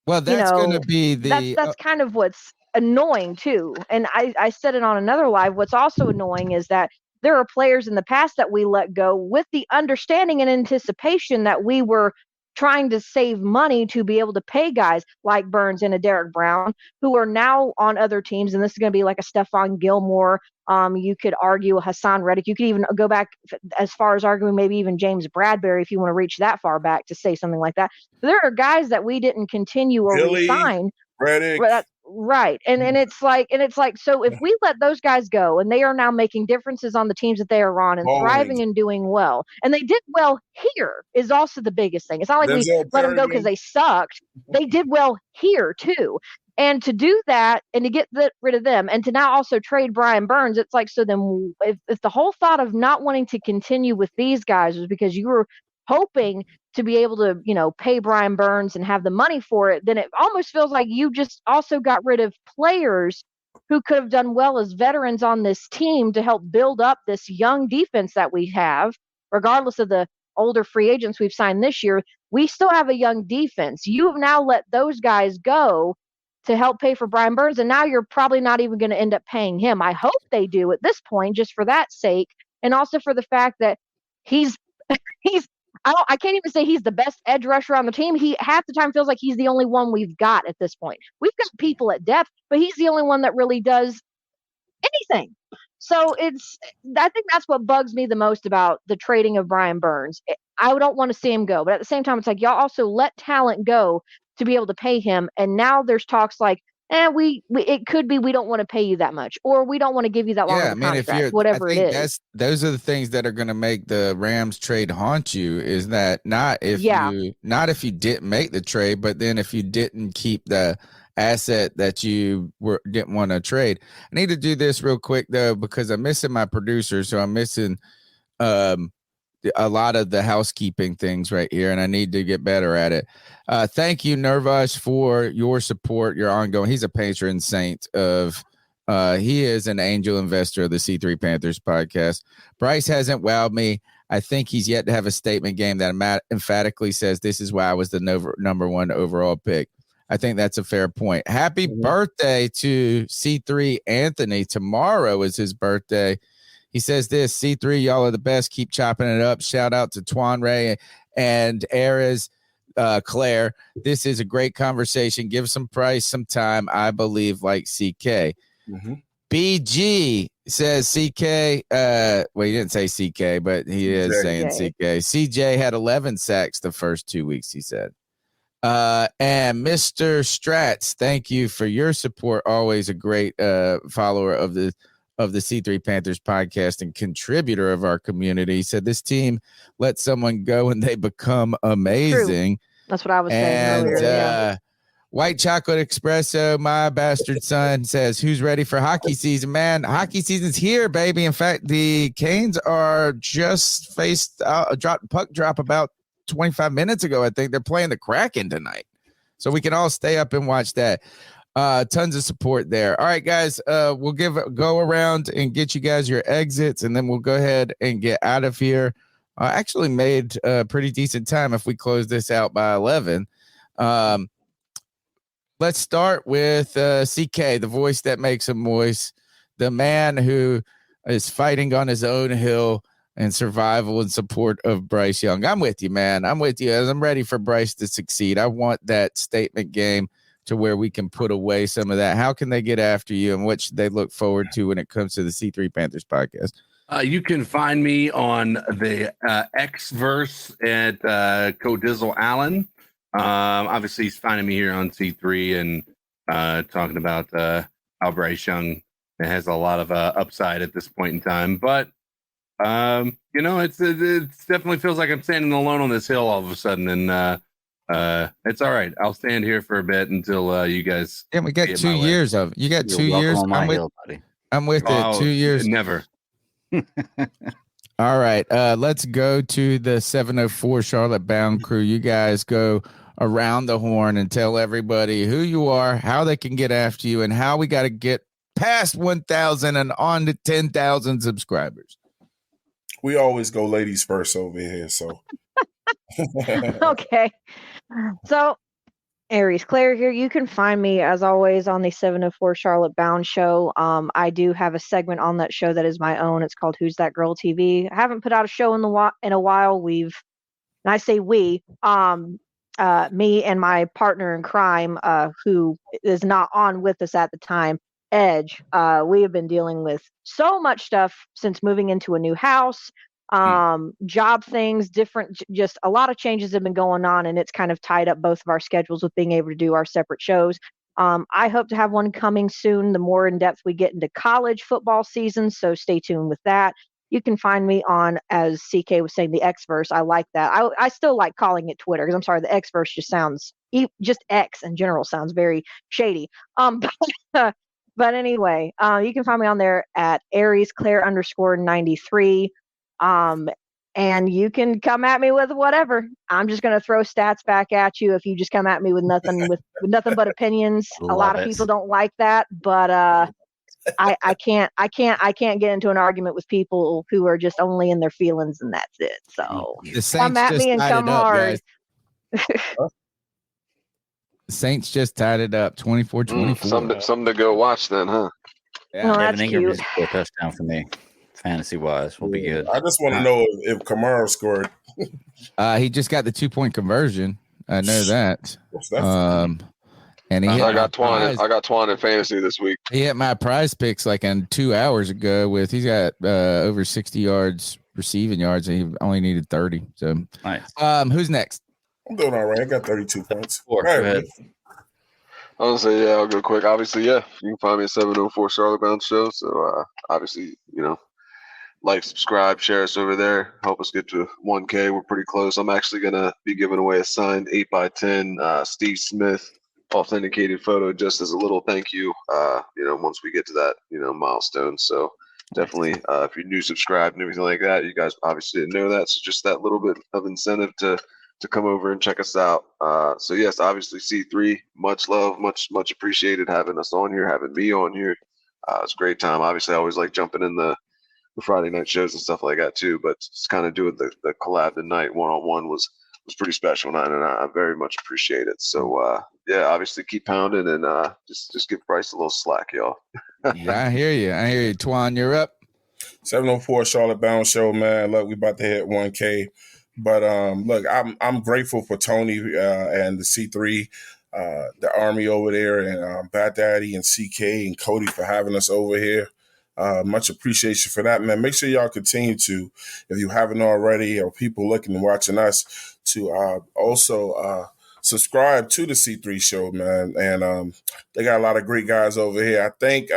well, that's going to be that's kind of what's annoying too. And I said it on another live. What's also annoying is that there are players in the past that we let go with the understanding and anticipation that we were trying to save money to be able to pay guys like Burns and a Derek Brown, who are now on other teams. And this is going to be like a Stephon Gilmore. You could argue a Hassan Reddick. You could even go back as far as arguing maybe even James Bradbury if you want to reach that far back to say something like that. But there are guys that we didn't continue or resign. Reddick. Right. And it's like, so if we let those guys go and they are now making differences on the teams that they are on and thriving and doing well, and they did well here is also the biggest thing. It's not like we let them go because they sucked. They did well here too. And to do that and to get rid of them and to now also trade Brian Burns, it's like, so then if the whole thought of not wanting to continue with these guys was because you were hoping to be able to, pay Brian Burns and have the money for it, then it almost feels like you just also got rid of players who could have done well as veterans on this team to help build up this young defense that we have, regardless of the older free agents we've signed this year. We still have a young defense. You have now let those guys go to help pay for Brian Burns, and now you're probably not even going to end up paying him. I hope they do at this point, just for that sake, and also for the fact that he's I can't even say he's the best edge rusher on the team. He half the time feels like he's the only one we've got at this point. We've got people at depth, but he's the only one that really does anything. So I think that's what bugs me the most about the trading of Brian Burns. I don't want to see him go, but at the same time, it's like y'all also let talent go to be able to pay him, and now there's talks like, it could be we don't want to pay you that much, or we don't want to give you that long of a contract, whatever it is. Those are the things that are going to make the Rams trade haunt you. Is that not if you didn't make the trade, but then if you didn't keep the asset that you didn't want to trade. I need to do this real quick though, because I'm missing my producer, so I'm missing a lot of the housekeeping things right here, and I need to get better at it. Thank you, Nervash, for your support, your ongoing. He's a patron saint of. He is an angel investor of the C3 Panthers podcast. Bryce hasn't wowed me. I think he's yet to have a statement game that emphatically says this is why I was the number one overall pick. I think that's a fair point. Happy birthday to C3 Anthony. Tomorrow is his birthday. He says this, C3, y'all are the best. Keep chopping it up. Shout out to Twan Ray and Ares Claire. This is a great conversation. Give some Price some time. I believe like CK. BG says CK. Well, he didn't say CK, but he is saying CK. CJ had 11 sacks the first 2 weeks, he said. And Mr. Strats, thank you for your support. Always a great follower of the C3 Panthers podcast and contributor of our community. He said this team let someone go and they become amazing. True. That's what I was saying earlier. White Chocolate Espresso, my bastard son, says, who's ready for hockey season? Man, hockey season's here, baby. In fact, the Canes are just faced a puck drop about 25 minutes ago. I think they're playing the Kraken tonight. So we can all stay up and watch that. Tons of support there. All right, guys, we'll go around and get you guys your exits, and then we'll go ahead and get out of here. Actually made a pretty decent time if we close this out by 11. Let's start with CK, the voice that makes him moist, the man who is fighting on his own hill and survival and support of Bryce Young. I'm with you, man. I'm with you. As I'm ready for Bryce to succeed. I want that statement game to where we can put away some of that. How can they get after you, and what should they look forward to when it comes to the C3 Panthers podcast? You can find me on the X-verse at Codizzle Allen. Obviously, he's finding me here on C3 and talking about how Bryce Young has a lot of upside at this point in time. But, it definitely feels like I'm standing alone on this hill all of a sudden. And it's all right. I'll stand here for a bit until you guys. Yeah, we got 2 years of. You got 2 years. I'm with it. 2 years. Never. All right. Let's go to the 704 Charlotte Bound crew. You guys go around the horn and tell everybody who you are, how they can get after you, and how we got to get past 1,000 and on to 10,000 subscribers. We always go ladies first over here, so. Okay. So, Aries Claire here. You can find me, as always, on the 704 Charlotte Bound show. I do have a segment on that show that is my own. It's called Who's That Girl TV. I haven't put out a show in a while. And I say we, me and my partner in crime, who is not on with us at the time, Edge. We have been dealing with so much stuff since moving into a new house. Job things, just a lot of changes have been going on, and it's kind of tied up both of our schedules with being able to do our separate shows. I hope to have one coming soon, the more in depth we get into college football season. So stay tuned with that. You can find me on, as CK was saying, the X-verse. I like that. I still like calling it Twitter, because I'm sorry, the X-verse just sounds, just X in general sounds very shady. But anyway, you can find me on there at Aries Claire _93. And you can come at me with whatever. I'm just going to throw stats back at you if you just come at me with nothing with nothing but opinions. A lot of people don't like that, but I can't get into an argument with people who are just only in their feelings and that's it. So come at me and come hard. The Saints just tied it up 24-24. Something to go watch then, huh? Yeah. Well, Evan that's Ingram cute. just scored a touchdown for me, fantasy wise. We'll be good. I just want to know if Kamara scored. He just got the 2-point conversion. I know that. What's that? And he I got Twan in fantasy this week. He hit my prize picks like 2 hours ago he's got over 60 yards receiving yards and he only needed 30. So Nice. Who's next? I'm doing all right. I got 32 points. Go ahead. I was gonna say, yeah, I'll go quick. Obviously, yeah, you can find me at 704 Charlotte Bound Show. So obviously, like, subscribe, share us over there. Help us get to 1K. We're pretty close. I'm actually gonna be giving away a signed 8x10 Steve Smith authenticated photo just as a little thank you. Once we get to that, milestone. So definitely, if you're new, subscribe and everything like that. You guys obviously didn't know that, so just that little bit of incentive to come over and check us out. So yes, obviously C3, much love, much appreciated having us on here, having me on here. It's a great time. Obviously, I always like jumping in the Friday night shows and stuff like that too. But just kind of doing the collab tonight one-on-one was pretty special, and I very much appreciate it. So yeah, obviously keep pounding and just give Bryce a little slack, y'all. Yeah, I hear you. Twan, you're up. 704 Charlotte Bound Show, man. Look, we about to hit 1K. But look, I'm grateful for Tony and the C3, the Army over there, and Bat Daddy and CK and Cody for having us over here. Much appreciation for that, man. Make sure y'all continue to, if you haven't already, or people looking and watching us, to also subscribe to the C3 show, man. And they got a lot of great guys over here. I thank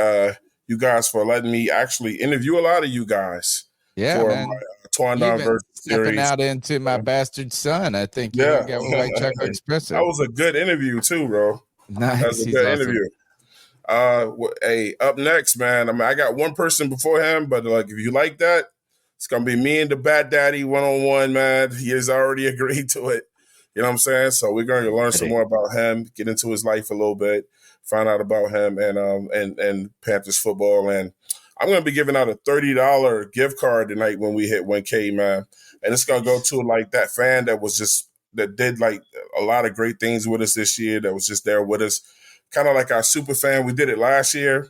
you guys for letting me actually interview a lot of you guys. Yeah, for man. my Twan versus stepping series. out into my bastard son. I think you got one White Chocolate Espresso. That was a good interview too, bro. Nice. That was a good interview. Hey, up next, man. I mean, I got one person before him, but like, if you like that, it's gonna be me and the Bat Daddy 1-on-1, man. He has already agreed to it. You know what I'm saying? So we're going to learn some more about him, get into his life a little bit, find out about him and Panthers football. And I'm going to be giving out a $30 gift card tonight when we hit 1K, man. And it's going to go to like that fan that did like a lot of great things with us this year, that was just there with us. Kind of like our super fan. We did it last year.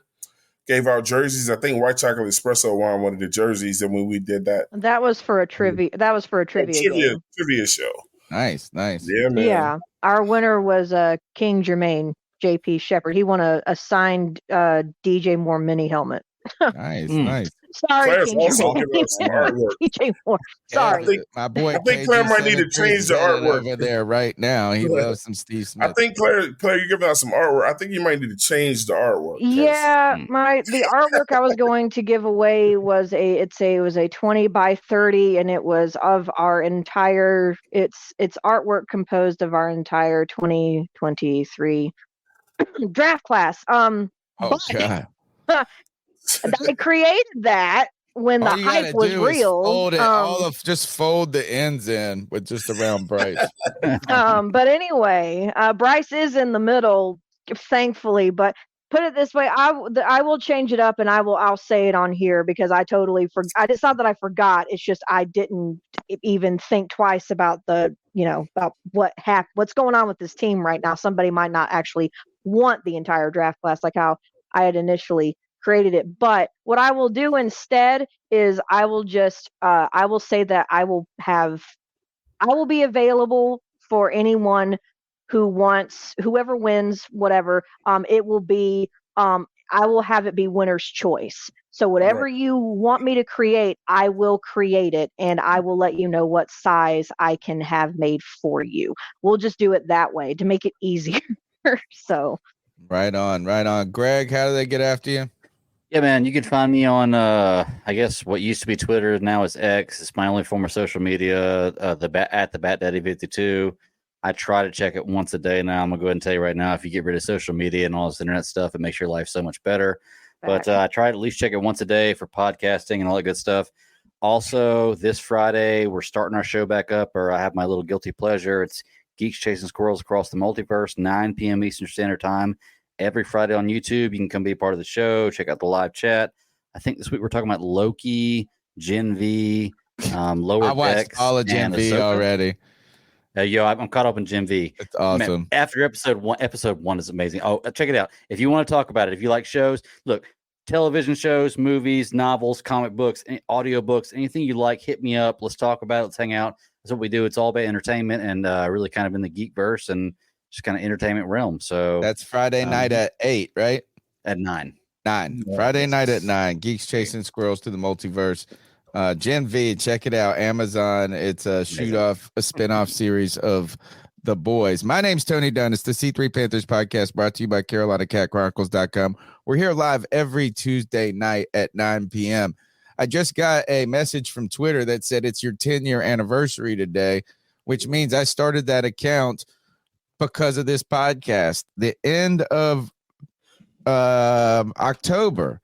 Gave out jerseys. I think White Chocolate Espresso won one of the jerseys, and when we did that. That was for a trivia. That was for a trivia game. Trivia show. Nice. Yeah, man. Yeah. Our winner was King Jermaine, JP Shepard. He won a signed DJ Moore mini helmet. Nice. Sorry, Claire's King also Jermaine. giving us some artwork. DJ Moore. Sorry. My boy. I think Claire might need to change the artwork over there right now. He loves some Steve Smith. I think Claire, you're giving out some artwork. I think you might need to change the artwork. Yeah, the artwork I was going to give away was a 20 by 30, and it was of our entire. It's artwork composed of our entire 2023 draft class. Oh God. I created that when the hype was real. Just fold the ends in with just around Bryce. But anyway, Bryce is in the middle, thankfully. But put it this way, I will change it up, and I'll say it on here because I totally forgot. It's not that I forgot. It's just I didn't even think twice about about what's going on with this team right now. Somebody might not actually want the entire draft class like how I had initially created it. But what I will do instead is I will just I will say that I will be available for anyone who wants, whoever wins, whatever. It will be I will have it be winner's choice. So whatever you want me to create, I will create it, and I will let you know what size I can have made for you. We'll just do it that way to make it easier. So Right on. Greg, how do they get after you? Yeah, man, you can find me on, I guess what used to be Twitter, now is X. It's my only form of social media, at the Bat Daddy 52. I try to check it once a day now. I'm going to go ahead and tell you right now, if you get rid of social media and all this internet stuff, it makes your life so much better. But I try to at least check it once a day for podcasting and all that good stuff. Also, this Friday, we're starting our show back up, or I have my little guilty pleasure. It's Geeks Chasing Squirrels Across the Multiverse, 9 p.m. Eastern Standard Time, every Friday on YouTube. You can come be a part of the show, check out the live chat. I think this week we're talking about Loki, Gen V, Lower I watched Decks, all of Gen V already. I'm caught up in Gen V. It's awesome. Man, after episode one is amazing. Oh, check it out. If you want to talk about it, if you like shows, look, television shows, movies, novels, comic books, audio books, anything you like, hit me up. Let's talk about it. Let's hang out. That's what we do. It's all about entertainment and really kind of in the geek verse and just kind of entertainment realm. So that's Friday night at 8, right? At 9. 9. Friday night at 9. Geeks Chasing Squirrels to the Multiverse. Gen V, check it out. Amazon. It's a spin-off series of The Boys. My name's Tony Dunn. It's the C3 Panthers podcast brought to you by CarolinaCatChronicles.com. We're here live every Tuesday night at 9 p.m. I just got a message from Twitter that said it's your 10-year anniversary today, which means I started that account because of this podcast. The end of October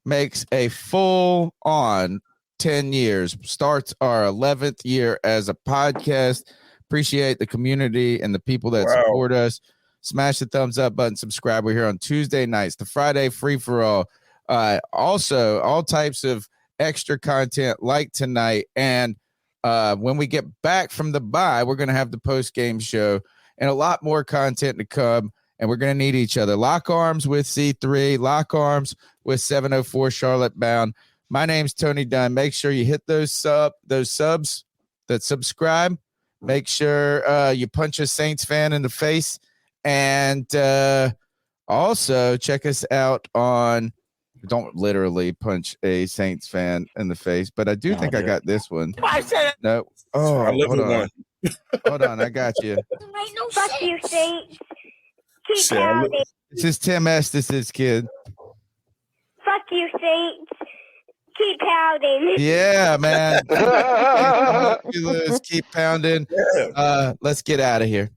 makes a full-on 10 years, starts our 11th year as a podcast. Appreciate the community and the people that support us. Smash the thumbs up button, subscribe. We're here on Tuesday nights, the Friday free for all. Also, all types of extra content like tonight. And when we get back from the bye, we're going to have the post game show and a lot more content to come. And we're going to need each other. Lock arms with C3, lock arms with 704 Charlotte Bound. My name's Tony Dunn. Make sure you hit those subs that subscribe. Make sure you punch a Saints fan in the face. And also check us out on, don't literally punch a Saints fan in the face, but I do think I got this one. No. Oh, I live with one. Hold on, I got you. Fuck you, Saints. Keep pounding. This is Tim Estes' kid. Fuck you, Saints. Keep pounding. Yeah, man. Keep pounding. Let's get out of here.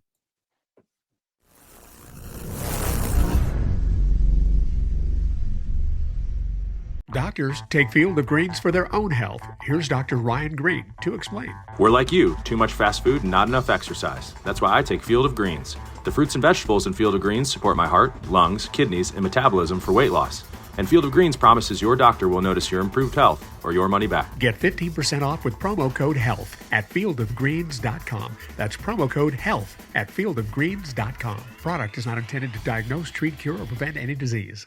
Doctors take Field of Greens for their own health. Here's Dr. Ryan Green to explain. We're like you, too much fast food and not enough exercise. That's why I take Field of Greens. The fruits and vegetables in Field of Greens support my heart, lungs, kidneys, and metabolism for weight loss. And Field of Greens promises your doctor will notice your improved health or your money back. Get 15% off with promo code HEALTH at fieldofgreens.com. That's promo code HEALTH at fieldofgreens.com. Product is not intended to diagnose, treat, cure, or prevent any disease.